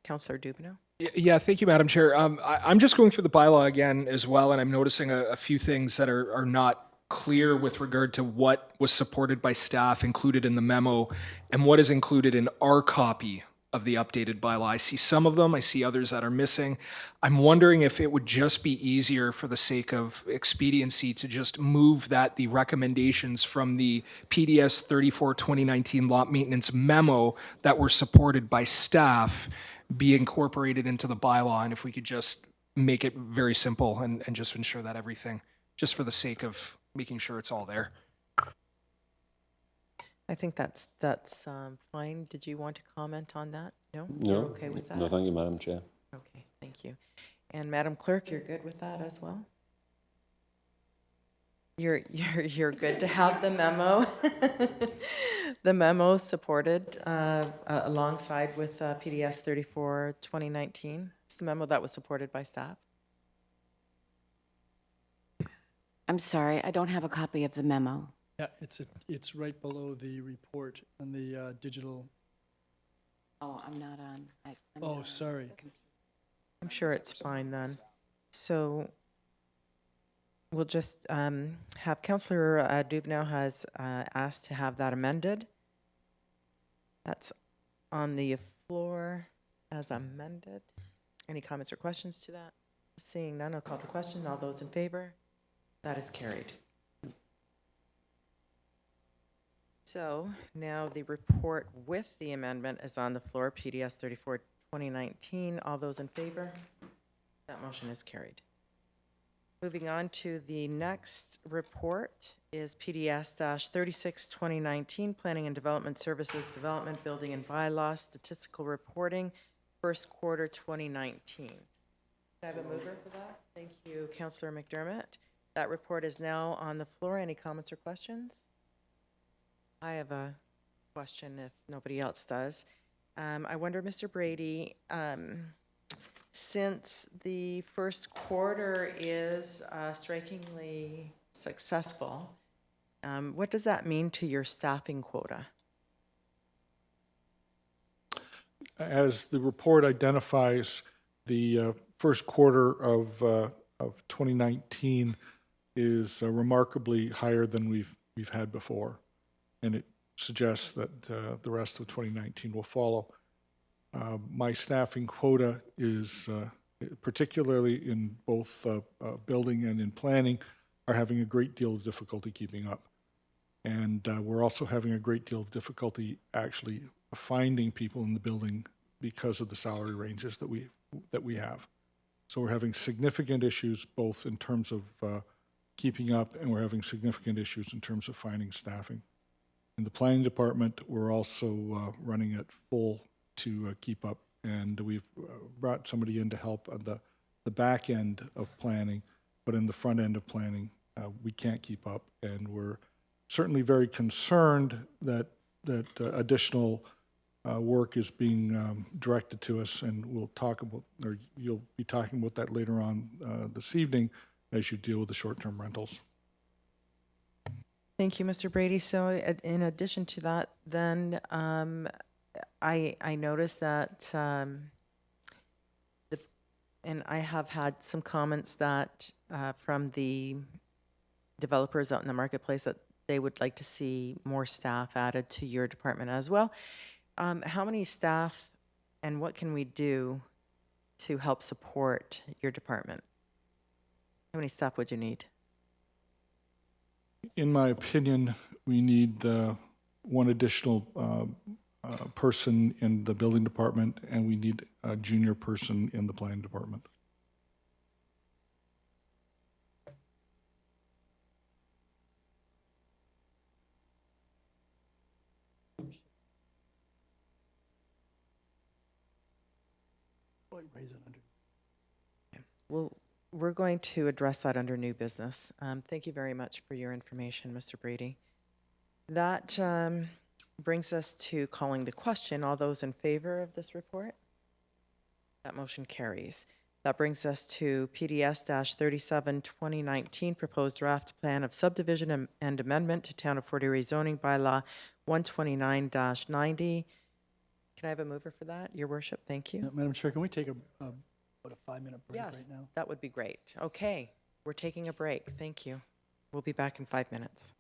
Councillor Dubnow? Yeah, thank you, Madam Chair. I'm just going through the bylaw again as well, and I'm noticing a few things that are not clear with regard to what was supported by staff included in the memo and what is included in our copy of the updated bylaw. I see some of them, I see others that are missing. I'm wondering if it would just be easier for the sake of expediency to just move that the recommendations from the PDS 34 2019 lot maintenance memo that were supported by staff be incorporated into the bylaw, and if we could just make it very simple and just ensure that everything, just for the sake of making sure it's all there. I think that's fine. Did you want to comment on that? No? No. You're okay with that? No, thank you, Madam Chair. Okay, thank you. And Madam Clerk, you're good with that as well? You're good to have the memo, the memo supported alongside with PDS 34 2019. It's the memo that was supported by staff. I'm sorry, I don't have a copy of the memo. Yeah, it's right below the report on the digital. Oh, I'm not on. I'm not Oh, on sorry. the computer. I'm sure it's fine then. So we'll just have Councillor Dubnow has asked to have that amended. That's on the floor as amended. Any comments or questions to that? Seeing none, I'll call the question. All those in favor? That is carried. So now the report with the amendment is on the floor, PDS 34, 2019. All those in favor? That motion is carried. Moving on to the next report is PDS 36, 2019, Planning and Development Services, Development, Building and Bylaws, Statistical Reporting, first quarter 2019. Can I have a mover for that? Thank you, Councillor McDermott. That report is now on the floor. Any comments or questions? I have a question if nobody else does. I wonder, Mr. Brady, since the first quarter is strikingly successful, what does that mean to your staffing quota? As the report identifies, the first quarter of 2019 is remarkably higher than we've had before, and it suggests that the rest of 2019 will follow. My staffing quota is, particularly in both building and in planning, are having a great deal of difficulty keeping up. And we're also having a great deal of difficulty actually finding people in the building because of the salary ranges that we have. So we're having significant issues both in terms of keeping up, and we're having significant issues in terms of finding staffing. In the planning department, we're also running at full to keep up, and we've brought somebody in to help on the back end of planning, but in the front end of planning, we can't keep up, and we're certainly very concerned that additional work is being directed to us, and we'll talk about, or you'll be talking about that later on this evening as you deal with the short-term rentals. Thank you, Mr. Brady. So in addition to that, then I noticed that, and I have had some comments that from the developers out in the marketplace that they would like to see more staff added to your department as well. How many staff and what can we do to help support your department? How many staff would you need? In my opinion, we need one additional person in the building department, and we need a junior person in the planning department. Well, we're going to address that under new business. Thank you very much for your information, Mr. Brady. That brings us to calling the question. All those in favor of this report? That motion carries. That brings us to PDS 37, 2019, Proposed Draft Plan of Subdivision and Amendment to Town of Fort Erie Zoning Bylaw 129-90. Can I have a mover for that, Your Worship? Thank you. Madam Chair, can we take about a 5-minute break right Yes, now? that would be great. Okay, we're taking a break. Thank you. We'll be back in 5 minutes.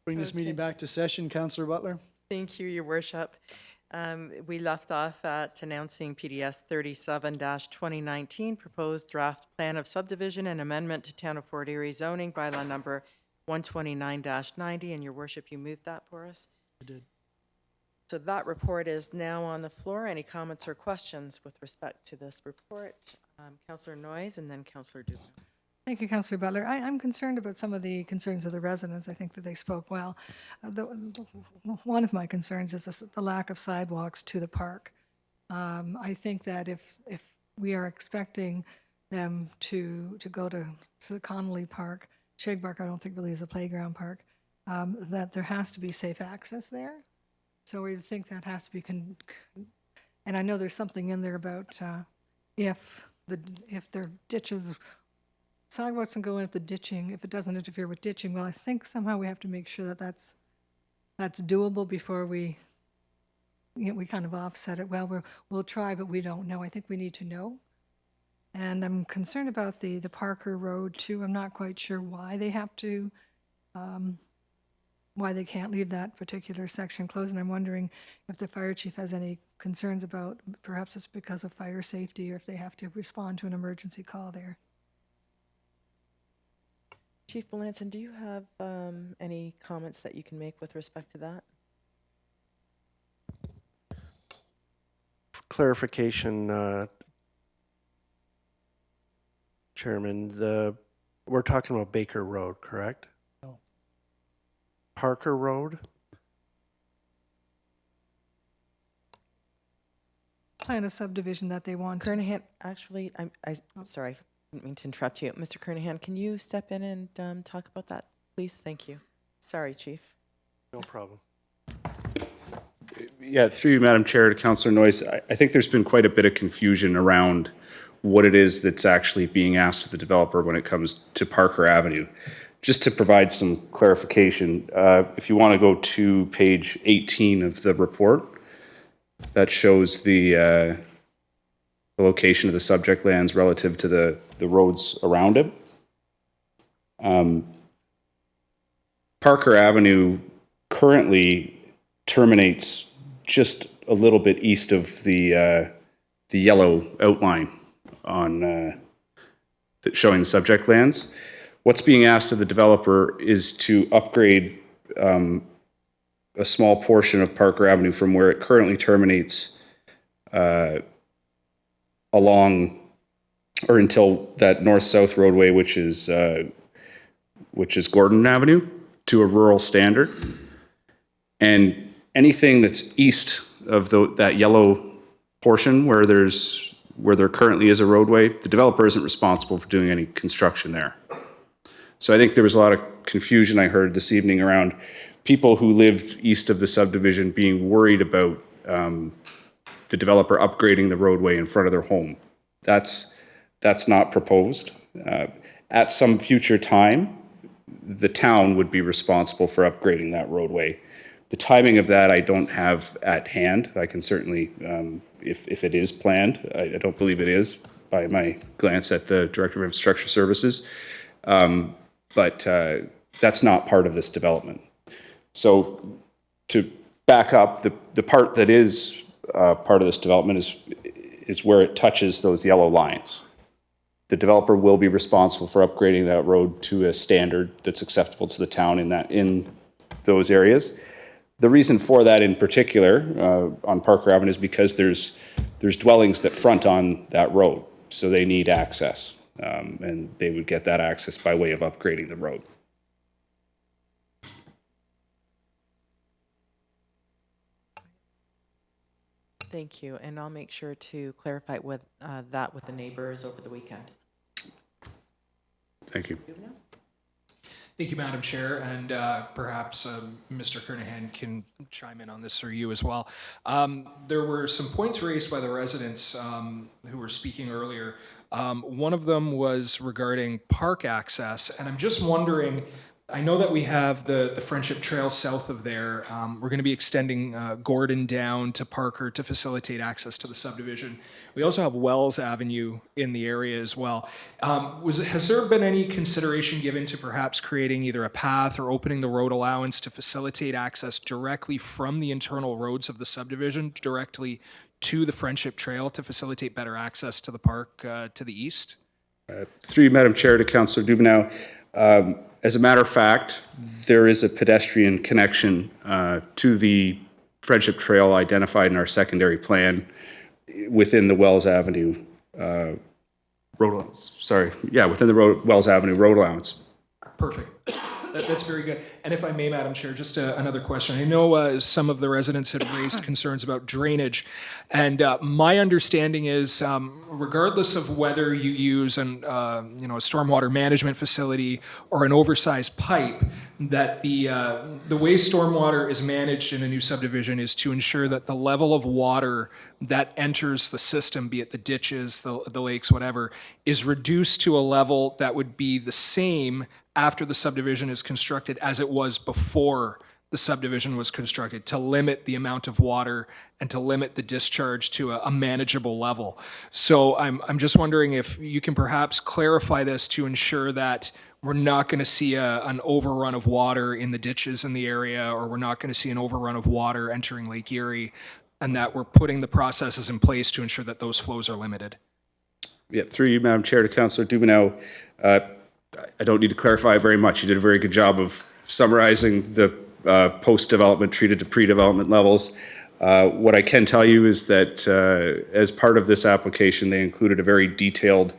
Bring this meeting back to session. Councillor Butler. Thank you, Your Worship. We left off at announcing PDS 37-2019, proposed draft plan of subdivision and amendment to Town of Fort Erie zoning bylaw number 129-90, and Your Worship, you moved that for us? I did. So that report is now on the floor. Any comments or questions with respect to this report? Councillor Noyes and then Councillor Dubin. Thank you, Councillor Butler. I'm concerned about some of the concerns of the residents. I think that they spoke well. One of my concerns is the lack of sidewalks to the park. I think that if we are expecting them to go to Connolly Park, Shagbark I don't think really is a playground park, that there has to be safe access there. So we think that has to be, and I know there's something in there about if there are ditches, sidewalks can go in if the ditching, if it doesn't interfere with ditching. Well, I think somehow we have to make sure that that's doable before we kind of offset it. Well, we'll try, but we don't know. I think we need to know. And I'm concerned about the Parker Road too. I'm not quite sure why they have to, why they can't leave that particular section closed. And I'm wondering if the fire chief has any concerns about, perhaps it's because of fire safety or if they have to respond to an emergency call there. Chief Melanson, do you have any comments that you can make with respect to that? Clarification, Chairman, we're talking about Baker Road, correct? No. Parker Road? Plan a subdivision that they want. Kernahan, actually, I'm sorry, didn't mean to interrupt you. Mr. Kernahan, can you step in and talk about that, please? Thank you. Sorry, Chief. No problem. Yeah, through you, Madam Chair, to Councillor Noyes, I think there's been quite a bit of confusion around what it is that's actually being asked of the developer when it comes to Parker Avenue. Just to provide some clarification, if you want to go to page 18 of the report, that shows the location of the subject lands relative to the roads around it. Parker Avenue currently terminates just a little bit east of the yellow outline on showing the subject lands. What's being asked of the developer is to upgrade a small portion of Parker Avenue from where it currently terminates along or until that north-south roadway, which is Gordon Avenue, to a rural standard. And anything that's east of that yellow portion where there currently is a roadway, the developer isn't responsible for doing any construction there. So I think there was a lot of confusion I heard this evening around people who lived east of the subdivision being worried about the developer upgrading the roadway in front of their home. That's not proposed. At some future time, the town would be responsible for upgrading that roadway. The timing of that I don't have at hand. I can certainly, if it is planned, I don't believe it is by my glance at the Director of Infrastructure Services, but that's not part of this development. So to back up, the part that is part of this development is where it touches those yellow lines. The developer will be responsible for upgrading that road to a standard that's acceptable to the town in those areas. The reason for that in particular on Parker Avenue is because there's dwellings that front on that road, so they need access, and they would get that access by way of upgrading the road. Thank you, and I'll make sure to clarify with that with the neighbors over the weekend. Thank you. Thank you, Madam Chair, and perhaps Mr. Kernahan can chime in on this, or you as well. There were some points raised by the residents who were speaking earlier. One of them was regarding park access, and I'm just wondering, I know that we have the Friendship Trail south of there. We're going to be extending Gordon down to Parker to facilitate access to the subdivision. We also have Wells Avenue in the area as well. Has there been any consideration given to perhaps creating either a path or opening the road allowance to facilitate access directly from the internal roads of the subdivision directly to the Friendship Trail to facilitate better access to the park to the east? Through you, Madam Chair, to Councillor Dubineau. As a matter of fact, there is a pedestrian connection to the Friendship Trail identified in our secondary plan within the Wells Avenue road allowance. Sorry, yeah, within the Wells Avenue road allowance. Perfect. That's very good. And if I may, Madam Chair, just another question. I know some of the residents had raised concerns about drainage, and my understanding is, regardless of whether you use a stormwater management facility or an oversized pipe, that the way stormwater is managed in a new subdivision is to ensure that the level of water that enters the system, be it the ditches, the lakes, whatever, is reduced to a level that would be the same after the subdivision is constructed as it was before the subdivision was constructed, to limit the amount of water and to limit the discharge to a manageable level. So I'm just wondering if you can perhaps clarify this to ensure that we're not going to see an overrun of water in the ditches in the area, or we're not going to see an overrun of water entering Lake Erie, and that we're putting the processes in place to ensure that those flows are limited. Yeah, through you, Madam Chair, to Councillor Dubineau. I don't need to clarify very much. You did a very good job of summarizing the post-development treated to pre-development levels. What I can tell you is that as part of this application, they included a very detailed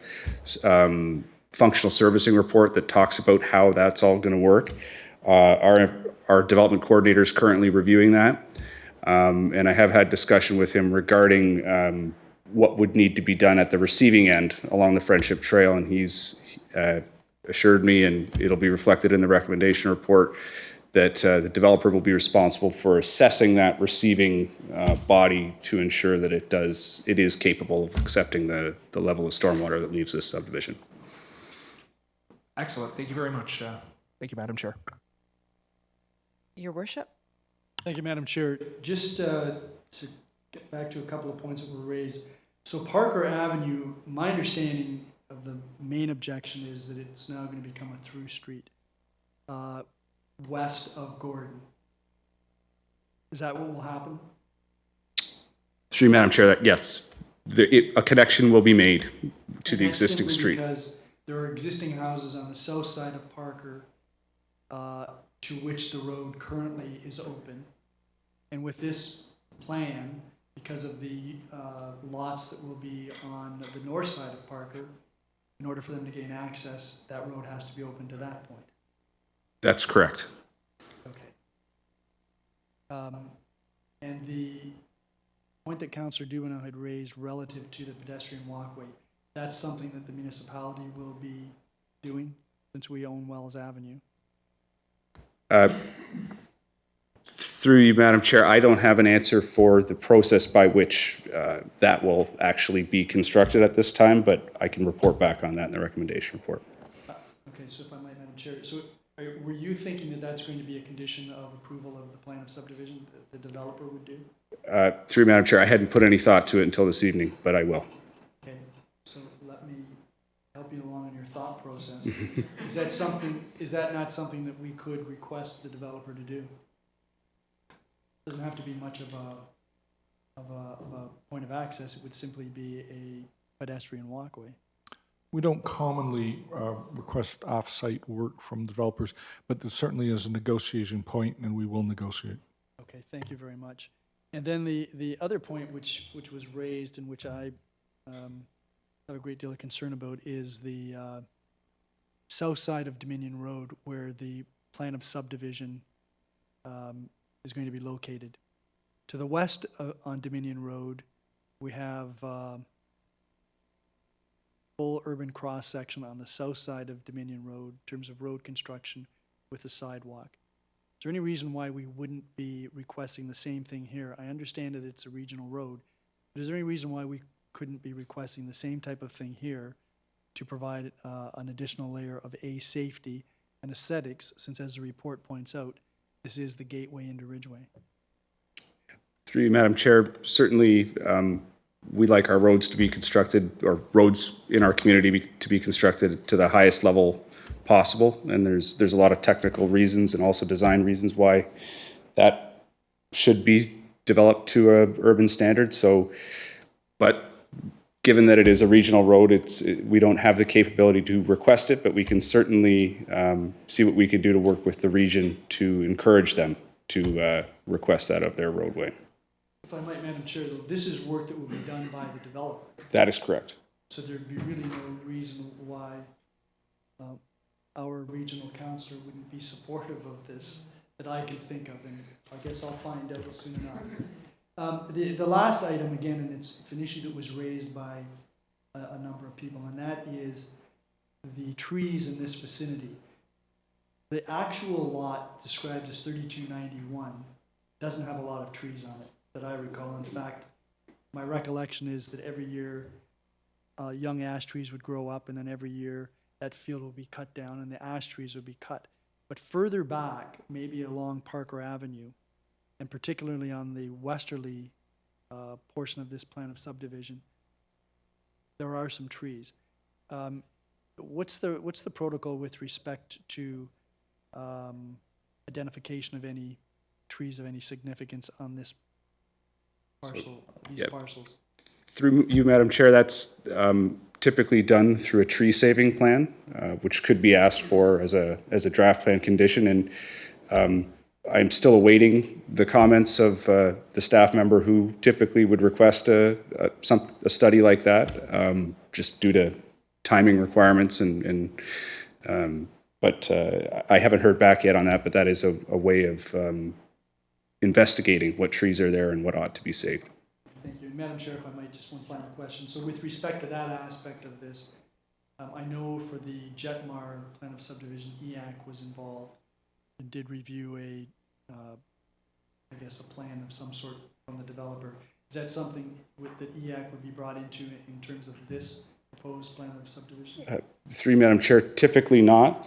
functional servicing report that talks about how that's all going to work. Our development coordinator is currently reviewing that, and I have had discussion with him regarding what would need to be done at the receiving end along the Friendship Trail, and he's assured me, and it'll be reflected in the recommendation report, that the developer will be responsible for assessing that receiving body to ensure that it is capable of accepting the level of stormwater that leaves this subdivision. Excellent. Thank you very much. Thank you, Madam Chair. Your worship? Thank you, Madam Chair. Just to get back to a couple of points that were raised. So Parker Avenue, my understanding of the main objection is that it's now going to become a through street west of Gordon. Is that what will happen? Through you, Madam Chair, yes, a connection will be made to the existing street. Because there are existing houses on the south side of Parker to which the road currently is open. And with this plan, because of the lots that will be on the north side of Parker, in order for them to gain access, that road has to be open to that point. That's correct. Okay. And the point that Councillor Dubineau had raised relative to the pedestrian walkway, that's something that the municipality will be doing since we own Wells Avenue. Through you, Madam Chair, I don't have an answer for the process by which that will actually be constructed at this time, but I can report back on that in the recommendation report. Okay, so if I might, Madam Chair, so were you thinking that that's going to be a condition of approval of the plan of subdivision that the developer would do? Through you, Madam Chair, I hadn't put any thought to it until this evening, but I will. Okay, so let me help you along in your thought process. Is that not something that we could request the developer to do? Doesn't have to be much of a point of access. It would simply be a pedestrian walkway. We don't commonly request off-site work from developers, but there certainly is a negotiation point, and we will negotiate. Okay, thank you very much. And then the other point which was raised and which I have a great deal of concern about is the south side of Dominion Road, where the plan of subdivision is going to be located. To the west on Dominion Road, we have full urban cross-section on the south side of Dominion Road in terms of road construction with a sidewalk. Is there any reason why we wouldn't be requesting the same thing here? I understand that it's a regional road, but is there any reason why we couldn't be requesting the same type of thing here to provide an additional layer of safety and aesthetics, since as the report points out, this is the gateway into Ridgeway. Through you, Madam Chair, certainly we like our roads to be constructed, or roads in our community to be constructed to the highest level possible. And there's a lot of technical reasons and also design reasons why that should be developed to a urban standard. So, but given that it is a regional road, we don't have the capability to request it, but we can certainly see what we can do to work with the region to encourage them to request that of their roadway. If I might, Madam Chair, though, this is work that will be done by the developer. That is correct. So there'd be really no reason why our regional councillor wouldn't be supportive of this that I could think of, and I guess I'll find out soon enough. The last item, again, and it's an issue that was raised by a number of people, and that is the trees in this vicinity. The actual lot described as 3291 doesn't have a lot of trees on it that I recall. In fact, my recollection is that every year young ash trees would grow up, and then every year that field would be cut down and the ash trees would be cut. But further back, maybe along Parker Avenue, and particularly on the westerly portion of this plan of subdivision, there are some trees. What's the protocol with respect to identification of any trees of any significance on this parcel, these parcels? Through you, Madam Chair, that's typically done through a tree saving plan, which could be asked for as a draft plan condition. And I'm still awaiting the comments of the staff member who typically would request a study like that, just due to timing requirements. But I haven't heard back yet on that. But that is a way of investigating what trees are there and what ought to be saved. Thank you. Madam Chair, if I might, just one final question. So with respect to that aspect of this, I know for the Jetmar plan of subdivision, EAC was involved and did review I guess a plan of some sort from the developer. Is that something that EAC would be brought into in terms of this proposed plan of subdivision? Through Madam Chair, typically not.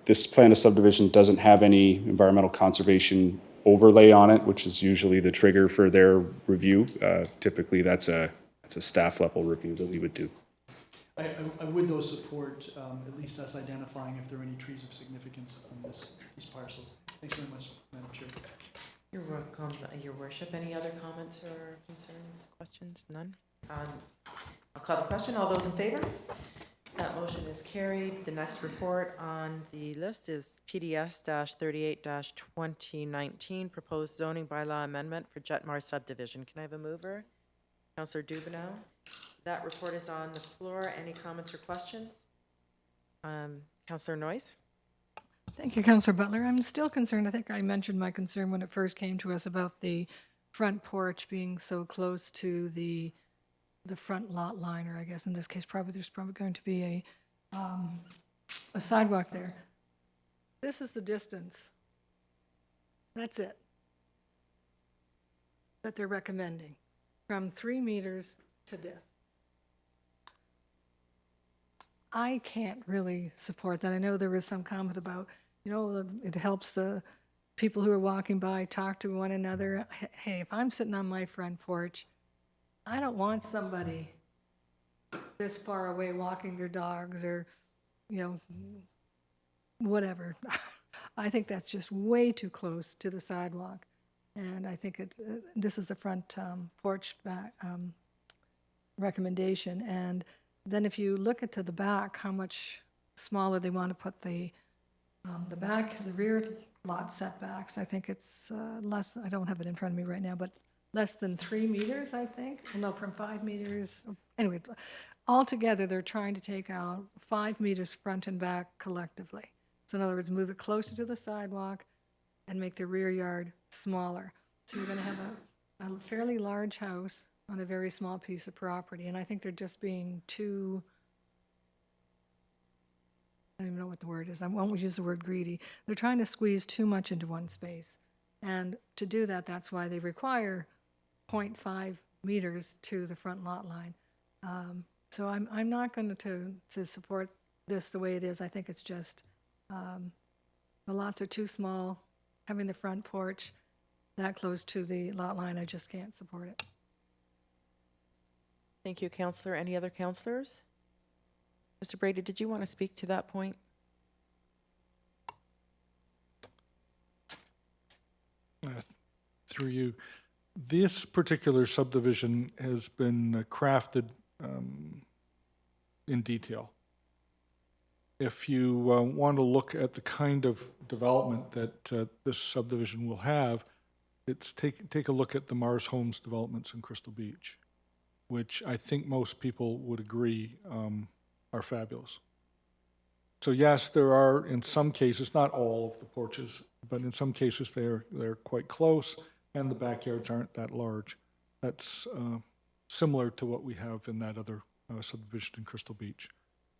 This plan of subdivision doesn't have any environmental conservation overlay on it, which is usually the trigger for their review. Typically, that's a staff level review that we would do. I would though support at least us identifying if there are any trees of significance on these parcels. Thank you very much, Madam Chair. You're welcome, Your Worship. Any other comments or concerns, questions? None? I'll call the question. All those in favor? That motion is carried. The next report on the list is PDS-38-2019, Proposed Zoning Bylaw Amendment for Jetmar Subdivision. Can I have a mover? Councillor Dubineau. That report is on the floor. Any comments or questions? Councillor Noyes? Thank you, Councillor Butler. I'm still concerned. I think I mentioned my concern when it first came to us about the front porch being so close to the front lot line, or I guess in this case, there's probably going to be a sidewalk there. This is the distance. That's it. That they're recommending, from 3 meters to this. I can't really support that. I know there was some comment about, it helps the people who are walking by talk to one another. Hey, if I'm sitting on my front porch, I don't want somebody this far away walking their dogs or, whatever. I think that's just way too close to the sidewalk. And I think this is the front porch back recommendation. And then if you look at to the back, how much smaller they want to put the rear lot setbacks, I think it's less, I don't have it in front of me right now, but less than 3 meters, I think. Well, no, from 5 meters. Anyway, altogether, they're trying to take out 5 meters front and back collectively. So in other words, move it closer to the sidewalk and make the rear yard smaller. So you're going to have a fairly large house on a very small piece of property. And I think they're just being too, I don't even know what the word is. I won't use the word greedy. They're trying to squeeze too much into one space. And to do that, that's why they require 0.5 meters to the front lot line. So I'm not going to support this the way it is. I think it's just The lots are too small, having the front porch that close to the lot line, I just can't support it. Thank you, Counselor. Any other counselors? Mr. Brady, did you want to speak to that point? Through you, this particular subdivision has been crafted in detail. If you want to look at the kind of development that this subdivision will have, it's take a look at the Mars Homes developments in Crystal Beach, which I think most people would agree are fabulous. So yes, there are, in some cases, not all of the porches, but in some cases they're quite close, and the backyards aren't that large. That's similar to what we have in that other subdivision in Crystal Beach.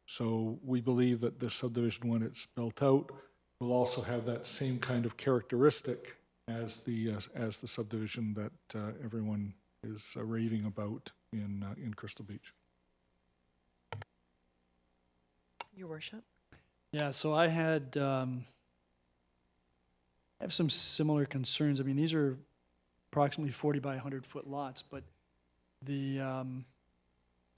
So we believe that this subdivision, when it's built out, will also have that same kind of characteristic as the subdivision that everyone is raving about in Crystal Beach. Your Worship. Yeah, so I have some similar concerns. I mean, these are approximately 40 by 100-foot lots, but we're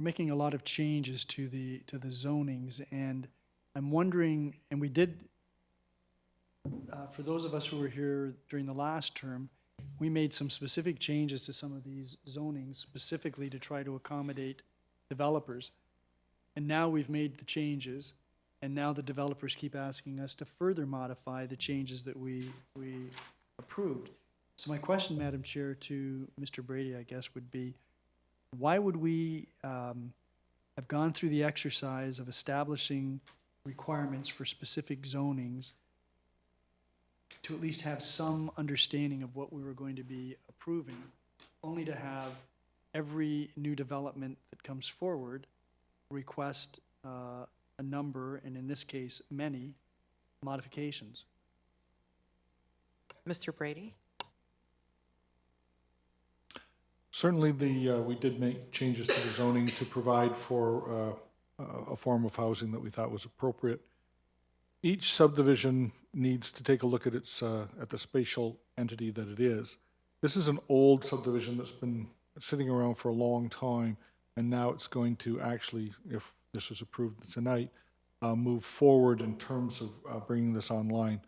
making a lot of changes to the zonings, and I'm wondering, and we did, for those of us who were here during the last term, we made some specific changes to some of these zonings specifically to try to accommodate developers. And now we've made the changes, and now the developers keep asking us to further modify the changes that we approved. So my question, Madam Chair, to Mr. Brady, I guess, would be, why would we have gone through the exercise of establishing requirements for specific zonings to at least have some understanding of what we were going to be approving, only to have every new development that comes forward request a number, and in this case, many modifications? Mr. Brady? Certainly, we did make changes to the zoning to provide for a form of housing that we thought was appropriate. Each subdivision needs to take a look at at the spatial entity that it is. This is an old subdivision that's been sitting around for a long time, and now it's going to actually, if this is approved tonight, move forward in terms of bringing this online.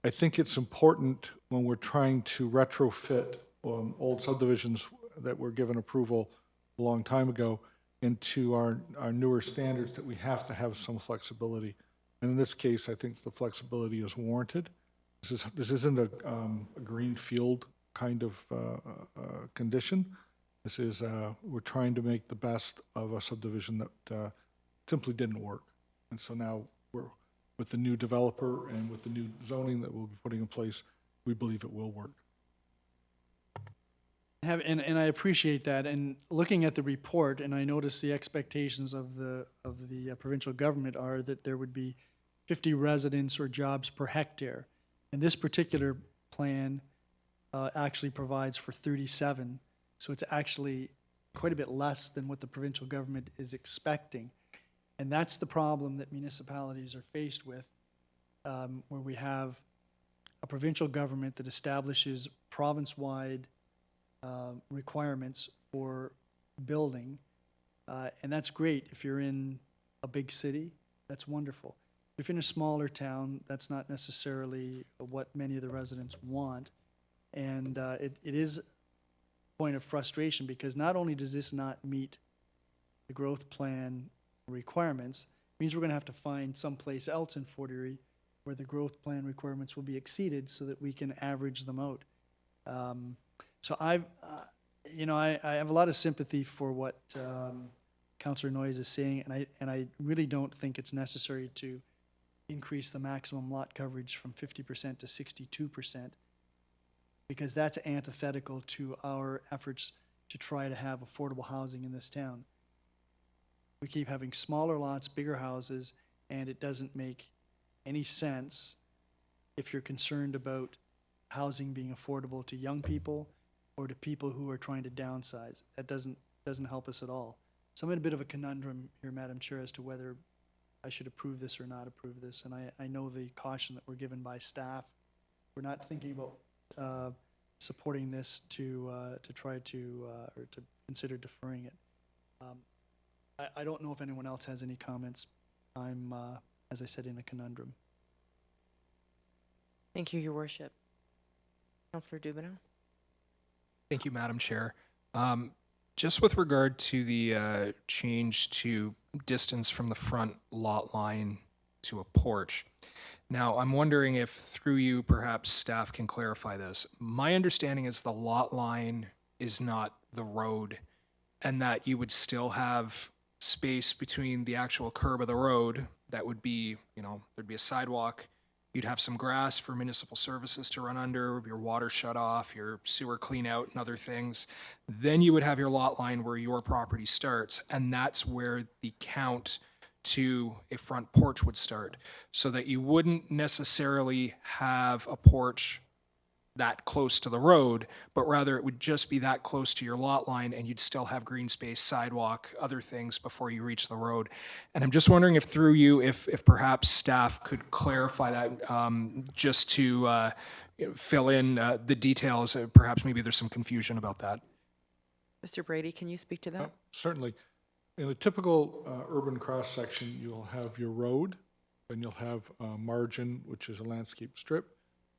I think it's important when we're trying to retrofit old subdivisions that were given approval a long time ago into our newer standards that we have to have some flexibility. And in this case, I think the flexibility is warranted. This isn't a green field kind of condition. This is, we're trying to make the best of a subdivision that simply didn't work. And so now with the new developer and with the new zoning that we'll be putting in place, we believe it will work. And I appreciate that. And looking at the report, and I noticed the expectations of the provincial government are that there would be 50 residents or jobs per hectare. And this particular plan actually provides for 37. So it's actually quite a bit less than what the provincial government is expecting. And that's the problem that municipalities are faced with, where we have a provincial government that establishes province-wide requirements for building. And that's great if you're in a big city, that's wonderful. If you're in a smaller town, that's not necessarily what many of the residents want. And it is a point of frustration, because not only does this not meet the growth plan requirements, it means we're going to have to find someplace else in Fort Erie where the growth plan requirements will be exceeded so that we can average them out. So I have a lot of sympathy for what Councillor Noyes is saying, and I really don't think it's necessary to increase the maximum lot coverage from 50% to 62%, because that's antithetical to our efforts to try to have affordable housing in this town. We keep having smaller lots, bigger houses, and it doesn't make any sense if you're concerned about housing being affordable to young people or to people who are trying to downsize. That doesn't help us at all. So I'm in a bit of a conundrum here, Madam Chair, as to whether I should approve this or not approve this. And I know the caution that we're given by staff. We're not thinking about supporting this to try to, or to consider deferring it. I don't know if anyone else has any comments. I'm, as I said, in a conundrum. Thank you, Your Worship. Councillor Dubinow? Thank you, Madam Chair. Just with regard to the change to distance from the front lot line to a porch. Now, I'm wondering if through you, perhaps staff can clarify this. My understanding is the lot line is not the road, and that you would still have space between the actual curb of the road. That would be, there'd be a sidewalk. You'd have some grass for municipal services to run under, your water shut off, your sewer clean out and other things. Then you would have your lot line where your property starts, and that's where the count to a front porch would start, so that you wouldn't necessarily have a porch that close to the road, but rather it would just be that close to your lot line, and you'd still have green space, sidewalk, other things before you reach the road. And I'm just wondering if through you, if perhaps staff could clarify that, just to fill in the details. Perhaps maybe there's some confusion about that. Mr. Brady, can you speak to that? Certainly. In a typical urban cross-section, you'll have your road, then you'll have a margin, which is a landscape strip.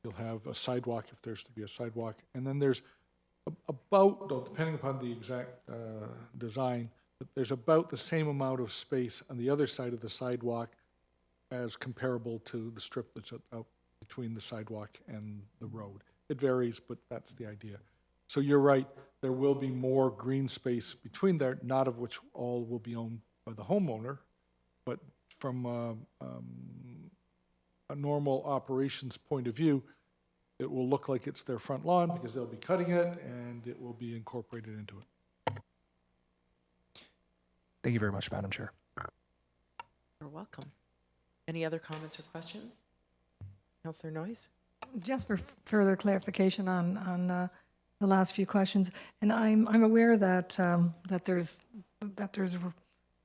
You'll have a sidewalk if there's to be a sidewalk. And then there's about, depending upon the exact design, there's about the same amount of space on the other side of the sidewalk as comparable to the strip that's out between the sidewalk and the road. It varies, but that's the idea. So you're right, there will be more green space between there, not of which all will be owned by the homeowner, but from a normal operations point of view, it will look like it's their front lawn because they'll be cutting it and it will be incorporated into it. Thank you very much, Madam Chair. You're welcome. Any other comments or questions? Councillor Noyes? Just for further clarification on the last few questions, and I'm aware that that there's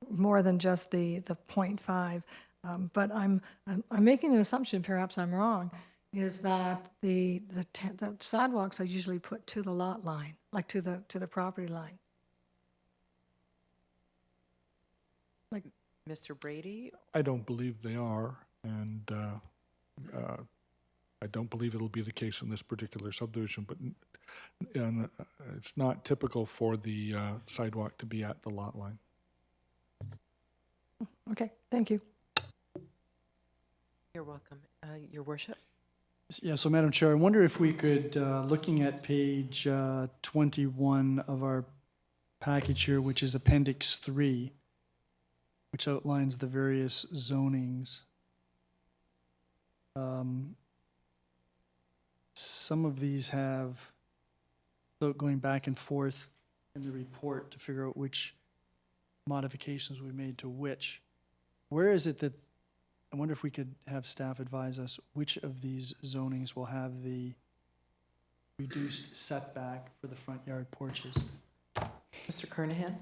more than just the 0.5, but I'm making an assumption, perhaps I'm wrong, is that the sidewalks are usually put to the lot line, like to the property line. Like Mr. Brady? I don't believe they are, and I don't believe it'll be the case in this particular subdivision, but it's not typical for the sidewalk to be at the lot line. Okay, thank you. You're welcome. Your Worship? Yeah, so Madam Chair, I wonder if we could, looking at page 21 of our package here, which is Appendix 3, which outlines the various zonings. Some of these have, going back and forth in the report to figure out which modifications we made to which. Where is it that, I wonder if we could have staff advise us which of these zonings will have the reduced setback for the front yard porches? Mr. Kernahan?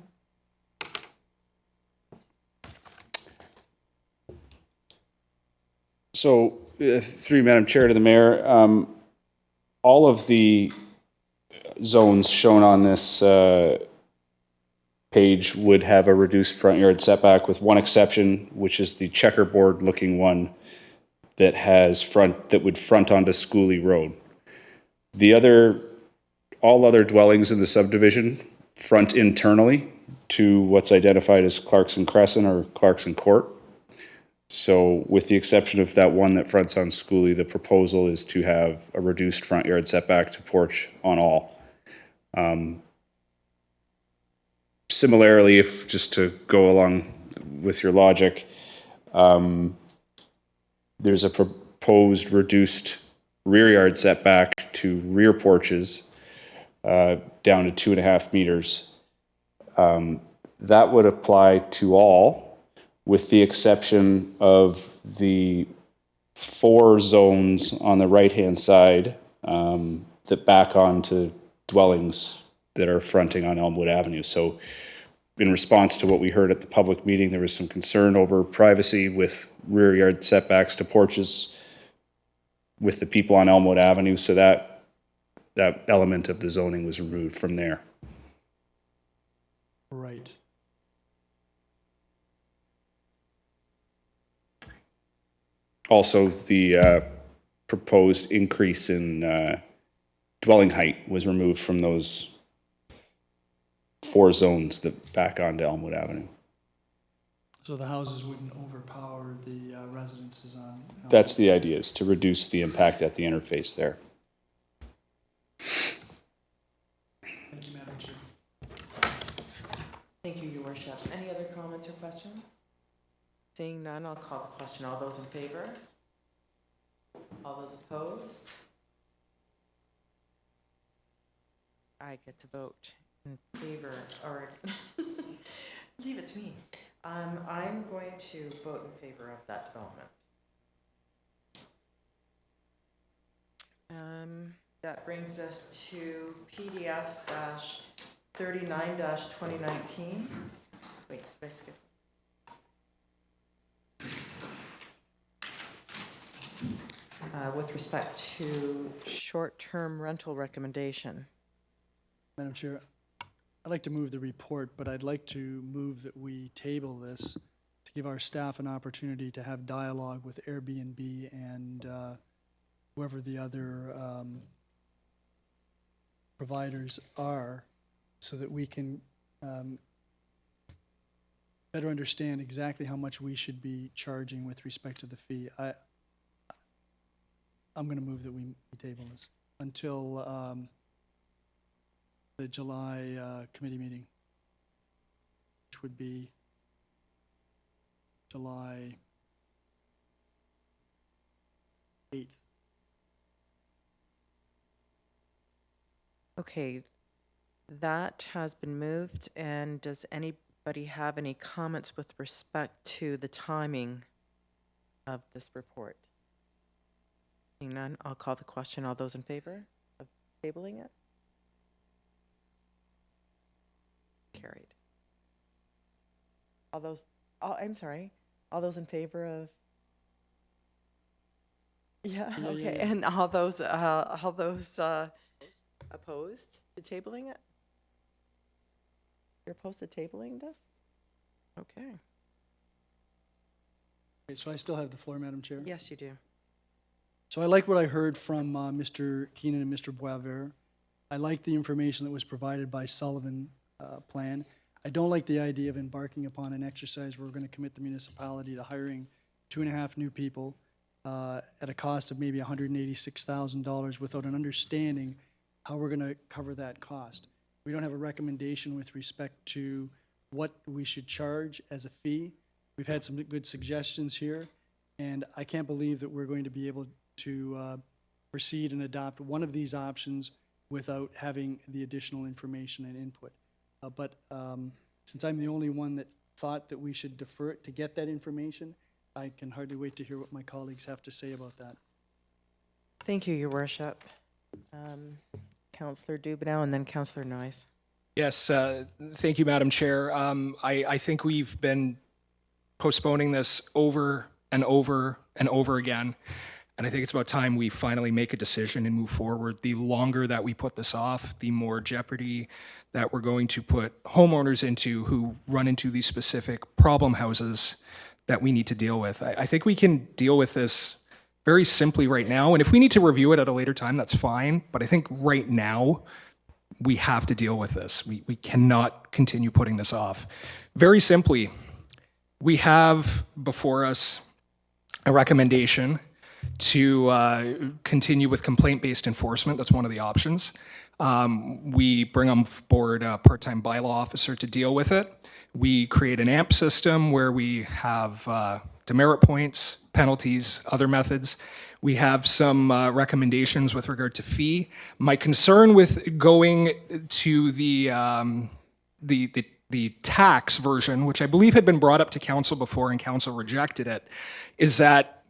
So, through Madam Chair to the Mayor, all of the zones shown on this page would have a reduced front yard setback, with one exception, which is the checkerboard-looking one that would front onto Schooley Road. All other dwellings in the subdivision front internally to what's identified as Clarkson Crescent or Clarkson Court. So with the exception of that one that fronts on Schooley, the proposal is to have a reduced front yard setback to porch on all. Similarly, if just to go along with your logic, there's a proposed reduced rear yard setback to rear porches down to 2.5 meters. That would apply to all, with the exception of the 4 zones on the right-hand side that back onto dwellings that are fronting on Elmwood Avenue. So in response to what we heard at the public meeting, there was some concern over privacy with rear yard setbacks to porches with the people on Elmwood Avenue, so that element of the zoning was removed from there. Right. Also, the proposed increase in dwelling height was removed from those 4 zones that back onto Elmwood Avenue. So the houses wouldn't overpower the residences on. That's the idea, is to reduce the impact at the interface there. Thank you, Madam Chair. Thank you, Your Worship. Any other comments or questions? Seeing none, I'll call the question. All those in favor? All those opposed? I get to vote in favor, or leave it to me. I'm going to vote in favor of that development. That brings us to PDS 39-2019. Wait, did I skip? With respect to short-term rental recommendation. Madam Chair, I'd like to move the report, but I'd like to move that we table this to give our staff an opportunity to have dialogue with Airbnb and whoever the other providers are, so that we can better understand exactly how much we should be charging with respect to the fee. I'm going to move that we table this until the July committee meeting, which would be July 8th. Okay, that has been moved, and does anybody have any comments with respect to the timing of this report? Seeing none, I'll call the question. All those in favor of tabling it? Carried. All those, I'm sorry, all those in favor of? Yeah, Yeah, okay, yeah. and all those opposed to tabling it? You're opposed to tabling this? Okay. Okay, so I still have the floor, Madam Chair? Yes, you do. So I like what I heard from Mr. Keenan and Mr. Boisvert. I like the information that was provided by Sullivan Plan. I don't like the idea of embarking upon an exercise where we're going to commit the municipality to hiring 2.5 new people at a cost of maybe $186,000 without an understanding how we're going to cover that cost. We don't have a recommendation with respect to what we should charge as a fee. We've had some good suggestions here, and I can't believe that we're going to be able to proceed and adopt one of these options without having the additional information and input. But since I'm the only one that thought that we should defer it to get that information, I can hardly wait to hear what my colleagues have to say about that. Thank you, Your Worship. Councillor Dubenow and then Councillor Noyes. Yes, thank you, Madam Chair. I think we've been postponing this over and over and over again, and I think it's about time we finally make a decision and move forward. The longer that we put this off, the more jeopardy that we're going to put homeowners into who run into these specific problem houses that we need to deal with. I think we can deal with this very simply right now, and if we need to review it at a later time, that's fine, but I think right now, we have to deal with this. We cannot continue putting this off. Very simply, we have before us a recommendation to continue with complaint-based enforcement. That's one of the options. We bring on board a part-time bylaw officer to deal with it. We create an AMP system where we have demerit points, penalties, other methods. We have some recommendations with regard to fee. My concern with going to the tax version, which I believe had been brought up to council before and council rejected it, is that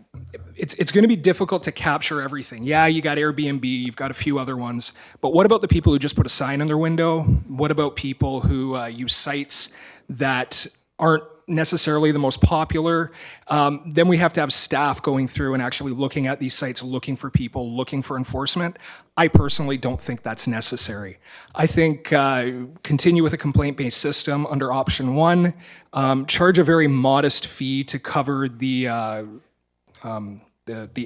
it's going to be difficult to capture everything. Yeah, you got Airbnb, you've got a few other ones, but what about the people who just put a sign in their window? What about people who use sites that aren't necessarily the most popular? Then we have to have staff going through and actually looking at these sites, looking for people, looking for enforcement. I personally don't think that's necessary. I think continue with a complaint-based system under option 1, charge a very modest fee to cover the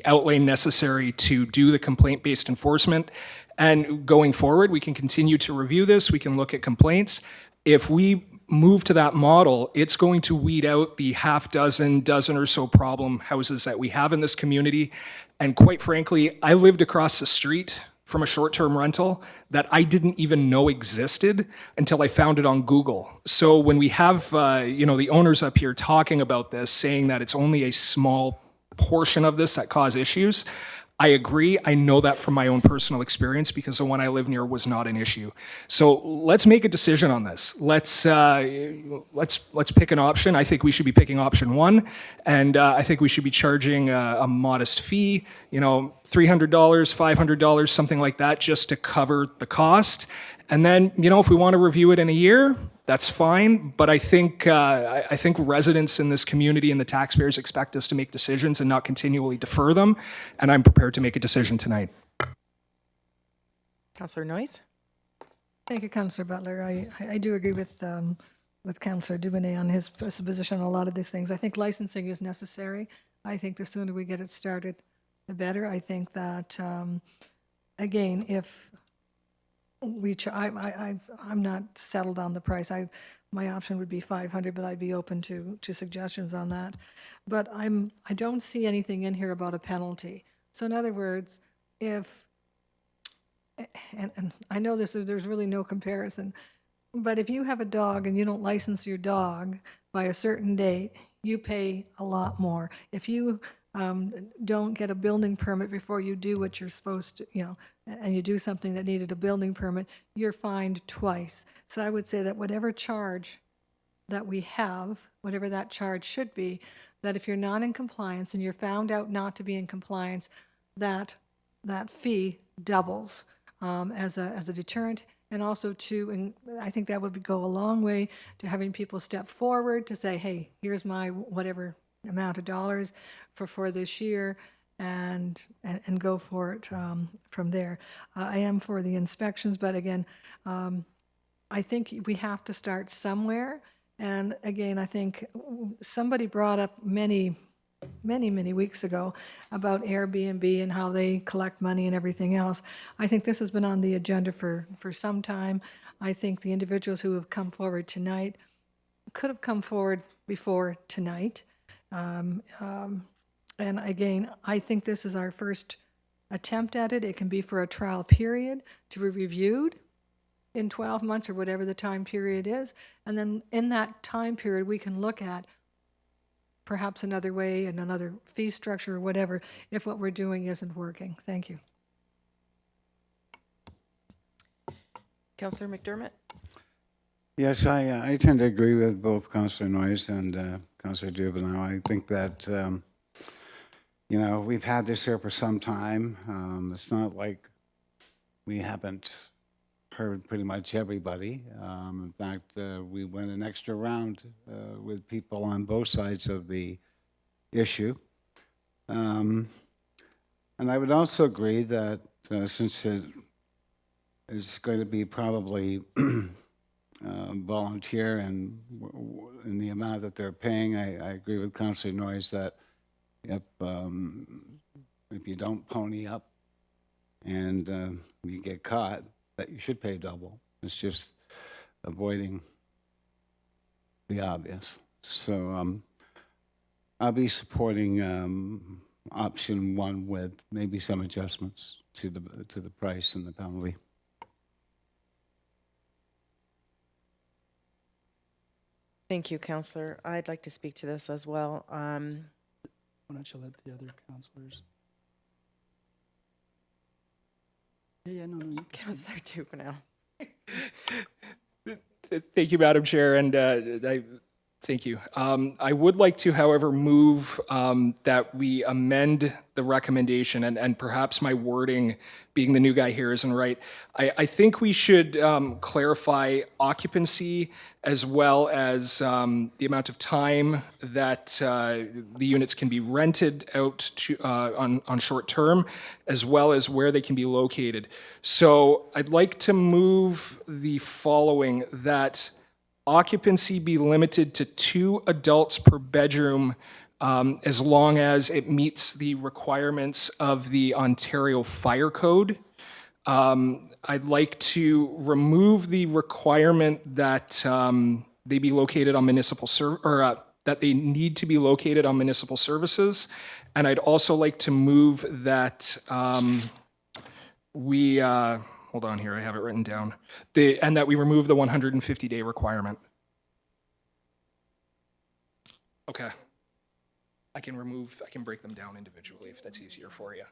outlay necessary to do the complaint-based enforcement. And going forward, we can continue to review this. We can look at complaints. If we move to that model, it's going to weed out the dozen or so problem houses that we have in this community. And quite frankly, I lived across the street from a short-term rental that I didn't even know existed until I found it on Google. So when we have the owners up here talking about this, saying that it's only a small portion of this that cause issues, I agree. I know that from my own personal experience because the one I live near was not an issue. So let's make a decision on this. Let's pick an option. I think we should be picking option 1, and I think we should be charging a modest fee, $300, $500, something like that, just to cover the cost. And then, if we want to review it in a year, that's fine. But I think residents in this community and the taxpayers expect us to make decisions and not continually defer them. And I'm prepared to make a decision tonight. Councillor Noyes? Thank you, Councillor Butler. I do agree with Councillor Dubonnet on his position on a lot of these things. I think licensing is necessary. I think the sooner we get it started, the better. I think that, again, if I'm not settled on the price. My option would be 500, but I'd be open to suggestions on that. But I don't see anything in here about a penalty. So in other words, and I know there's really no comparison, but if you have a dog and you don't license your dog by a certain date, you pay a lot more. If you don't get a building permit before you do what you're supposed to, and you do something that needed a building permit, you're fined twice. So I would say that whatever charge that we have, whatever that charge should be, that if you're not in compliance and you're found out not to be in compliance, that fee doubles as a deterrent. And also and I think that would go a long way to having people step forward to say, hey, here's my whatever amount of dollars for this year, and go for it from there. I am for the inspections, but again, I think we have to start somewhere. And again, I think somebody brought up many weeks ago about Airbnb and how they collect money and everything else. I think this has been on the agenda for some time. I think the individuals who have come forward tonight could have come forward before tonight. And again, I think this is our first attempt at it. It can be for a trial period to be reviewed in 12 months or whatever the time period is. And then in that time period, we can look at perhaps another way and another fee structure or whatever if what we're doing isn't working. Thank you. Councillor McDermott? Yes, I tend to agree with both Councillor Noyes and Councillor Duvenel. I think that, we've had this here for some time. It's not like we haven't heard pretty much everybody. In fact, we went an extra round with people on both sides of the issue. And I would also agree that since it is going to be probably volunteer and in the amount that they're paying, I agree with Councillor Noyes that if you don't pony up and you get caught, that you should pay double. It's just avoiding the obvious. So I'll be supporting option 1 with maybe some adjustments to the price and the penalty. Thank you, Councillor. I'd like to speak to this as well. Why don't you let the other councillors? Yeah, no, you can Councillor Duvenel. Thank you, Madam Chair. And Thank you. I would like to, however, move that we amend the recommendation, and perhaps my wording, being the new guy here, isn't right. I think we should clarify occupancy as well as the amount of time that the units can be rented out to, on short term, as well as where they can be located. So I'd like to move the following, that occupancy be limited to 2 adults per bedroom as long as it meets the requirements of the Ontario Fire Code. I'd like to remove the requirement that they be located on municipal that they need to be located on municipal services. And I'd also like to move that we hold on here, I have it written down. And that we remove the 150-day requirement. Okay. I can break them down individually if that's easier for you.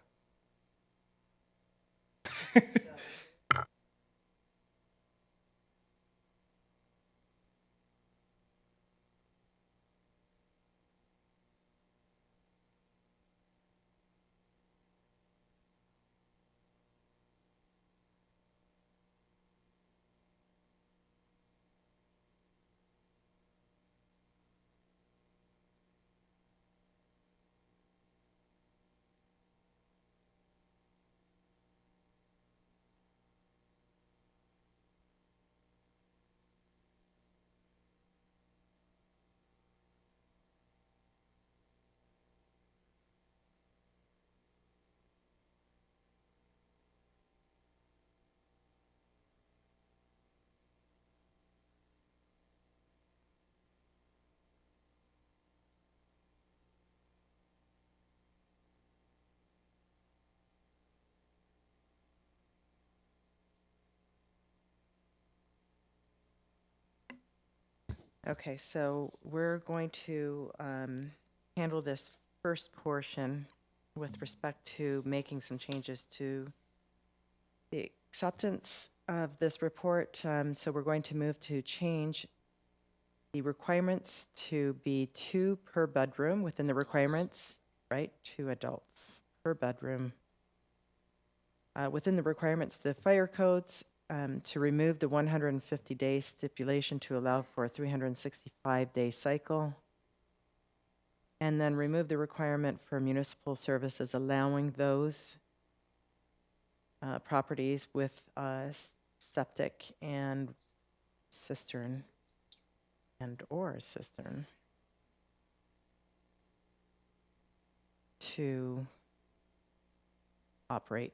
Okay, so we're going to handle this first portion with respect to making some changes to the acceptance of this report. So we're going to move to change the requirements to be 2 per bedroom within the requirements, right? 2 adults per bedroom. Within the requirements of the fire codes, to remove the 150-day stipulation to allow for a 365-day cycle, and then remove the requirement for municipal services allowing those properties with septic and cistern or cistern to operate.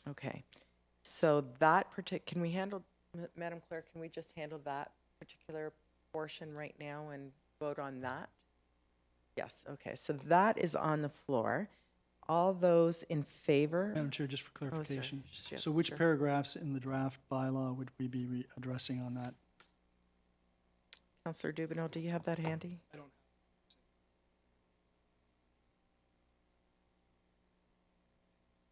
Okay, so that can we handle, Madam Clerk, can we just handle that particular portion right now and vote on that? Yes, okay, so that is on the floor. All those in favor? Madam Chair, just for clarification. Yeah, So which sure. paragraphs in the draft bylaw would we be addressing on that? Councillor Dubino, do you have that handy? I don't.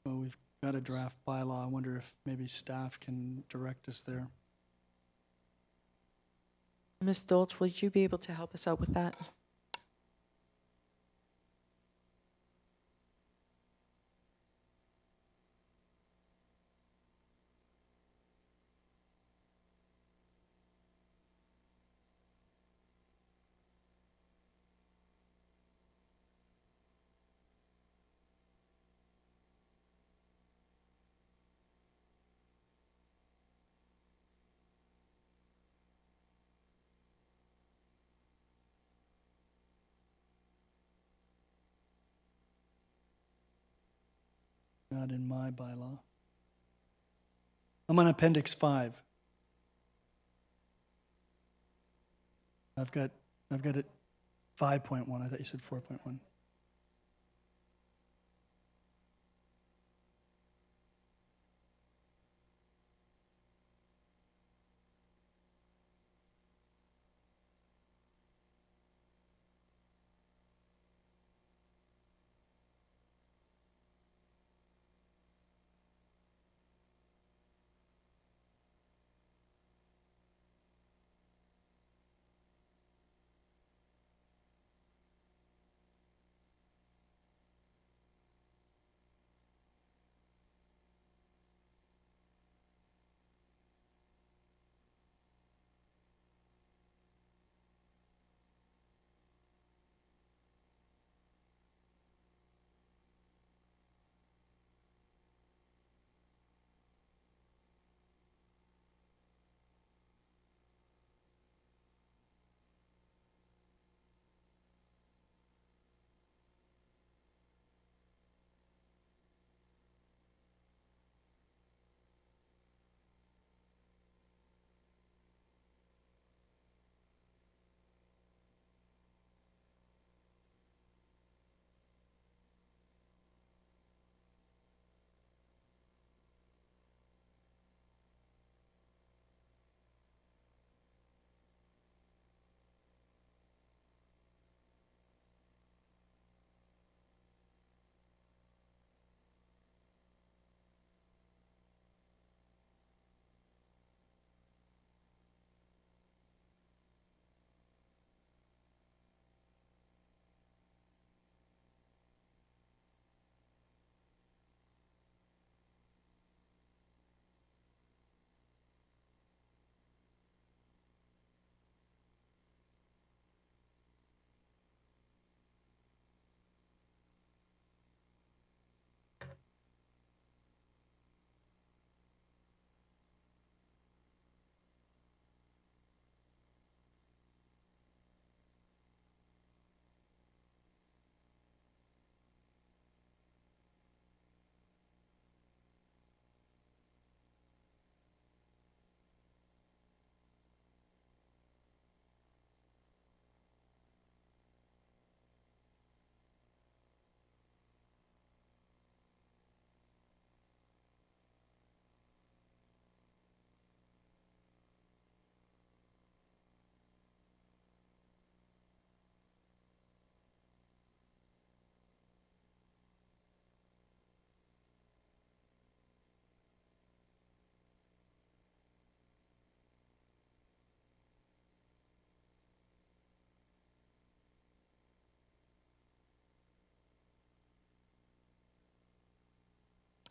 Well, we've got a draft bylaw. I wonder if maybe staff can direct us there. Ms. Dolch, would you be able to help us out with that? Not in my bylaw. I'm on Appendix 5. I've got it 5.1. I thought you said 4.1.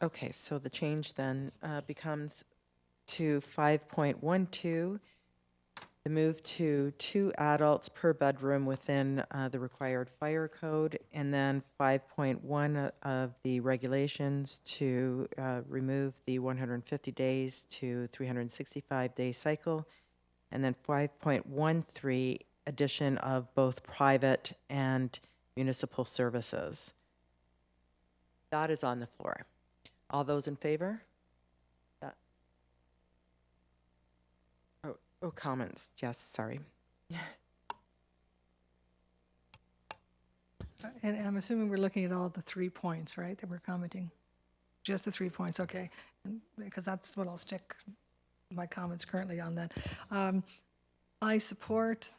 Okay, so the change then becomes to 5.12, the move to 2 adults per bedroom within the required fire code, and then 5.1 of the regulations to remove the 150 days to 365-day cycle, and then 5.13, addition of both private and municipal services. That is on the floor. All those in favor? Oh, comments. Yes, sorry. And I'm assuming we're looking at all the 3 points, right, that we're commenting? Just the 3 points, okay. Because that's what I'll stick my comments currently on then. I support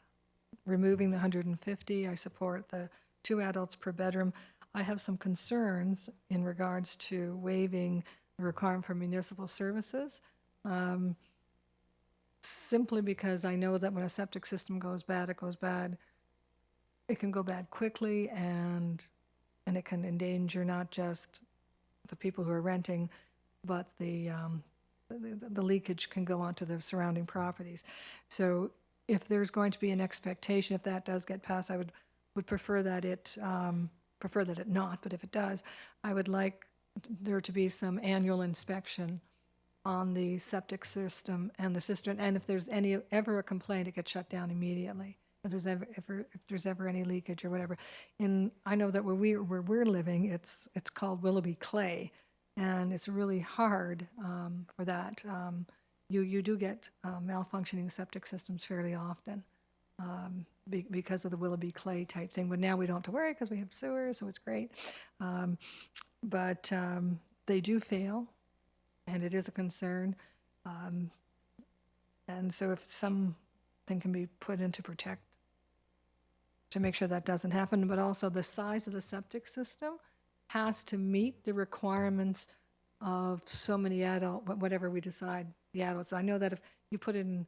removing the 150. I support the 2 adults per bedroom. I have some concerns in regards to waiving the requirement for municipal services. Simply because I know that when a septic system goes bad, it goes bad. It can go bad quickly, and it can endanger not just the people who are renting, but the leakage can go onto the surrounding properties. So if there's going to be an expectation, if that does get passed, I would prefer that it not, but if it does, I would like there to be some annual inspection on the septic system and the cistern, and if there's ever a complaint, it gets shut down immediately. If there's ever any leakage or whatever. I know that where we're living, it's called Willoughby Clay, and it's really hard for that. You do get malfunctioning septic systems fairly often because of the Willoughby Clay type thing. But now we don't have to worry because we have sewers, so it's great. But they do fail, and it is a concern. And so if something can be put in to make sure that doesn't happen, but also the size of the septic system has to meet the requirements of so many whatever we decide the adults. I know that if you put in,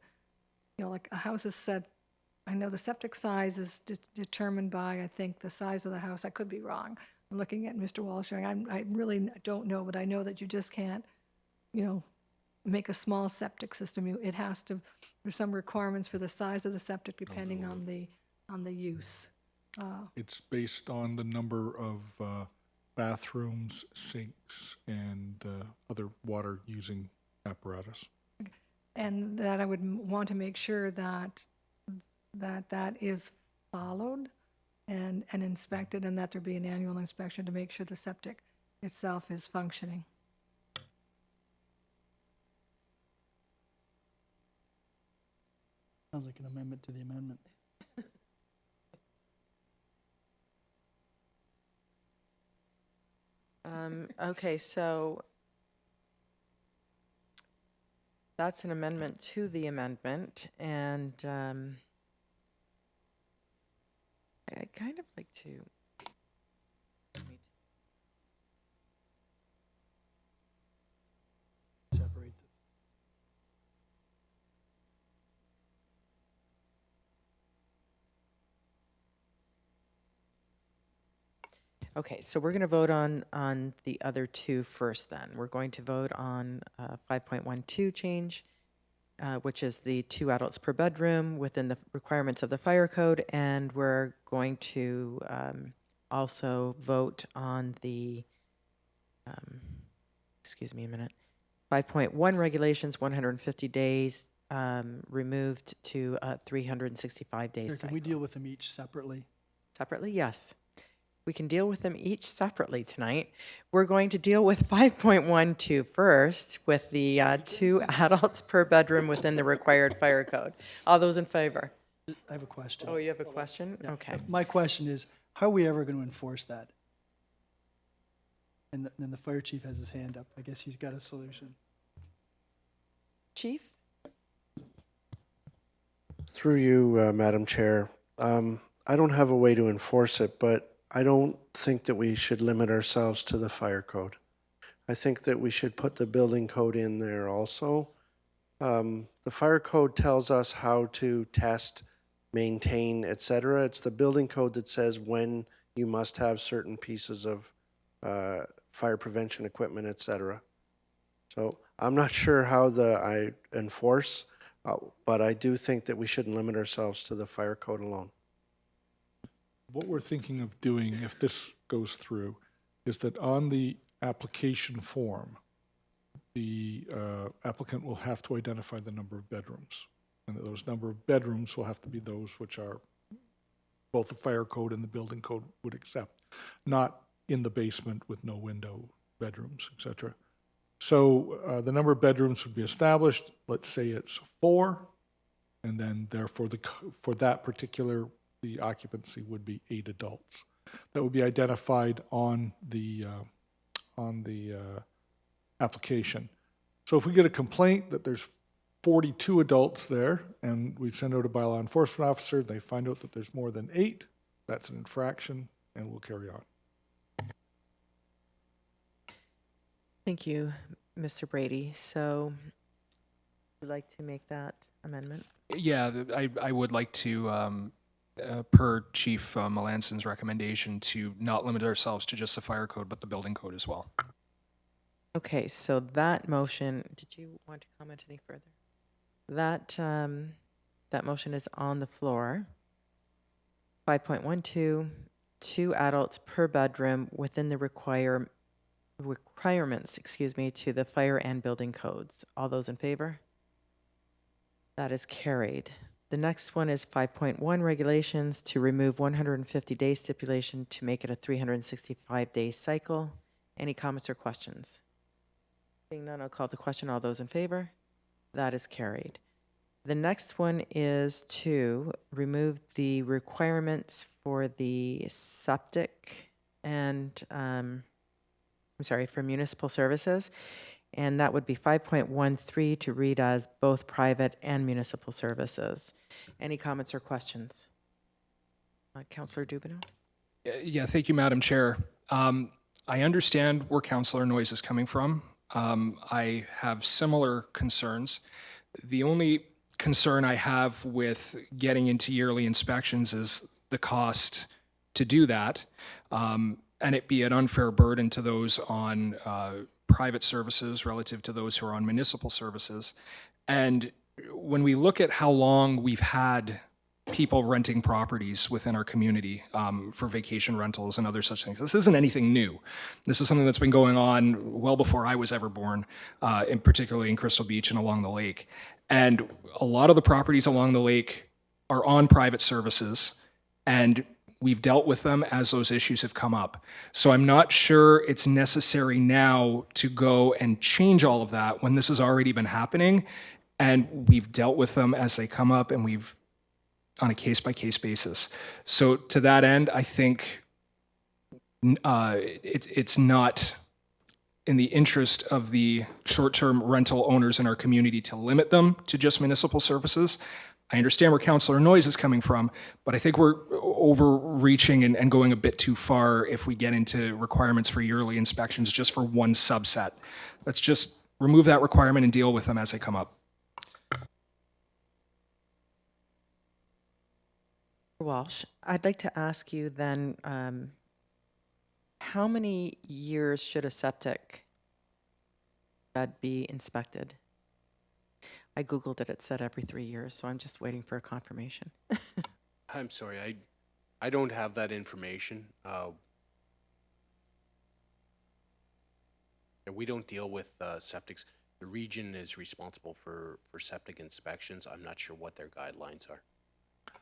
like a house is set, I know the septic size is determined by, I think, the size of the house. I could be wrong. I'm looking at Mr. Walsh. I really don't know, but I know that you just can't, make a small septic system. It has to, there's some requirements for the size of the septic depending on the use. It's based on the number of bathrooms, sinks, and other water-using apparatus. And that I would want to make sure that is followed and inspected, and that there be an annual inspection to make sure the septic itself is functioning. Sounds like an amendment to the amendment. Okay, so that's an amendment to the amendment, and I'd kind of like to. Separate them. Okay, so we're going to vote on the other two first then. We're going to vote on 5.12 change, which is the 2 adults per bedroom within the requirements of the fire code, and we're going to also vote on the, excuse me a minute, 5.1 regulations, 150 days removed to 365 days. Here, can we deal with them each separately? Separately, yes. We can deal with them each separately tonight. We're going to deal with 5.12 first, with the 2 adults per bedroom within the required fire code. All those in favor? I have a question. Oh, you have a question? Yeah. Okay. My question is, how are we ever going to enforce that? And then the fire chief has his hand up. I guess he's got a solution. Chief? Through you, Madam Chair, I don't have a way to enforce it, but I don't think that we should limit ourselves to the fire code. I think that we should put the building code in there also. The fire code tells us how to test, maintain, etc. It's the building code that says when you must have certain pieces of fire prevention equipment, et cetera. So I'm not sure how I enforce, but I do think that we shouldn't limit ourselves to the fire code alone. What we're thinking of doing, if this goes through, is that on the application form, the applicant will have to identify the number of bedrooms. And those number of bedrooms will have to be those which are both the fire code and the building code would accept, not in the basement with no window bedrooms, et cetera. So the number of bedrooms would be established. Let's say it's 4, and then therefore for that particular, the occupancy would be 8 adults. That would be identified on the application. So if we get a complaint that there's 42 adults there, and we send out a bylaw enforcement officer, they find out that there's more than 8, that's an infraction, and we'll carry on. Thank you, Mr. Brady. So would you like to make that amendment? Yeah, I would like to, per Chief Melanson's recommendation, to not limit ourselves to just the fire code, but the building code as well. Okay, so that motion, did you want to comment any further? That motion is on the floor. 5.12, 2 adults per bedroom within the requirements, to the fire and building codes. All those in favor? That is carried. The next one is 5.1 regulations to remove 150-day stipulation to make it a 365-day cycle. Any comments or questions? Seeing none, I'll call the question. All those in favor? That is carried. The next one is to remove the requirements for the septic and, for municipal services. And that would be 5.13 to read as both private and municipal services. Any comments or questions? Councillor Dubineau? Yeah, thank you, Madam Chair. I understand where Councillor Noyes is coming from. I have similar concerns. The only concern I have with getting into yearly inspections is the cost to do that, and it be an unfair burden to those on private services relative to those who are on municipal services. And when we look at how long we've had people renting properties within our community for vacation rentals and other such things, this isn't anything new. This is something that's been going on well before I was ever born, particularly in Crystal Beach and along the lake. And a lot of the properties along the lake are on private services, and we've dealt with them as those issues have come up. So I'm not sure it's necessary now to go and change all of that when this has already been happening, and we've dealt with them as they come up, and we've on a case-by-case basis. So to that end, I think it's not in the interest of the short-term rental owners in our community to limit them to just municipal services. I understand where Councillor Noyes is coming from, but I think we're overreaching and going a bit too far if we get into requirements for yearly inspections just for one subset. Let's just remove that requirement and deal with them as they come up. Walsh, I'd like to ask you then, how many years should a septic bed be inspected? I Googled it, it said every 3 years, so I'm just waiting for a confirmation. I'm sorry, I don't have that information. We don't deal with septics. The region is responsible for septic inspections. I'm not sure what their guidelines are.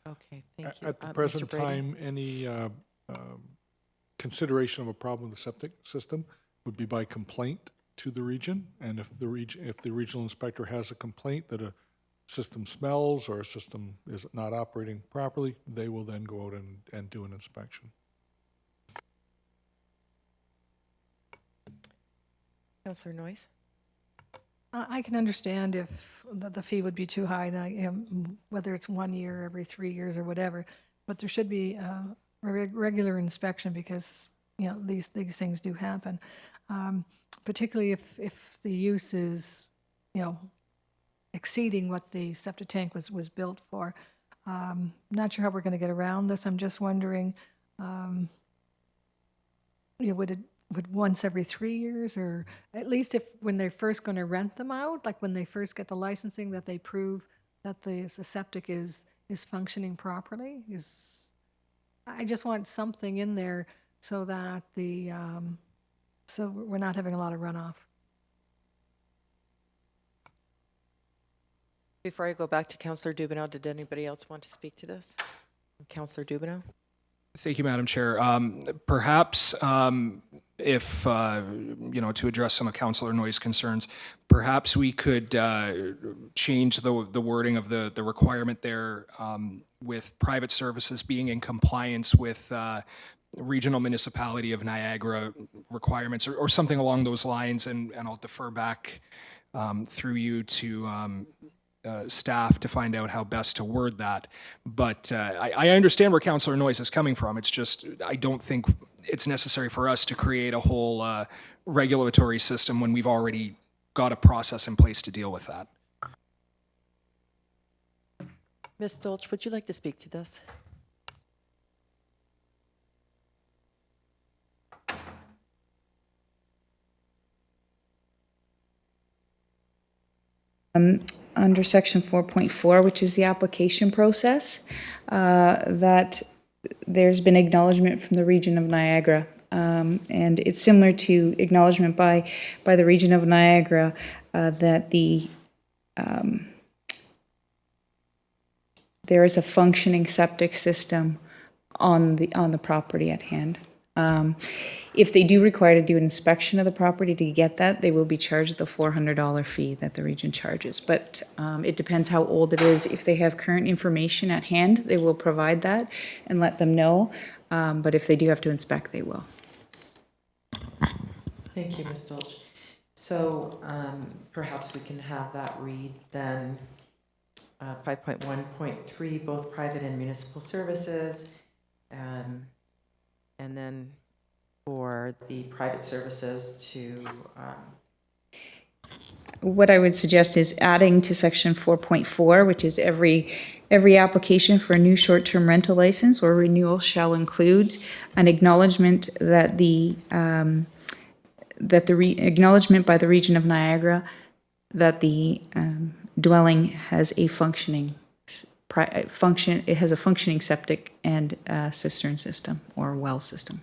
Okay, thank you. At the Mr. present Brady? time, any consideration of a problem with the septic system would be by complaint to the region. And if the regional inspector has a complaint that a system smells or a system is not operating properly, they will then go out and do an inspection. Councillor Noyes? I can understand if the fee would be too high, whether it's 1 year, every 3 years, or whatever. But there should be a regular inspection because these things do happen, particularly if the use is exceeding what the septic tank was built for. Not sure how we're going to get around this. I'm just wondering, would it would once every 3 years, or at least if when they're first going to rent them out, like when they first get the licensing, that they prove that the septic is functioning properly? I just want something in there so that so we're not having a lot of runoff. Before I go back to Councillor Dubinow, did anybody else want to speak to this? Councillor Dubinow? Thank you, Madam Chair. Perhaps if, to address some of Councillor Noy's concerns, perhaps we could change the wording of the requirement there with private services being in compliance with Regional Municipality of Niagara requirements or something along those lines, and I'll defer back through you to staff to find out how best to word that. But I understand where Councillor Noyes is coming from. It's just, I don't think it's necessary for us to create a whole regulatory system when we've already got a process in place to deal with that. Ms. Dolch, would you like to speak to this? Under section 4.4, which is the application process, that there's been acknowledgement from the region of Niagara. And it's similar to acknowledgement by the region of Niagara that there is a functioning septic system on the property at hand. If they do require to do an inspection of the property to get that, they will be charged the $400 fee that the region charges. But it depends how old it is. If they have current information at hand, they will provide that and let them know. But if they do have to inspect, they will. Thank you, Ms. Dolch. So perhaps we can have that read then 5.1.3, both private and municipal services, and then for the private services to... What I would suggest is adding to section 4.4, which is every application for a new short-term rental license or renewal shall include an acknowledgement that acknowledgement by the region of Niagara that the dwelling has a functioning septic and cistern system or well system.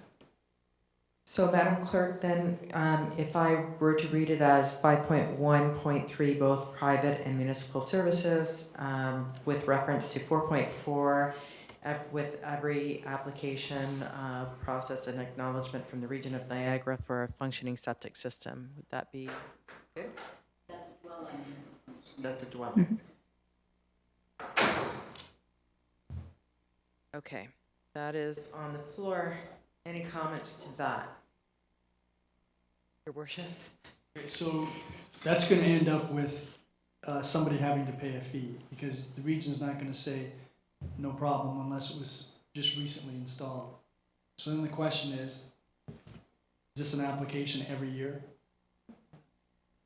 So, Madam Clerk, then, if I were to read it as 5.1.3, both private and municipal services, with reference to 4.4, with every application process and acknowledgement from the region of Niagara for a functioning septic system, would that be good? That the dwellings. Okay, that is on the floor. Any comments to that? Your Worship? Okay, so that's going to end up with somebody having to pay a fee because the region's not going to say no problem unless it was just recently installed. So then the question is this an application every year?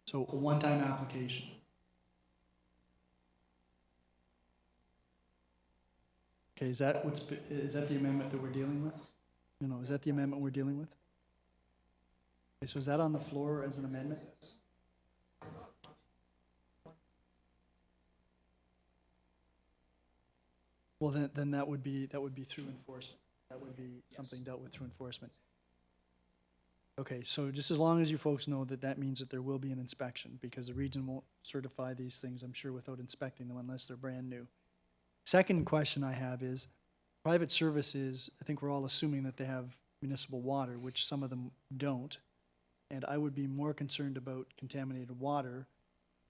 So a one-time application. Okay, is that the amendment that we're dealing with? No, is that the amendment we're dealing with? Okay, so is that on the floor as an amendment? Well, then that would be through enforcement. That would be something dealt with through enforcement. Okay, so just as long as you folks know that means that there will be an inspection because the region won't certify these things, I'm sure, without inspecting them unless they're brand new. Second question I have is, private services, I think we're all assuming that they have municipal water, which some of them don't. And I would be more concerned about contaminated water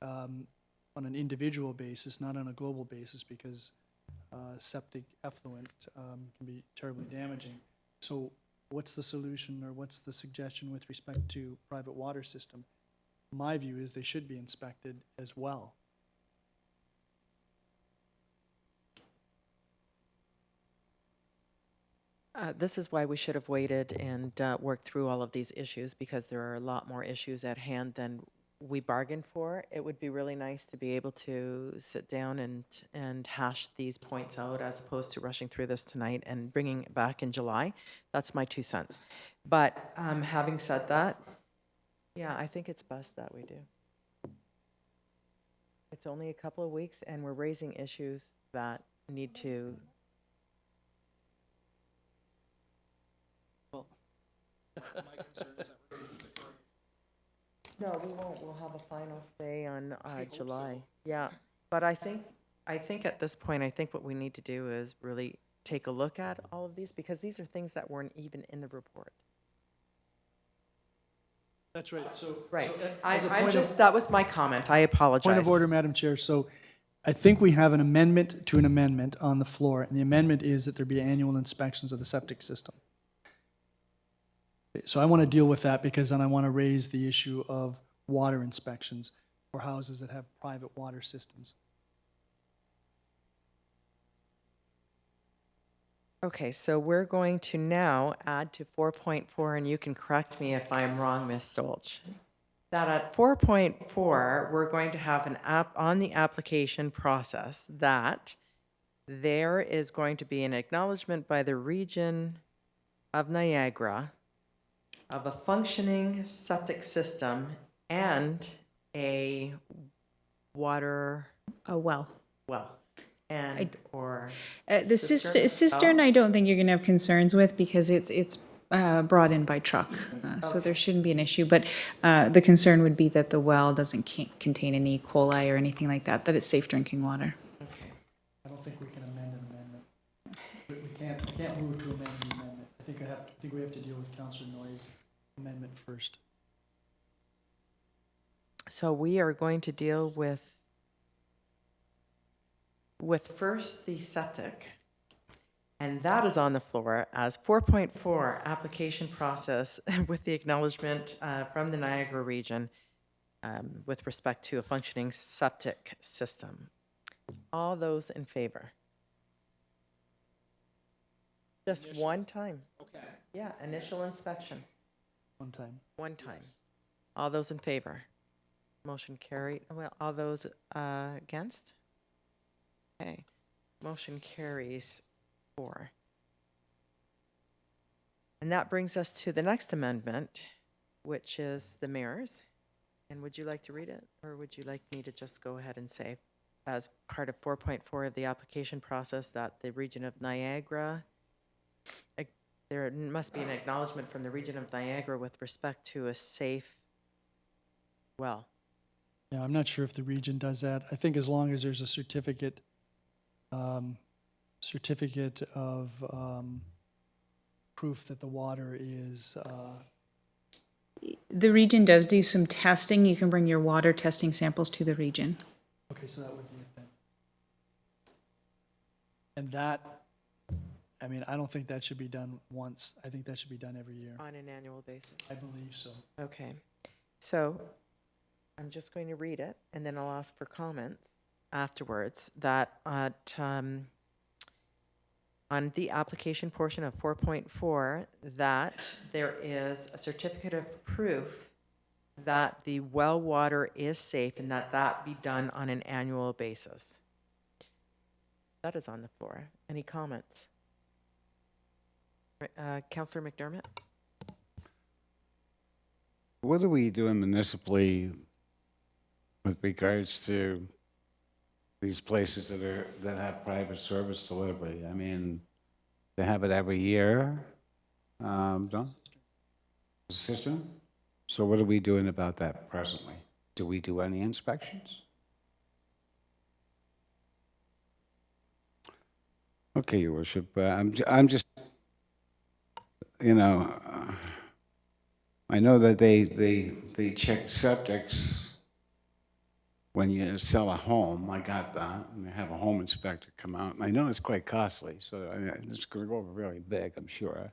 on an individual basis, not on a global basis, because septic effluent can be terribly damaging. So what's the solution or what's the suggestion with respect to private water system? My view is they should be inspected as well. This is why we should have waited and worked through all of these issues because there are a lot more issues at hand than we bargained for. It would be really nice to be able to sit down and hash these points out as opposed to rushing through this tonight and bringing it back in July. That's my 2 cents. But having said that, yeah, I think it's best that we do. It's only a couple of weeks and we're raising issues that need to. No, we won't. We'll have a final say on July. Yeah, but I think at this point, I think what we need to do is really take a look at all of these because these are things that weren't even in the report. That's right. So Right. as a I'm point just, that was my comment. I apologize. Point of order, Madam Chair. So I think we have an amendment to an amendment on the floor, and the amendment is that there be annual inspections of the septic system. So I want to deal with that because then I want to raise the issue of water inspections for houses that have private water systems. Okay, so we're going to now add to 4.4, and you can correct me if I'm wrong, Ms. Dolch. That at 4.4, we're going to have an app on the application process that there is going to be an acknowledgement by the region of Niagara of a functioning septic system and a water well. And or The cistern, I don't think you're going to have concerns with because it's brought in by truck, so there shouldn't be an issue. But the concern would be that the well doesn't contain any E. coli or anything like that, that it's safe drinking water. I don't think we can amend an amendment. We can't move to amend the amendment. I think we have to deal with Councillor Noy's amendment first. So we are going to deal with first the septic, and that is on the floor as 4.4 application process with the acknowledgement from the Niagara region with respect to a functioning septic system. All those in favor? Just one time. Okay. Yeah, initial inspection. One time. One time. All those in favor? Motion carried. Well, all those against? Okay. Motion carries 4. And that brings us to the next amendment, which is the mayor's. And would you like to read it, or would you like me to just go ahead and say, as part of 4.4 of the application process, that the region of Niagara, there must be an acknowledgement from the region of Niagara with respect to a safe well. Yeah, I'm not sure if the region does that. I think as long as there's a certificate of proof that the water is. The region does do some testing. You can bring your water testing samples to the region. Okay, so that would be it then. And that, I mean, I don't think that should be done once. I think that should be done every year. On an annual basis. I believe so. Okay. So I'm just going to read it, and then I'll ask for comments afterwards. That on the application portion of 4.4, that there is a certificate of proof that the well water is safe and that be done on an annual basis. That is on the floor. Any comments? Councillor McDermott? What are we doing municipally with regards to these places that have private service delivery? I mean, they have it every year. Don? System? So what are we doing about that presently? Do we do any inspections? Okay, Your Worship. I'm just, you know, I know that they check septics when you sell a home. I got that, and they have a home inspector come out. And I know it's quite costly, so I mean, it's going to go over really big, I'm sure.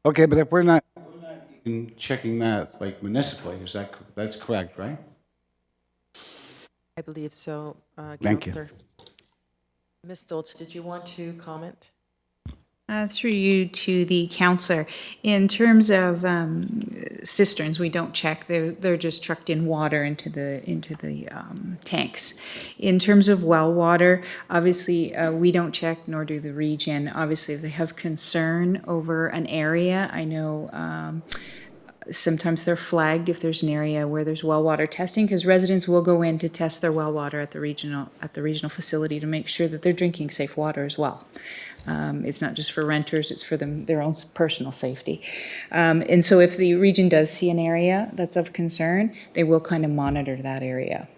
Okay, but if we're not even checking that like municipally, that's correct, right? I believe so, Thank you. Councillor. Ms. Dolch, did you want to comment? Through you to the counselor, in terms of cisterns, we don't check. They're just trucked in water into the tanks. In terms of well water, obviously we don't check, nor do the region. Obviously, if they have concern over an area, I know. Sometimes they're flagged if there's an area where there's well water testing, because residents will go in to test their well water at the regional facility to make sure that they're drinking safe water as well. It's not just for renters, it's for their own personal safety. And so if the region does see an area that's of concern, they will kind of monitor that area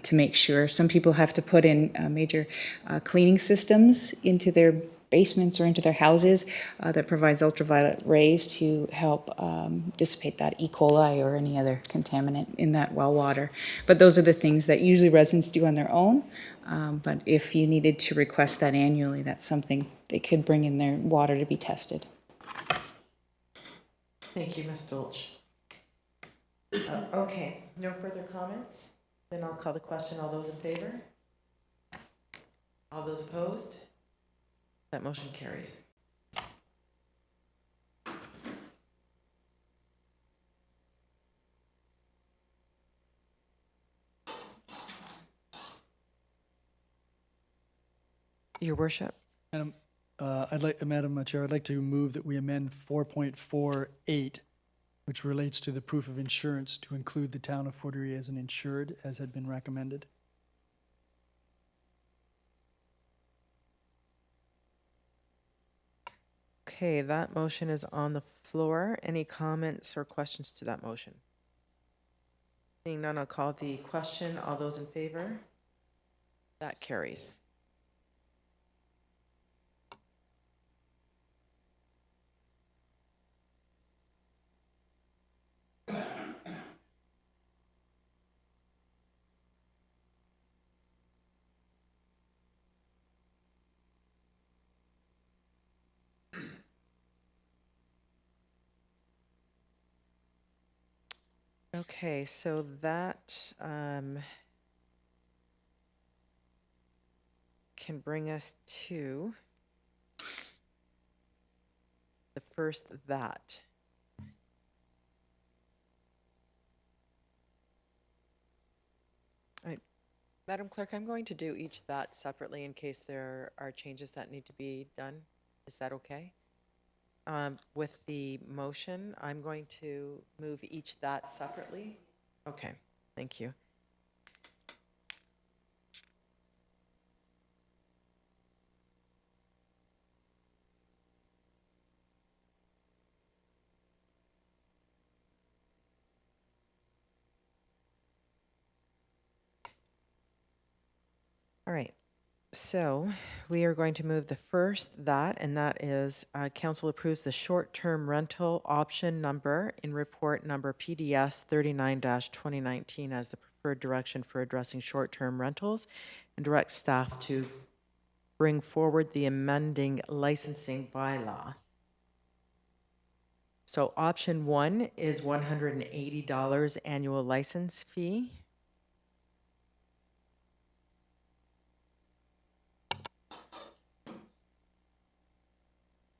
to make sure. Some people have to put in major cleaning systems into their basements or into their houses that provides ultraviolet rays to help dissipate that E. coli or any other contaminant in that well water. But those are the things that usually residents do on their own. But if you needed to request that annually, that's something they could bring in their water to be tested. Thank you, Ms. Dolch. Okay, no further comments? Then I'll call the question. All those in favor? All those opposed? That motion carries. Your worship. Madam Chair, I'd like to move that we amend 4.48, which relates to the proof of insurance, to include the town of Fort Erie as an insured, as had been recommended. Okay, that motion is on the floor. Any comments or questions to that motion? Seeing none, I'll call the question. All those in favor? That carries. Okay, so that can bring us to the first that. All right, Madam Clerk, I'm going to do each that separately in case there are changes that need to be done. Is that okay? With the motion, I'm going to move each that separately. Okay, thank you. All right. So we are going to move the first that, and that is council approves the short-term rental option number in report number PDS 39-2019 as the preferred direction for addressing short-term rentals, and directs staff to bring forward the amending licensing bylaw. So option 1 is $180 annual license fee.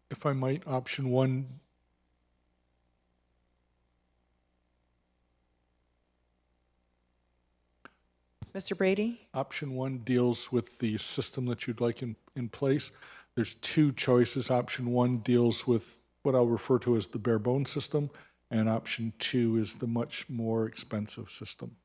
If I might, option 1. Mr. Brady? Option 1 deals with the system that you'd like in place. There's 2 choices. Option 1 deals with what I'll refer to as the bare bones system, and option 2 is the much more expensive system.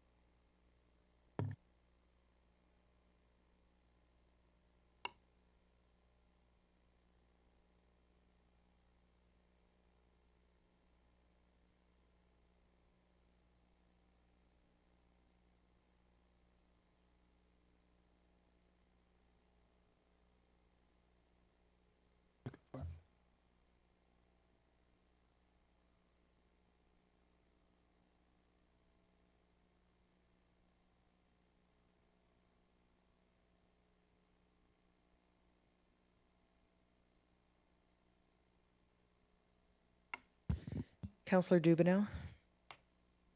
Councillor Dubineau?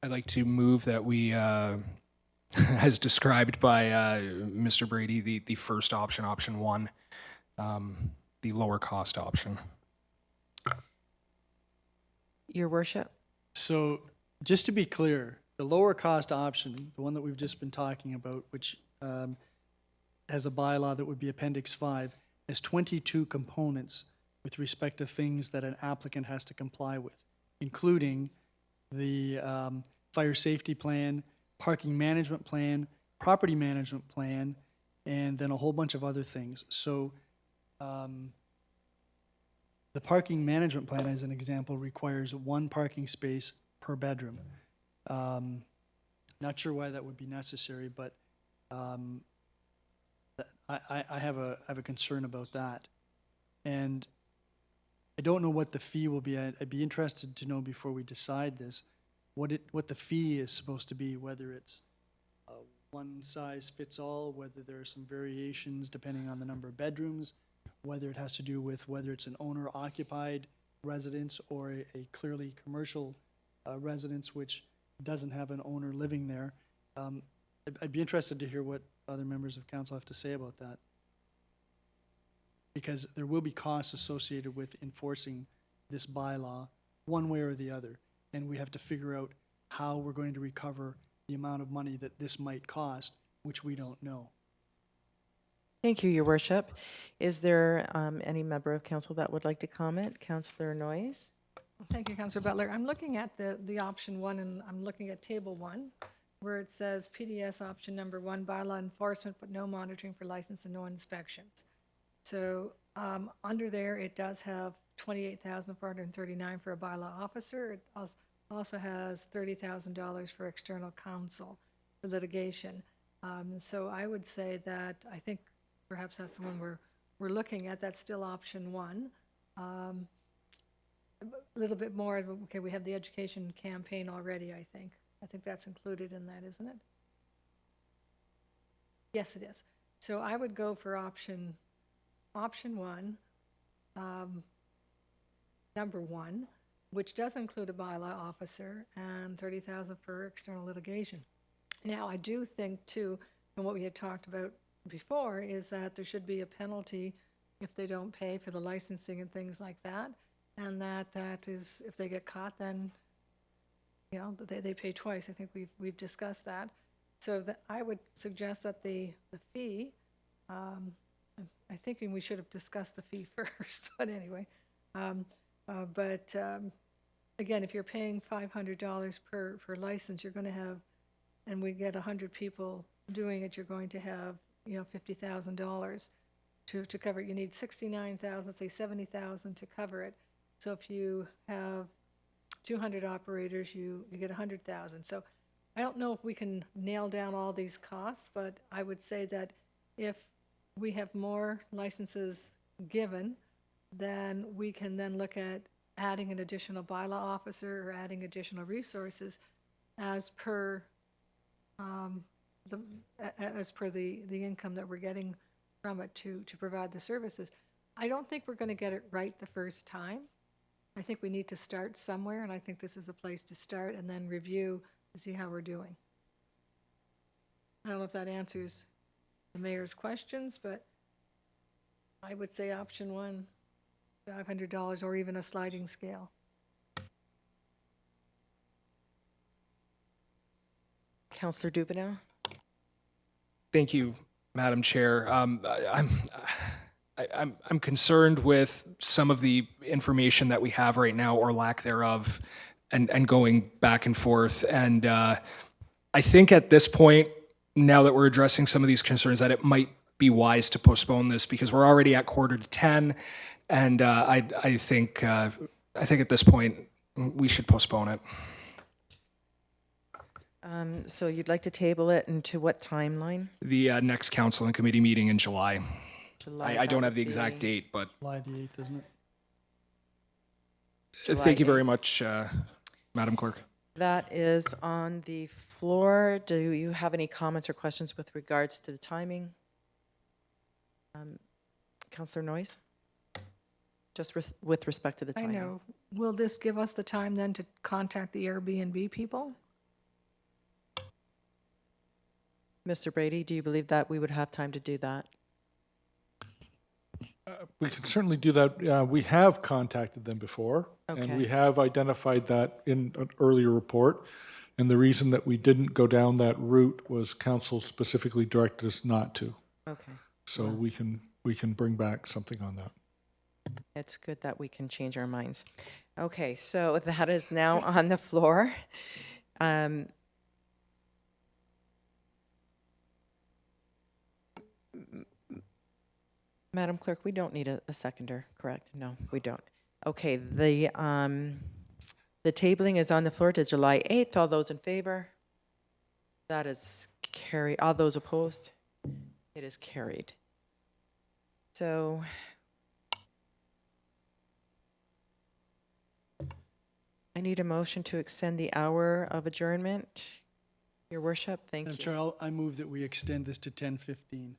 I'd like to move that we, as described by Mr. Brady, the first option, option 1, the lower cost option. Your worship? So just to be clear, the lower cost option, the one that we've just been talking about, which has a bylaw that would be Appendix 5, has 22 components with respect to things that an applicant has to comply with, including the fire safety plan, parking management plan, property management plan, and then a whole bunch of other things. So the parking management plan, as an example, requires 1 parking space per bedroom. Not sure why that would be necessary, but I have a concern about that. And I don't know what the fee will be. I'd be interested to know before we decide this, what the fee is supposed to be, whether it's one size fits all, whether there are some variations depending on the number of bedrooms, whether it has to do with whether it's an owner-occupied residence or a clearly commercial residence which doesn't have an owner living there. I'd be interested to hear what other members of council have to say about that, because there will be costs associated with enforcing this bylaw one way or the other, and we have to figure out how we're going to recover the amount of money that this might cost, which we don't know. Thank you, Your Worship. Is there any member of council that would like to comment? Councillor Noyes? Thank you, Councillor Butler. I'm looking at the option 1, and I'm looking at table 1, where it says PDS option number 1, bylaw enforcement, but no monitoring for license and no inspections. So under there, it does have $28,439 for a bylaw officer. It also has $30,000 for external counsel for litigation. So I would say that I think perhaps that's the one we're looking at. That's still option 1. A little bit more. Okay, we have the education campaign already. I think that's included in that, isn't it? Yes, it is. So I would go for option 1, number 1, which does include a bylaw officer and $30,000 for external litigation. Now, I do think too, and what we had talked about before, is that there should be a penalty if they don't pay for the licensing and things like that, and that is, if they get caught, then they pay twice. I think we've discussed that. So I would suggest that the fee, I'm thinking we should have discussed the fee first, but anyway. Again, if you're paying $500 per license, you're going to have, and we get 100 people doing it, you're going to have $50,000 to cover it. You need 69,000, say 70,000 to cover it. So if you have 200 operators, you get 100,000. So I don't know if we can nail down all these costs, but I would say that if we have more licenses given, then we can then look at adding an additional bylaw officer or adding additional resources as per the income that we're getting from it to provide the services. I don't think we're going to get it right the first time. I think we need to start somewhere, and I think this is a place to start and then review to see how we're doing. I don't know if that answers the mayor's questions, but I would say option 1, $500 or even a sliding scale. Councillor Dubineau? Thank you, Madam Chair. I'm concerned with some of the information that we have right now, or lack thereof, and going back and forth. And I think at this point, now that we're addressing some of these concerns, that it might be wise to postpone this, because we're already at 9:45, and I think at this point we should postpone it. So you'd like to table it into what timeline? The next council and committee meeting in July. July, I don't that have the would exact be- date, but July the 8th, isn't it? thank you very much, Madam Clerk. That is on the floor. Do you have any comments or questions with regards to the timing? Councillor Noyes? Just with respect to the I timing. know. Will this give us the time then to contact the Airbnb people? Mr. Brady, do you believe that we would have time to do that? We can certainly do that. We have contacted them before, and Okay. we have identified that in an earlier report. And the reason that we didn't go down that route was council specifically directed us not to. Okay. So we can bring back something on that. It's good that we can change our minds. Okay, so that is now on the floor. Madam Clerk, we don't need a seconder, correct? No, we don't. Okay, the tabling is on the floor to July 8th. All those in favor? That is carried. All those opposed? It is carried. So I need a motion to extend the hour of adjournment. Your worship, thank Madam you. Chair, I move that we extend this to 10:15.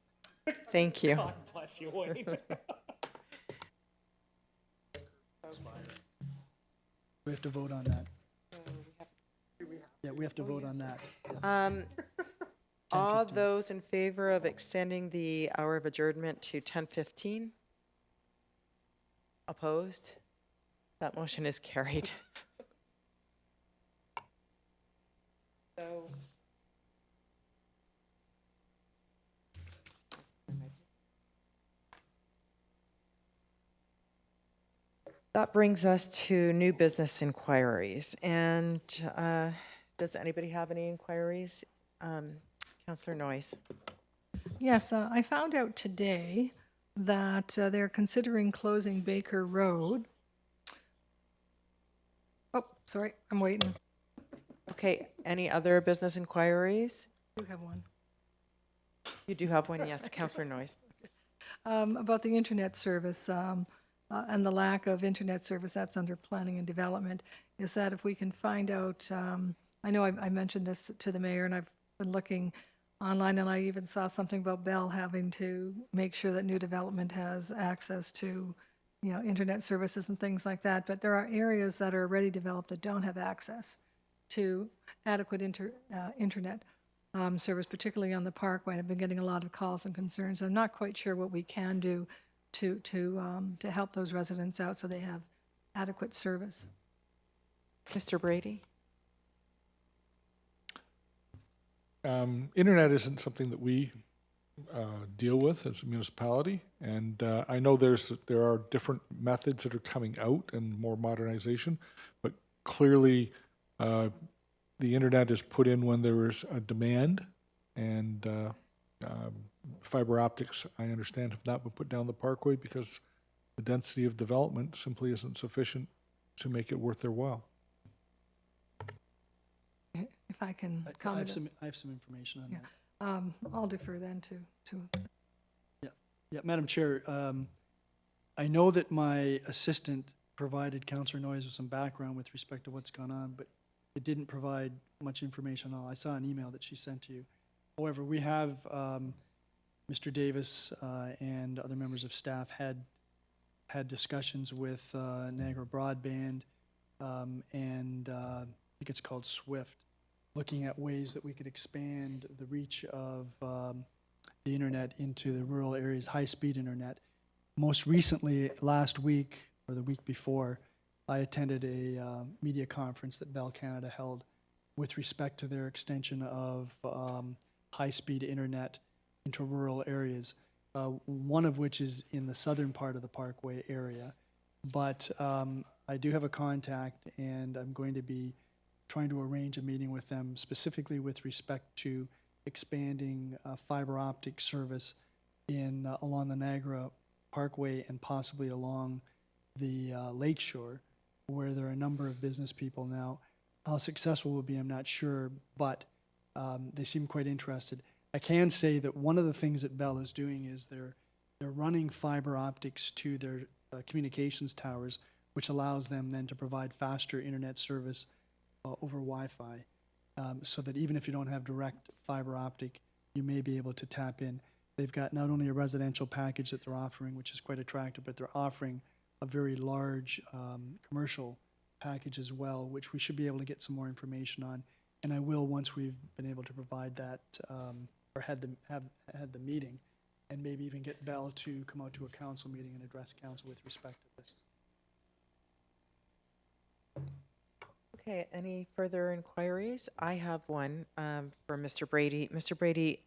Thank you. God bless you, Wayne. We have to vote on that. Yeah, we have to vote on that. All those in favor of extending the hour of adjournment to 10:15? Opposed? That motion is carried. So that brings us to new business inquiries. And does anybody have any inquiries? Councillor Noyes. Yes, I found out today that they're considering closing Baker Road. Oh, sorry, I'm waiting. Okay, any other business inquiries? You have one. You do have one, yes, Councillor Noyes. About the internet service and the lack of internet service, that's under planning and development, is that if we can find out, I know I mentioned this to the mayor and I've been looking online and I even saw something about Bell having to make sure that new development has access to, internet services and things like that. But there are areas that are already developed that don't have access to adequate internet service, particularly on the Parkway. I've been getting a lot of calls and concerns. I'm not quite sure what we can do to help those residents out so they have adequate service. Mr. Brady? Internet isn't something that we deal with as a municipality, and I know there are different methods that are coming out and more modernization, but clearly the internet is put in when there is a demand, and fiber optics, I understand, have not been put down the Parkway because the density of development simply isn't sufficient to make it worth their while. If I can I comment. have some information on Yeah. that. I'll defer then to. Yeah, Madam Chair, I know that my assistant provided Councillor Noyes with some background with respect to what's gone on, but it didn't provide much information at all. I saw an email that she sent to you. However, we have, Mr. Davis and other members of staff had discussions with Niagara Broadband and I think it's called SWIFT, looking at ways that we could expand the reach of the internet into the rural areas, high-speed internet. Most recently, last week or the week before, I attended a media conference that Bell Canada held with respect to their extension of high-speed internet into rural areas, one of which is in the southern part of the Parkway area. But I do have a contact, and I'm going to be trying to arrange a meeting with them specifically with respect to expanding fiber optic service in along the Niagara Parkway and possibly along the lakeshore, where there are a number of business people now. How successful will be, I'm not sure, but they seem quite interested. I can say that one of the things that Bell is doing is they're running fiber optics to their communications towers, which allows them then to provide faster internet service over Wi-Fi, so that even if you don't have direct fiber optic, you may be able to tap in. They've got not only a residential package that they're offering, which is quite attractive, but they're offering a very large commercial package as well, which we should be able to get some more information on. And I will once we've been able to provide that or had the meeting and maybe even get Bell to come out to a council meeting and address council with respect to this. Okay, any further inquiries? I have one for Mr. Brady. Mr. Brady,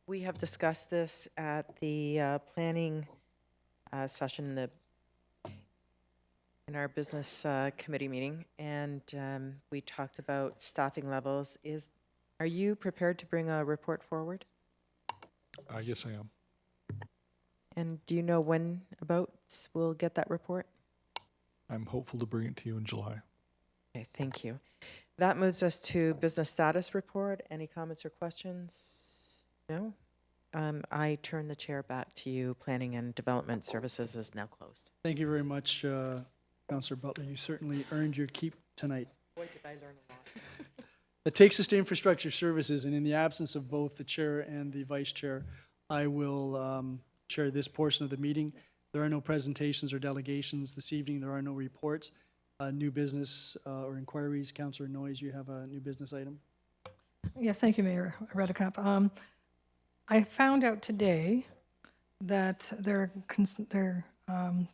we have discussed this at the planning session in our business committee meeting, and we talked about staffing levels. Are you prepared to bring a report forward? Yes, I am. And do you know when about we'll get that report? I'm hopeful to bring it to you in July. Okay, thank you. That moves us to business status report. Any comments or questions? No? I turn the chair back to you. Planning and Development Services is now closed. Thank you very much, Councillor Butler. You certainly earned your keep tonight. Boy, did I learn a lot. That takes us to Infrastructure Services, and in the absence of both the chair and the vice chair, I will chair this portion of the meeting. There are no presentations or delegations this evening. There are no reports. New business or inquiries. Councillor Noyes, you have a new business item? Yes, thank you, Mayor Redekop. I found out today that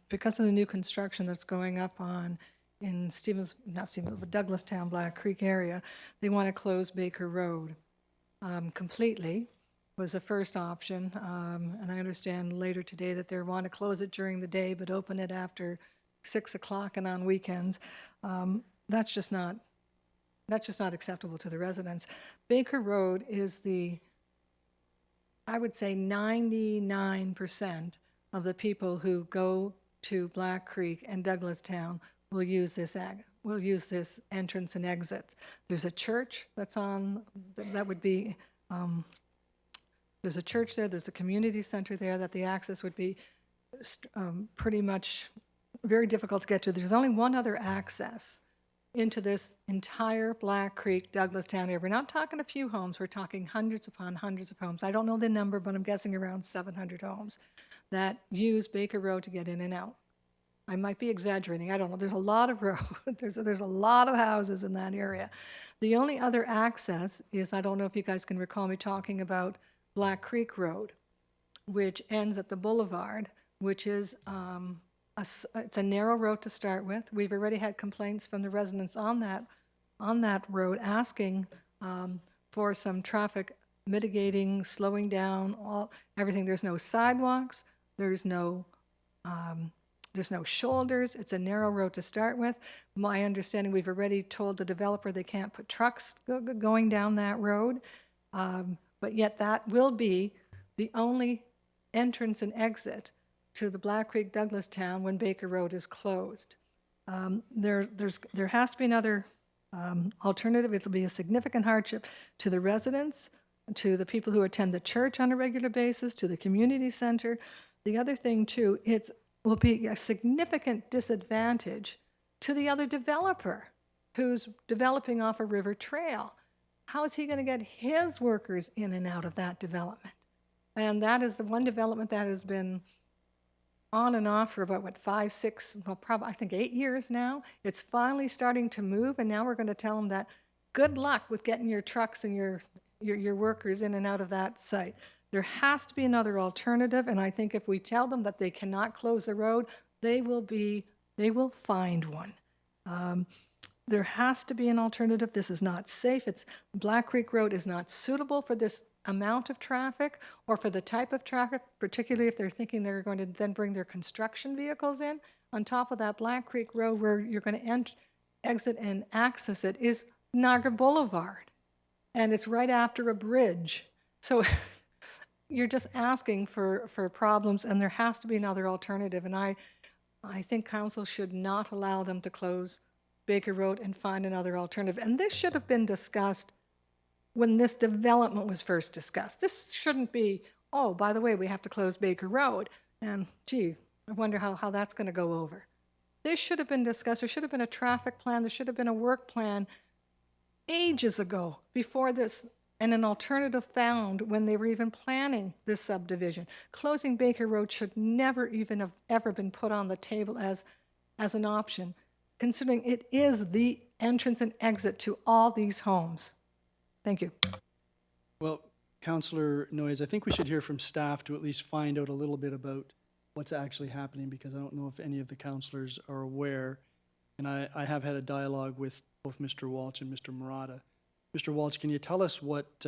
because of the new construction that's going up in Douglastown, Black Creek area, they want to close Baker Road completely. Was the first option, and I understand later today that they want to close it during the day but open it after 6 o'clock and on weekends. That's just not acceptable to the residents. Baker Road is I would say 99% of the people who go to Black Creek and Douglastown will use this entrance and exit. There's a church that's on, that would be, there's a church there, there's a community center there that the access would be pretty much very difficult to get to. There's only one other access into this entire Black Creek, Douglastown area. We're not talking a few homes, we're talking hundreds upon hundreds of homes. I don't know the number, but I'm guessing around 700 homes that use Baker Road to get in and out. I might be exaggerating, I don't know. There's a lot of road, there's a lot of houses in that area. The only other access is, I don't know if you guys can recall me talking about Black Creek Road, which ends at the boulevard, which is it's a narrow road to start with. We've already had complaints from the residents on that road asking for some traffic mitigating, slowing down, everything. There's no sidewalks, there's no shoulders. It's a narrow road to start with. My understanding, we've already told the developer they can't put trucks going down that road, but yet that will be the only entrance and exit to the Black Creek Douglastown when Baker Road is closed. There has to be another alternative. It'll be a significant hardship to the residents, to the people who attend the church on a regular basis, to the community center. The other thing too, it will be a significant disadvantage to the other developer who's developing off a river trail. How is he going to get his workers in and out of that development? And that is the one development that has been on and off for about, 5, 6, well, probably, I think 8 years now. It's finally starting to move, and now we're going to tell them that good luck with getting your trucks and your workers in and out of that site. There has to be another alternative, and I think if we tell them that they cannot close the road, they will find one. There has to be an alternative. This is not safe. Black Creek Road is not suitable for this amount of traffic or for the type of traffic, particularly if they're thinking they're going to then bring their construction vehicles in. On top of that, Black Creek Road, where you're going to exit and access it, is Niagara Boulevard, and it's right after a bridge. So you're just asking for problems, and there has to be another alternative, and I think council should not allow them to close Baker Road and find another alternative. And this should have been discussed when this development was first discussed. This shouldn't be, oh, by the way, we have to close Baker Road. And gee, I wonder how that's going to go over. This should have been discussed. There should have been a traffic plan. There should have been a work plan ages ago before this, and an alternative found when they were even planning this subdivision. Closing Baker Road should never even have ever been put on the table as an option, considering it is the entrance and exit to all these homes. Thank you. Well, Councillor Noyes, I think we should hear from staff to at least find out a little bit about what's actually happening, because I don't know if any of the councillors are aware. And I have had a dialogue with both Mr. Walsh and Mr. Murata. Mr. Walsh, can you tell us what's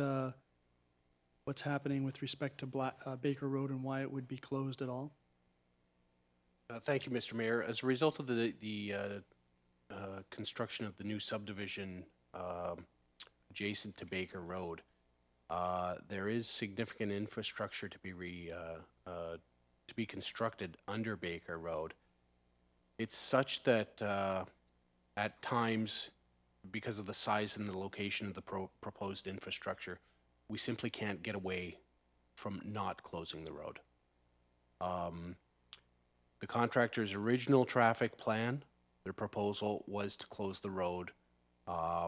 happening with respect to Baker Road and why it would be closed at all? Thank you, Mr. Mayor. As a result of the construction of the new subdivision adjacent to Baker Road, there is significant infrastructure to be constructed under Baker Road. It's such that at times, because of the size and the location of the proposed infrastructure, we simply can't get away from not closing the road. The contractor's original traffic plan, their proposal was to close the road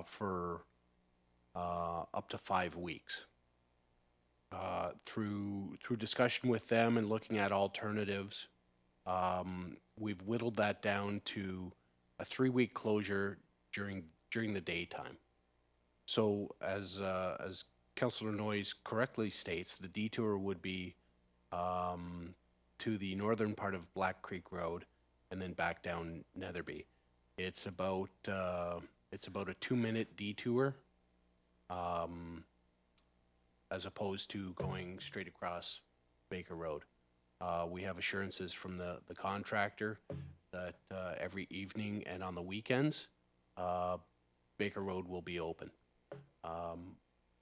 for up to 5 weeks. Through discussion with them and looking at alternatives, we've whittled that down to a 3-week closure during the daytime. So as Councillor Noyes correctly states, the detour would be to the northern part of Black Creek Road and then back down Netherby. It's about a 2-minute detour, as opposed to going straight across Baker Road. We have assurances from the contractor that every evening and on the weekends, Baker Road will be open.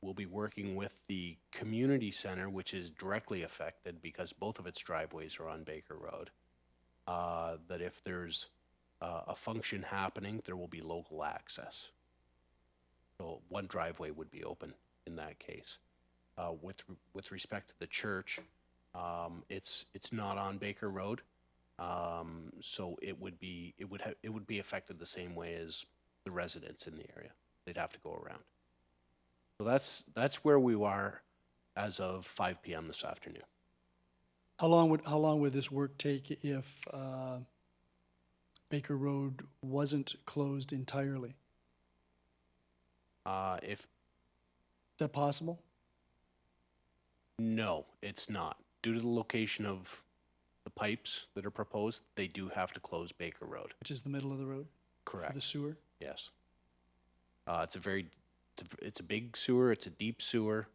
We'll be working with the community center, which is directly affected because both of its driveways are on Baker Road, that if there's a function happening, there will be local access. So one driveway would be open in that case. With respect to the church, it's not on Baker Road, so it would be affected the same way as the residents in the area. They'd have to go around. So that's where we are as of 5 p.m. this afternoon. How long would this work take if Baker Road wasn't closed entirely? Is that possible? No, it's not. Due to the location of the pipes that are proposed, they do have to close Baker Road. Which is the middle of the road? Correct. For the sewer? Yes. It's a big sewer, it's a deep sewer.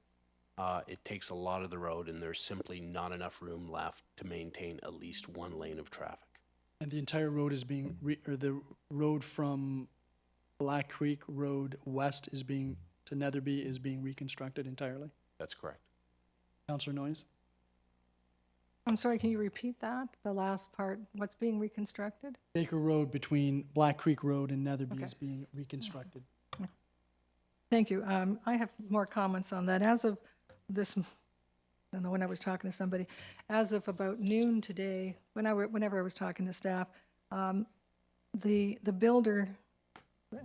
It takes a lot of the road, and there's simply not enough room left to maintain at least one lane of traffic. And the entire road is being, or the road from Black Creek Road west to Netherby is being reconstructed entirely? That's correct. Councillor Noyes? I'm sorry, can you repeat that, the last part? What's being reconstructed? Baker Road between Black Creek Road and Netherby is being reconstructed. Thank you. I have more comments on that. As of this, I don't know when I was talking to somebody, as of about noon today, whenever I was talking to staff, the builder,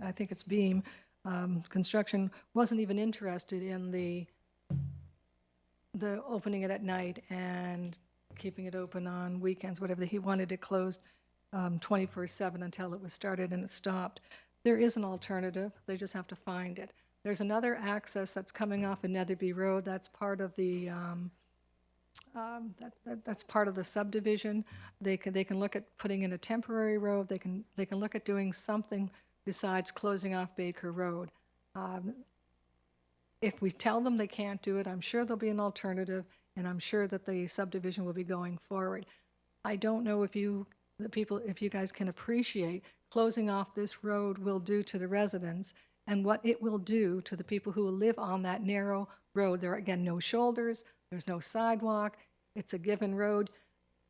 I think it's Beam Construction, wasn't even interested in the opening it at night and keeping it open on weekends, whatever. He wanted it closed 24/7 until it was started and it stopped. There is an alternative. They just have to find it. There's another access that's coming off of Netherby Road. That's part of the that's part of the subdivision. They can look at putting in a temporary road. They can look at doing something besides closing off Baker Road. If we tell them they can't do it, I'm sure there'll be an alternative, and I'm sure that the subdivision will be going forward. I don't know if you guys can appreciate closing off this road will do to the residents and what it will do to the people who will live on that narrow road. There are, again, no shoulders, there's no sidewalk, it's a given road.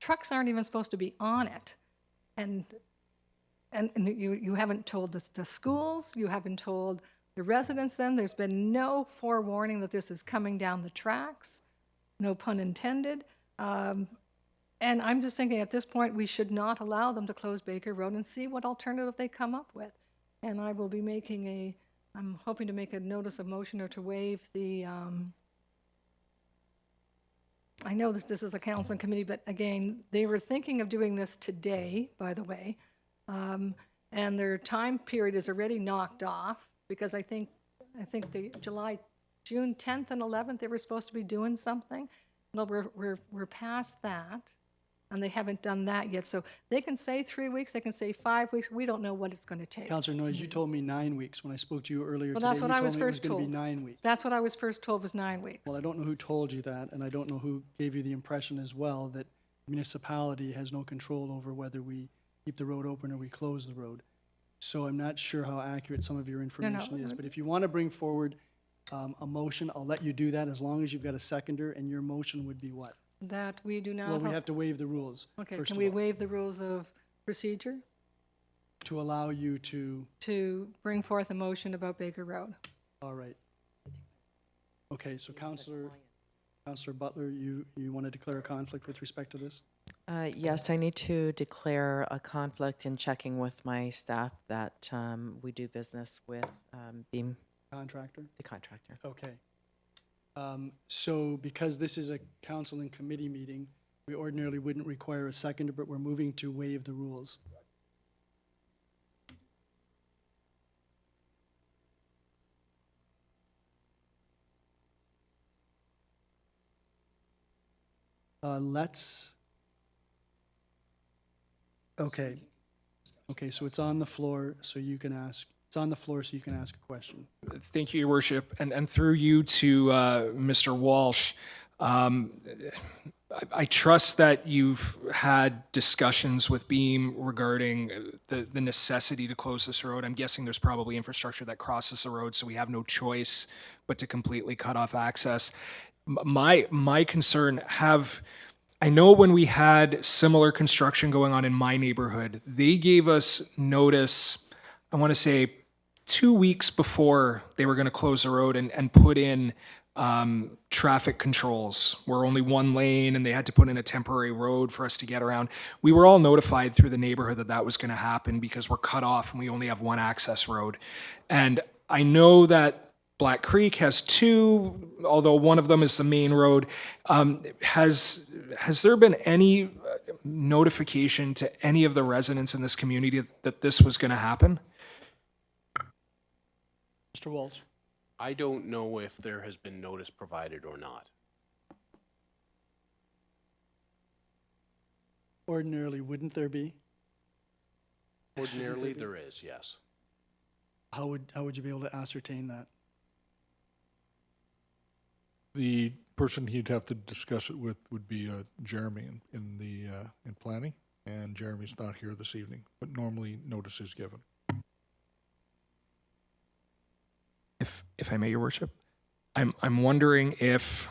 Trucks aren't even supposed to be on it. And you haven't told the schools, you haven't told the residents then. There's been no forewarning that this is coming down the tracks, no pun intended. And I'm just thinking at this point, we should not allow them to close Baker Road and see what alternative they come up with. And I will be I'm hoping to make a notice of motion or to waive the, I know this is a council and committee, but again, they were thinking of doing this today, by the way. And their time period is already knocked off because I think the July June 10th and 11th, they were supposed to be doing something. Well, we're past that, and they haven't done that yet. So they can say 3 weeks, they can say 5 weeks. We don't know what it's going to take. Councillor Noyes, you told me 9 weeks. When I spoke to you earlier Well, today, that's what you I told was me it was first going to told. be 9 weeks. That's what I was first told was 9 weeks. Well, I don't know who told you that, and I don't know who gave you the impression as well that municipality has no control over whether we keep the road open or we close the road. So I'm not sure how accurate some of your information is, but if you want to bring forward a motion, I'll let you do that as long as you've got a seconder, and your motion would be what? That we do not. Well, we have to waive the rules. Okay, first can of we all, waive the rules of procedure to allow you to, to bring forth a motion about Baker Road? all right. Okay, so Councillor Butler, you want to declare a conflict with respect to this? Yes, I need to declare a conflict in checking with my staff that we do business with Beam, Contractor? the contractor. Okay. So because this is a council and committee meeting, we ordinarily wouldn't require a seconder, but we're moving to waive the rules. Let's, okay. Okay, so it's on the floor, so you can ask, it's on the floor, so you can ask a question. Thank you, Your Worship, and through you to Mr. Walsh. I trust that you've had discussions with Beam regarding the necessity to close this road. I'm guessing there's probably infrastructure that crosses the road, so we have no choice but to completely cut off access. My concern I know when we had similar construction going on in my neighborhood, they gave us notice, I want to say 2 weeks before they were going to close the road and put in traffic controls. We're only one lane and they had to put in a temporary road for us to get around. We were all notified through the neighborhood that that was going to happen because we're cut off and we only have one access road. And I know that Black Creek has two, although one of them is the main road. Has there been any notification to any of the residents in this community that this was going to happen? Mr. Walsh? I don't know if there has been notice provided or not. Ordinarily, wouldn't there be? Ordinarily, there is, yes. How would you be able to ascertain that? The person he'd have to discuss it with would be Jeremy in planning, and Jeremy's not here this evening, but normally notice is given. If I may, Your Worship, I'm wondering if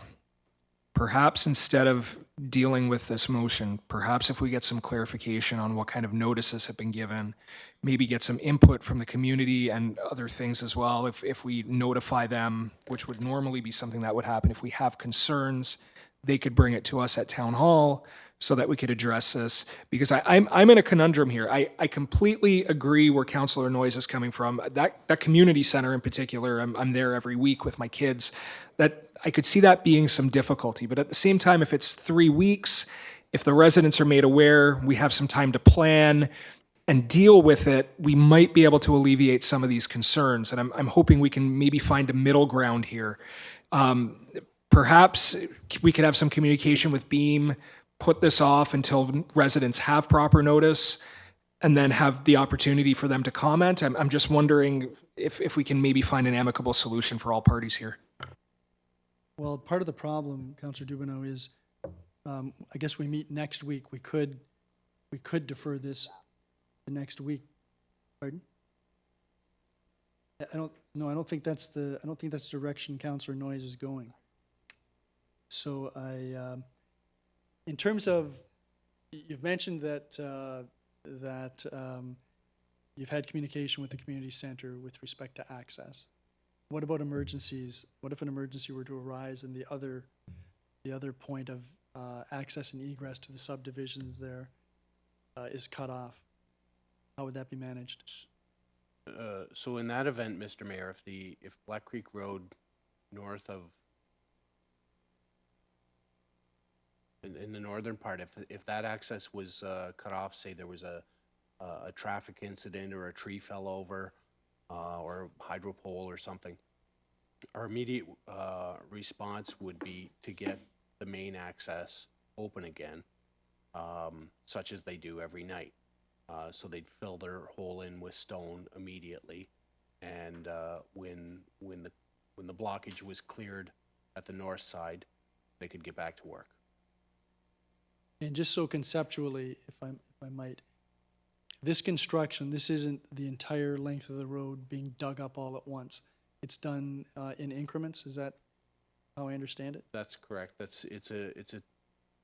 perhaps instead of dealing with this motion, perhaps if we get some clarification on what kind of notices have been given, maybe get some input from the community and other things as well, if we notify them, which would normally be something that would happen. If we have concerns, they could bring it to us at Town Hall so that we could address this. Because I'm in a conundrum here. I completely agree where Councillor Noyes is coming from. That community center in particular, I'm there every week with my kids. That I could see that being some difficulty. But at the same time, if it's 3 weeks, if the residents are made aware, we have some time to plan and deal with it, we might be able to alleviate some of these concerns. And I'm hoping we can maybe find a middle ground here. Perhaps we could have some communication with Beam, put this off until residents have proper notice, and then have the opportunity for them to comment. I'm just wondering if we can maybe find an amicable solution for all parties here. Well, part of the problem, Councillor Dubineau, is I guess we meet next week. We could defer this to next week. Pardon? I don't think that's the direction Councillor Noyes is going. So in terms of, you've mentioned that you've had communication with the community center with respect to access. What about emergencies? What if an emergency were to arise and the other point of access and egress to the subdivisions there is cut off? How would that be managed? So in that event, Mr. Mayor, if Black Creek Road north of, in the northern part, if that access was cut off, say there was a traffic incident or a tree fell over or hydro pole or something, our immediate response would be to get the main access open again, such as they do every night. So they'd fill their hole in with stone immediately, and when the blockage was cleared at the north side, they could get back to work. And just so conceptually, if I might, this construction, this isn't the entire length of the road being dug up all at once. It's done in increments. Is that how I understand it? That's correct. It's a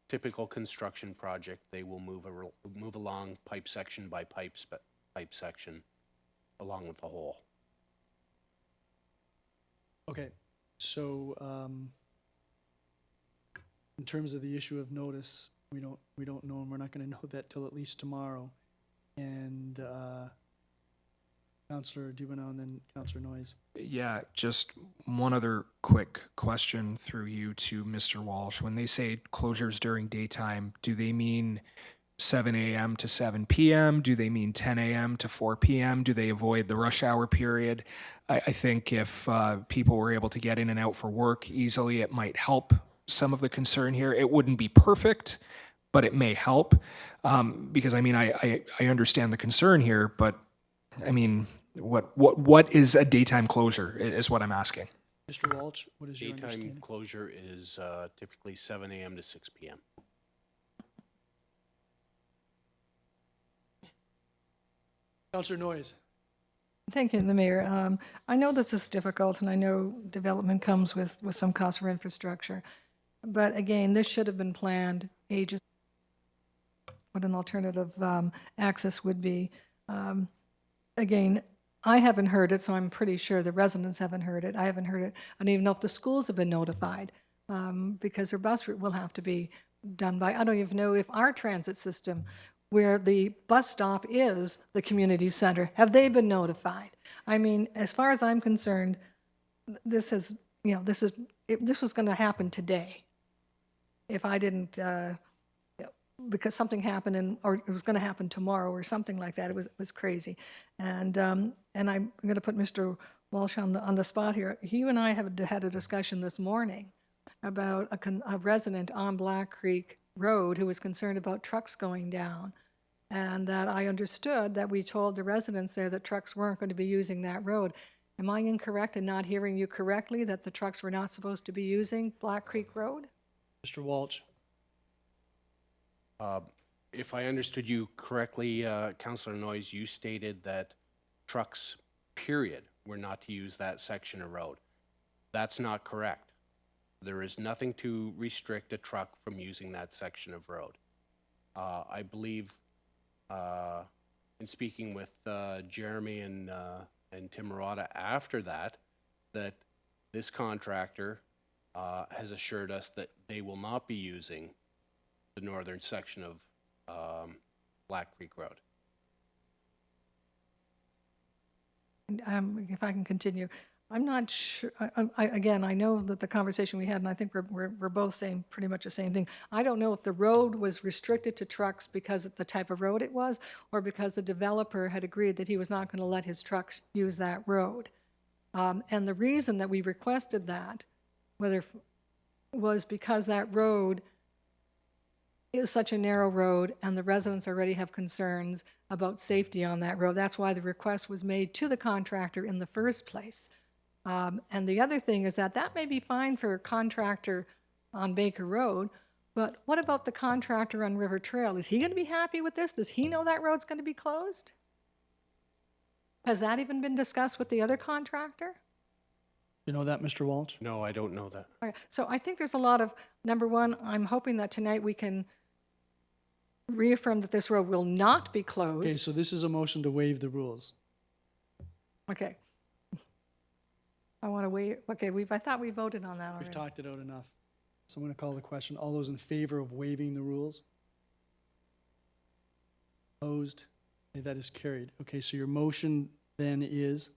typical construction project. They will move along pipe section by pipe section, along with the hole. Okay, so in terms of the issue of notice, we don't know, and we're not going to know that till at least tomorrow. And Councillor Dubanow and then Councillor Noyes. Yeah, just one other quick question through you to Mr. Walsh. When they say closures during daytime, do they mean 7 a.m. to 7 p.m.? Do they mean 10 a.m. to 4 p.m.? Do they avoid the rush hour period? I think if people were able to get in and out for work easily, it might help some of the concern here. It wouldn't be perfect, but it may help. Because I mean, I understand the concern here, but I mean, what is a daytime closure is what I'm asking. Mr. Walsh, what is your Daytime understanding? closure is typically 7 a.m. to 6 p.m. Councillor Noyes. Thank you, the Mayor. I know this is difficult, and I know development comes with some cost for infrastructure. But again, this should have been planned ages. What an alternative access would be. Again, I haven't heard it, so I'm pretty sure the residents haven't heard it. I haven't heard it. I don't even know if the schools have been notified, because their bus route will have to be done by, I don't even know if our transit system, where the bus stop is the community center, have they been notified? I mean, as far as I'm concerned, this is, this was going to happen today. If I didn't, because something happened or it was going to happen tomorrow or something like that. It was crazy. And I'm going to put Mr. Walsh on the spot here. You and I have had a discussion this morning about a resident on Black Creek Road who was concerned about trucks going down, and that I understood that we told the residents there that trucks weren't going to be using that road. Am I incorrect in not hearing you correctly, that the trucks were not supposed to be using Black Creek Road? Mr. Walsh. If I understood you correctly, Councillor Noyes, you stated that trucks, period, were not to use that section of road. That's not correct. There is nothing to restrict a truck from using that section of road. I believe, in speaking with Jeremy and Tim Marotta after that this contractor has assured us that they will not be using the northern section of Black Creek Road. If I can continue, I'm not sure. Again, I know that the conversation we had, and I think we're both saying pretty much the same thing. I don't know if the road was restricted to trucks because of the type of road it was, or because the developer had agreed that he was not going to let his trucks use that road. And the reason that we requested that, was because that road is such a narrow road, and the residents already have concerns about safety on that road. That's why the request was made to the contractor in the first place. And the other thing is that may be fine for a contractor on Baker Road, but what about the contractor on River Trail? Is he going to be happy with this? Does he know that road's going to be closed? Has that even been discussed with the other contractor? You know that, Mr. Walsh? No, I don't know that. Okay, so I think there's a lot of, number one, I'm hoping that tonight we can reaffirm that this road will not be closed. Okay, so this is a motion to waive the rules. Okay. I want to wait. Okay, I thought we voted on that already. We've talked it out enough. So I'm going to call the question. All those in favor of waiving the rules? Opposed? Okay, that is carried. Okay, so your motion then is?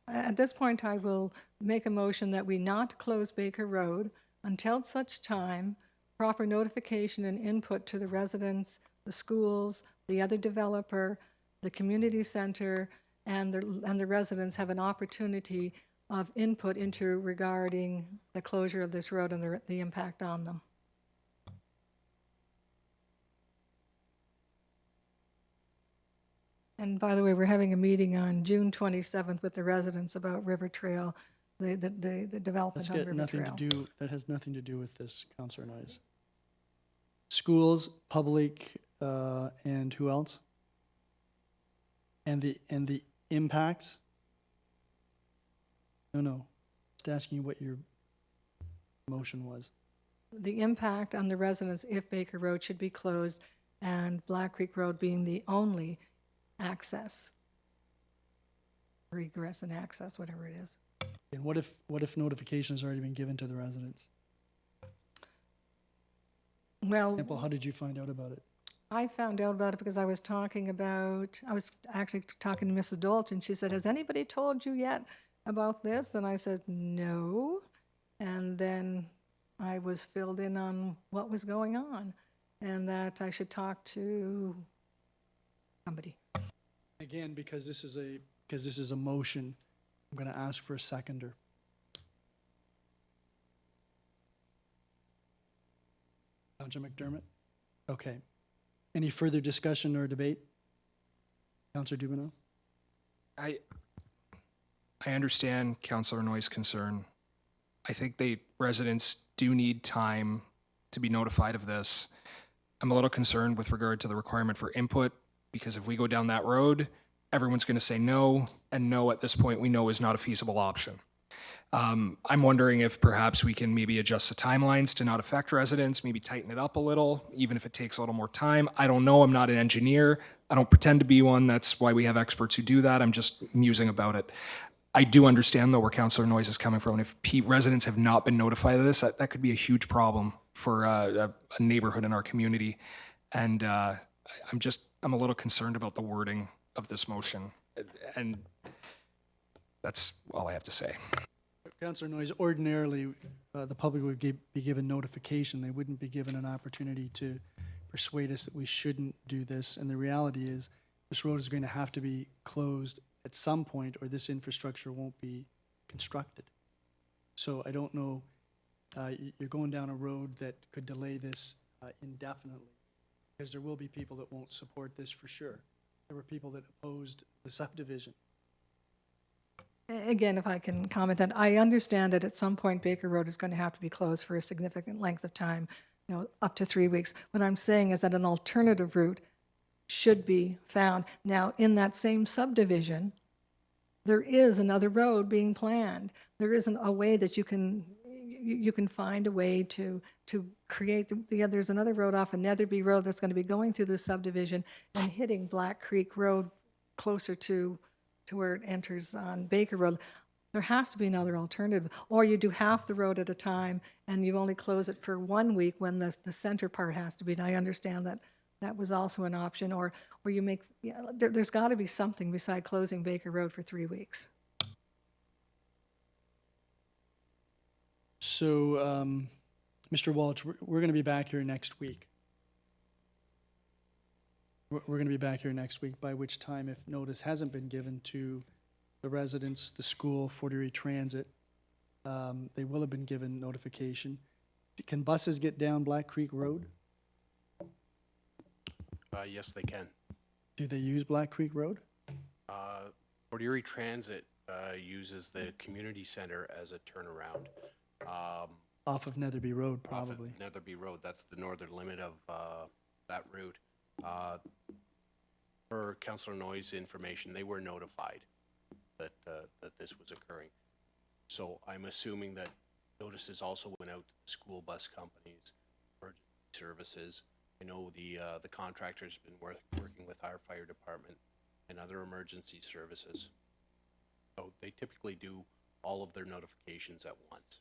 At this point, I will make a motion that we not close Baker Road until such time proper notification and input to the residents, the schools, the other developer, the community center, and the residents have an opportunity of input into regarding the closure of this road and the impact on them. And by the way, we're having a meeting on June 27th with the residents about River Trail, the development That's on got River nothing Trail. to do, that has nothing to do with this, Councillor Noyes. Schools, public, and who else? And the impact? No. Just asking you what your motion was. The impact on the residents if Baker Road should be closed and Black Creek Road being the only access, or egress and access, whatever it is. And what if notification has already been given to the residents? Well, Example, how did you find out about it? I found out about it because I was actually talking to Mrs. Dalton. She said, has anybody told you yet about this? And I said, no. And then I was filled in on what was going on and that I should talk to somebody. Again, because this is a motion, I'm going to ask for a seconder. Councillor McDermott? Okay. Any further discussion or debate? Councillor Dubino? I understand Councillor Noy's concern. I think residents do need time to be notified of this. I'm a little concerned with regard to the requirement for input, because if we go down that road, everyone's going to say no, and no at this point we know is not a feasible option. I'm wondering if perhaps we can maybe adjust the timelines to not affect residents, maybe tighten it up a little, even if it takes a little more time. I don't know. I'm not an engineer. I don't pretend to be one. That's why we have experts who do that. I'm just musing about it. I do understand, though, where Councillor Noyes is coming from. And if residents have not been notified of this, that could be a huge problem for a neighborhood in our community. And I'm a little concerned about the wording of this motion. And that's all I have to say. Councillor Noyes, ordinarily, the public would be given notification. They wouldn't be given an opportunity to persuade us that we shouldn't do this. And the reality is, this road is going to have to be closed at some point, or this infrastructure won't be constructed. So I don't know, you're going down a road that could delay this indefinitely, because there will be people that won't support this for sure. There were people that opposed the subdivision. Again, if I can comment on, I understand that at some point Baker Road is going to have to be closed for a significant length of time, up to 3 weeks. What I'm saying is that an alternative route should be found. Now, in that same subdivision, there is another road being planned. There isn't a way that you can find a way to create there's another road off of Netherby Road that's going to be going through the subdivision and hitting Black Creek Road closer to where it enters on Baker Road. There has to be another alternative, or you do half the road at a time and you only close it for 1 week when the center part has to be. And I understand that was also an option, or you make, there's got to be something beside closing Baker Road for 3 weeks. So, Mr. Walsh, we're going to be back here next week. We're going to be back here next week, by which time, if notice hasn't been given to the residents, the school, Fort Erie Transit, they will have been given notification. Can buses get down Black Creek Road? Yes, they can. Do they use Black Creek Road? Fort Erie Transit uses the community center as a turnaround. Off of Netherby Road, Off probably. of Netherby Road, that's the northern limit of that route. For Councillor Noy's information, they were notified that this was occurring. So I'm assuming that notices also went out to the school bus companies, emergency services. I know the contractor's been working with our fire department and other emergency services. So they typically do all of their notifications at once.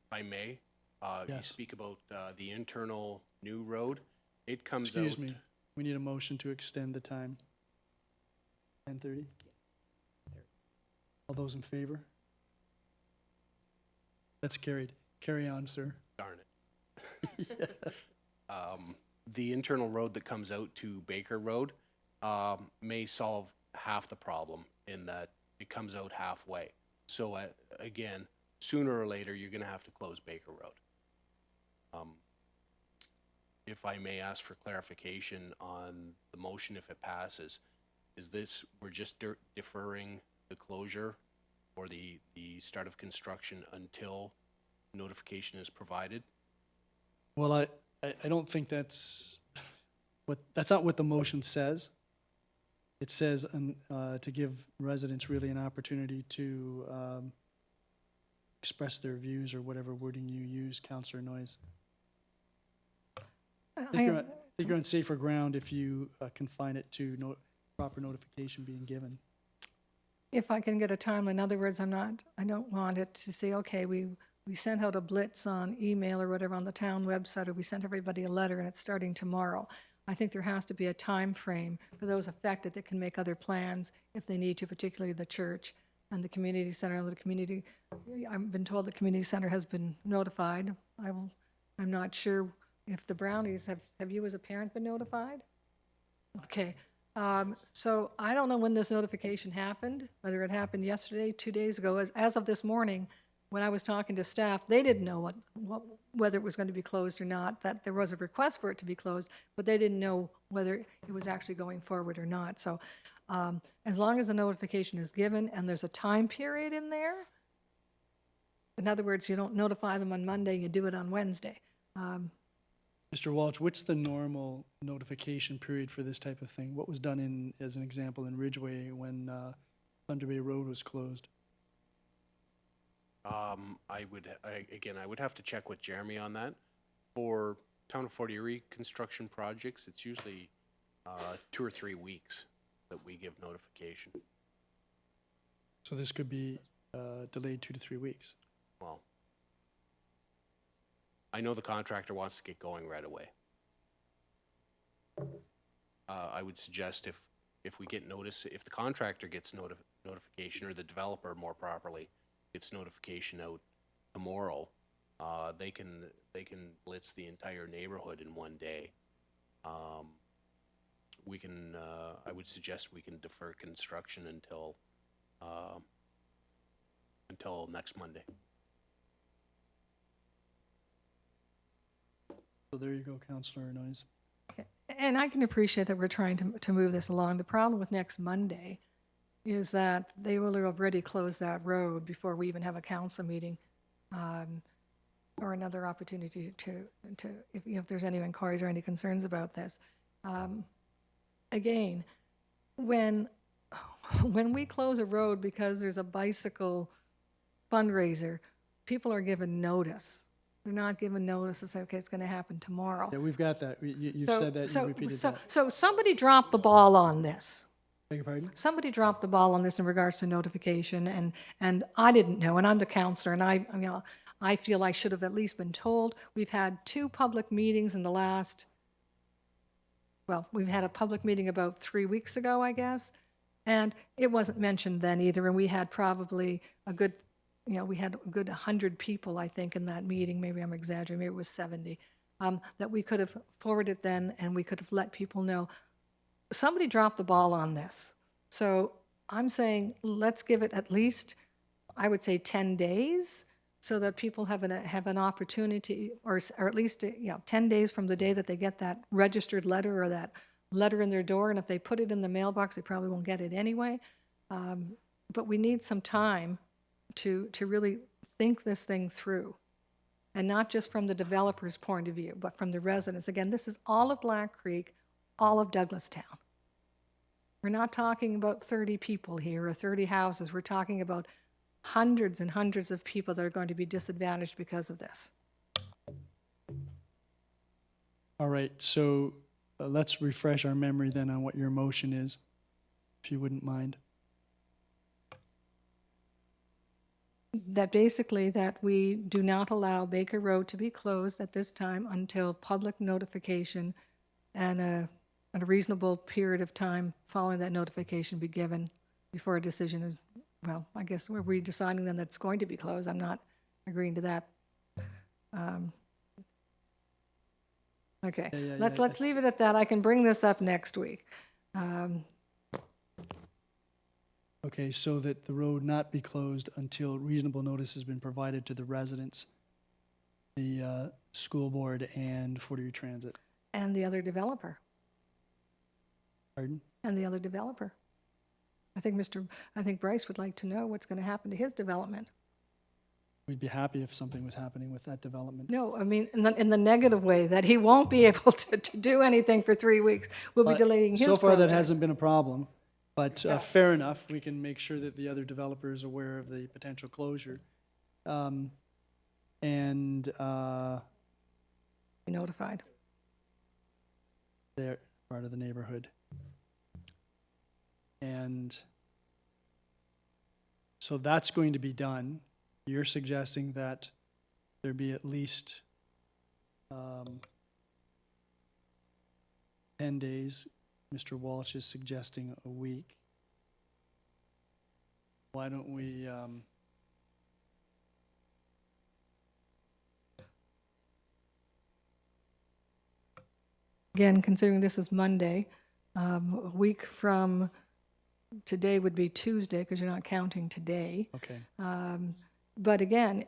If I may, you Yes. speak about the internal new road. It comes Excuse out. me, we need a motion to extend the time. 10:30? All those in favor? That's carried. Carry on, sir. Darn it. The internal road that comes out to Baker Road, may solve half the problem in that it comes out halfway. So again, sooner or later, you're gonna have to close Baker Road. If I may ask for clarification on the motion if it passes, is this, we're just deferring the closure or the start of construction until notification is provided? Well, I don't think that's not what the motion says. It says to give residents really an opportunity to express their views or whatever wording you use, Councillor Noyes. I think you're on safer ground if you confine it to proper notification being given. If I can get a time, in other words, I don't want it to say, okay, we sent out a blitz on email or whatever on the town website, or we sent everybody a letter and it's starting tomorrow. I think there has to be a time frame for those affected that can make other plans if they need to, particularly the church and the community center. I've been told the community center has been notified. I'm not sure if the Brownies, have you as a parent been notified? Okay. So I don't know when this notification happened, whether it happened yesterday, 2 days ago. As of this morning, when I was talking to staff, they didn't know whether it was going to be closed or not, that there was a request for it to be closed, but they didn't know whether it was actually going forward or not. So as long as the notification is given and there's a time period in there, in other words, you don't notify them on Monday, you do it on Wednesday. Mr. Walsh, what's the normal notification period for this type of thing? What was done as an example, in Ridgeway when Thunder Bay Road was closed? I would have to check with Jeremy on that. For Town of Fort Erie construction projects, it's usually 2 or 3 weeks that we give notification. So this could be delayed 2 to 3 weeks. Well, I know the contractor wants to get going right away. I would suggest if we get notice, if the contractor gets notification, or the developer more properly gets notification out tomorrow, they can blitz the entire neighborhood in one day. We can, I would suggest we can defer construction until next Monday. So there you go, Councillor Noyes. And I can appreciate that we're trying to move this along. The problem with next Monday is that they will have already closed that road before we even have a council meeting, or another opportunity to if there's any inquiries or any concerns about this. Again, when we close a road because there's a bicycle fundraiser, people are given notice. They're not given notice to say, okay, it's going to happen tomorrow. Yeah, we've got that. You've said that, you repeated that. So somebody dropped the ball on this. Beg your pardon? Somebody dropped the ball on this in regards to notification, and I didn't know, and I'm the counselor, and I feel I should have at least been told. We've had 2 public meetings in the last, well, we've had a public meeting about 3 weeks ago, I guess, and it wasn't mentioned then either, and we had probably a good, we had a good 100 people, I think, in that meeting. Maybe I'm exaggerating, maybe it was 70, that we could have forwarded then, and we could have let people know. Somebody dropped the ball on this. So I'm saying let's give it at least, I would say, 10 days so that people have an opportunity, or at least 10 days from the day that they get that registered letter or that letter in their door. And if they put it in the mailbox, they probably won't get it anyway. But we need some time to really think this thing through. And not just from the developer's point of view, but from the residents. Again, this is all of Black Creek, all of Douglastown. We're not talking about 30 people here or 30 houses. We're talking about hundreds and hundreds of people that are going to be disadvantaged because of this. All right, so let's refresh our memory then on what your motion is, if you wouldn't mind. That basically that we do not allow Baker Road to be closed at this time until public notification and a reasonable period of time following that notification be given before a decision is, well, I guess we're deciding then that it's going to be closed. I'm not agreeing to that. Okay, let's leave it at that. I can bring this up next week. Okay, so that the road not be closed until reasonable notice has been provided to the residents, the school board, and Fort Erie Transit. And the other developer. Pardon? And the other developer. I think Bryce would like to know what's going to happen to his development. We'd be happy if something was happening with that development. No, I mean, in the negative way, that he won't be able to do anything for 3 weeks. We'll be delaying his So far, that project. hasn't been a problem, but fair enough. We can make sure that the other developer is aware of the potential closure. And Be notified. they're part of the neighborhood. And so that's going to be done. You're suggesting that there be at least 10 days. Mr. Walsh is suggesting a week. Why don't we, Again, considering this is Monday, a week from today would be Tuesday, because you're not counting today. okay. But again,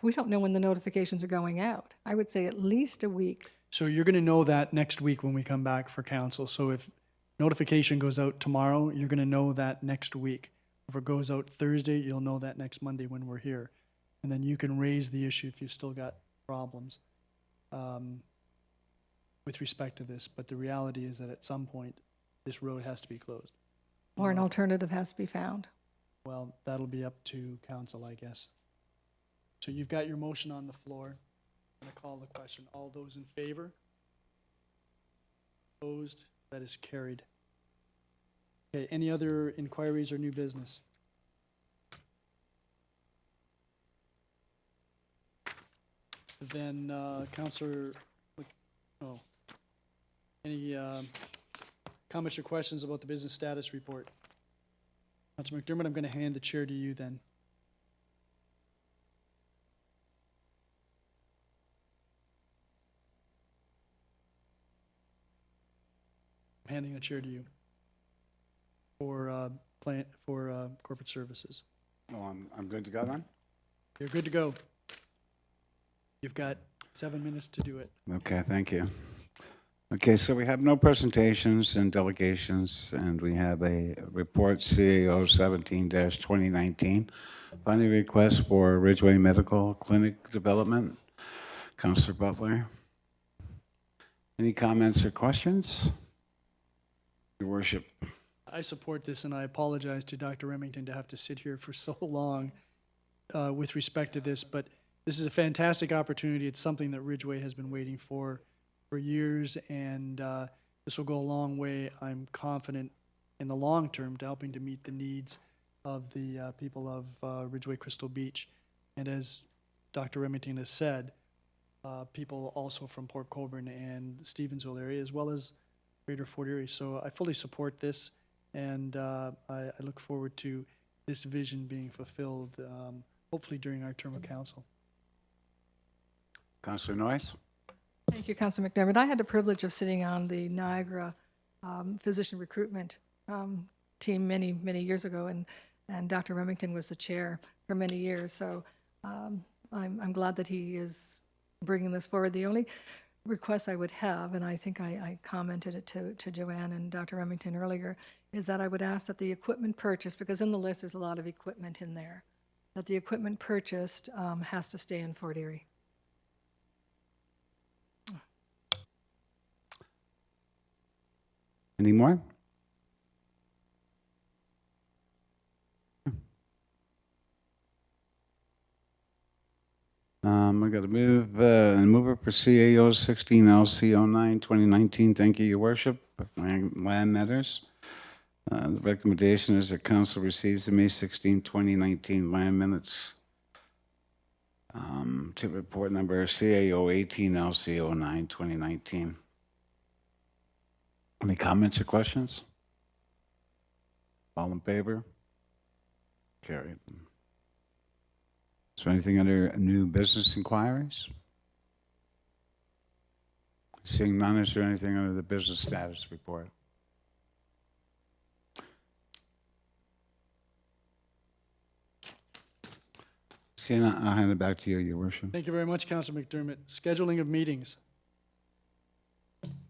we don't know when the notifications are going out. I would say at least a week. So you're going to know that next week when we come back for council. So if notification goes out tomorrow, you're going to know that next week. If it goes out Thursday, you'll know that next Monday when we're here. And then you can raise the issue if you've still got problems with respect to this. But the reality is that at some point, this road has to be closed. Or an alternative has to be found. Well, that'll be up to council, I guess. So you've got your motion on the floor. I'm going to call the question. All those in favor? Opposed? That is carried. Okay, any other inquiries or new business? Then, Councillor, any comments or questions about the business status report? Councillor McDermott, I'm going to hand the chair to you then. I'm handing the chair to you for corporate services. Oh, I'm good to go then? You're good to go. You've got 7 minutes to do it. Okay, thank you. Okay, so we have no presentations and delegations, and we have a report CAO 17-2019, funding request for Ridgeway Medical Clinic development. Councillor Butler. Any comments or questions? Your worship. I support this, and I apologize to Dr. Remington to have to sit here for so long with respect to this, but this is a fantastic opportunity. It's something that Ridgeway has been waiting for years, and this will go a long way, I'm confident, in the long term to helping to meet the needs of the people of Ridgeway Crystal Beach. And as Dr. Remington has said, people also from Port Colborne and Stevensville area, as well as Greater Fort Erie. So I fully support this, and I look forward to this vision being fulfilled, hopefully during our term of council. Councillor Noyes? Thank you, Councillor McDermott. I had the privilege of sitting on the Niagara physician recruitment team many, many years ago, and Dr. Remington was the chair for many years. So I'm glad that he is bringing this forward. The only request I would have, and I think I commented it to Joanne and Dr. Remington earlier, is that I would ask that the equipment purchased, because in the list there's a lot of equipment in there, that the equipment purchased has to stay in Fort Erie. Any more? I got to move, mover for CAO 16 LC09 2019. Thank you, Your Worship. Land matters. The recommendation is that council receives the May 16, 2019 land minutes to report number CAO 18 LC09 2019. Any comments or questions? All in favor? Carried. Is there anything under new business inquiries? Seeing none, is there anything under the business status report? Seeing none, I'll hand it back to you, Your Worship. Thank you very much, Councillor McDermott. Scheduling of meetings.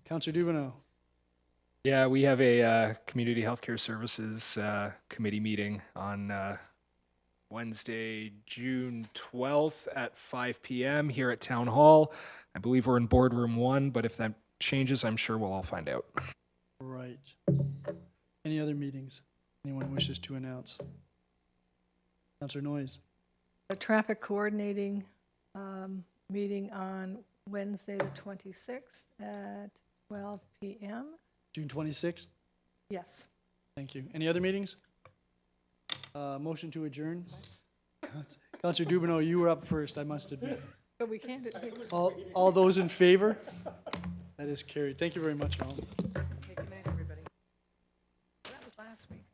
Councillor Dubino. Yeah, we have a Community Healthcare Services Committee meeting on Wednesday, June 12th at 5 p.m. here at Town Hall. I believe we're in Boardroom 1, but if that changes, I'm sure we'll all find out. Right. Any other meetings anyone wishes to announce? Councillor Noyes. A traffic coordinating meeting on Wednesday, the 26th at 12 p.m. June 26th? Yes. Thank you. Any other meetings? Motion to adjourn? Councillor Dubino, you were up first, I must admit. But we can't. All those in favor? That is carried. Thank you very much, all. Okay, good night, everybody. That was last week.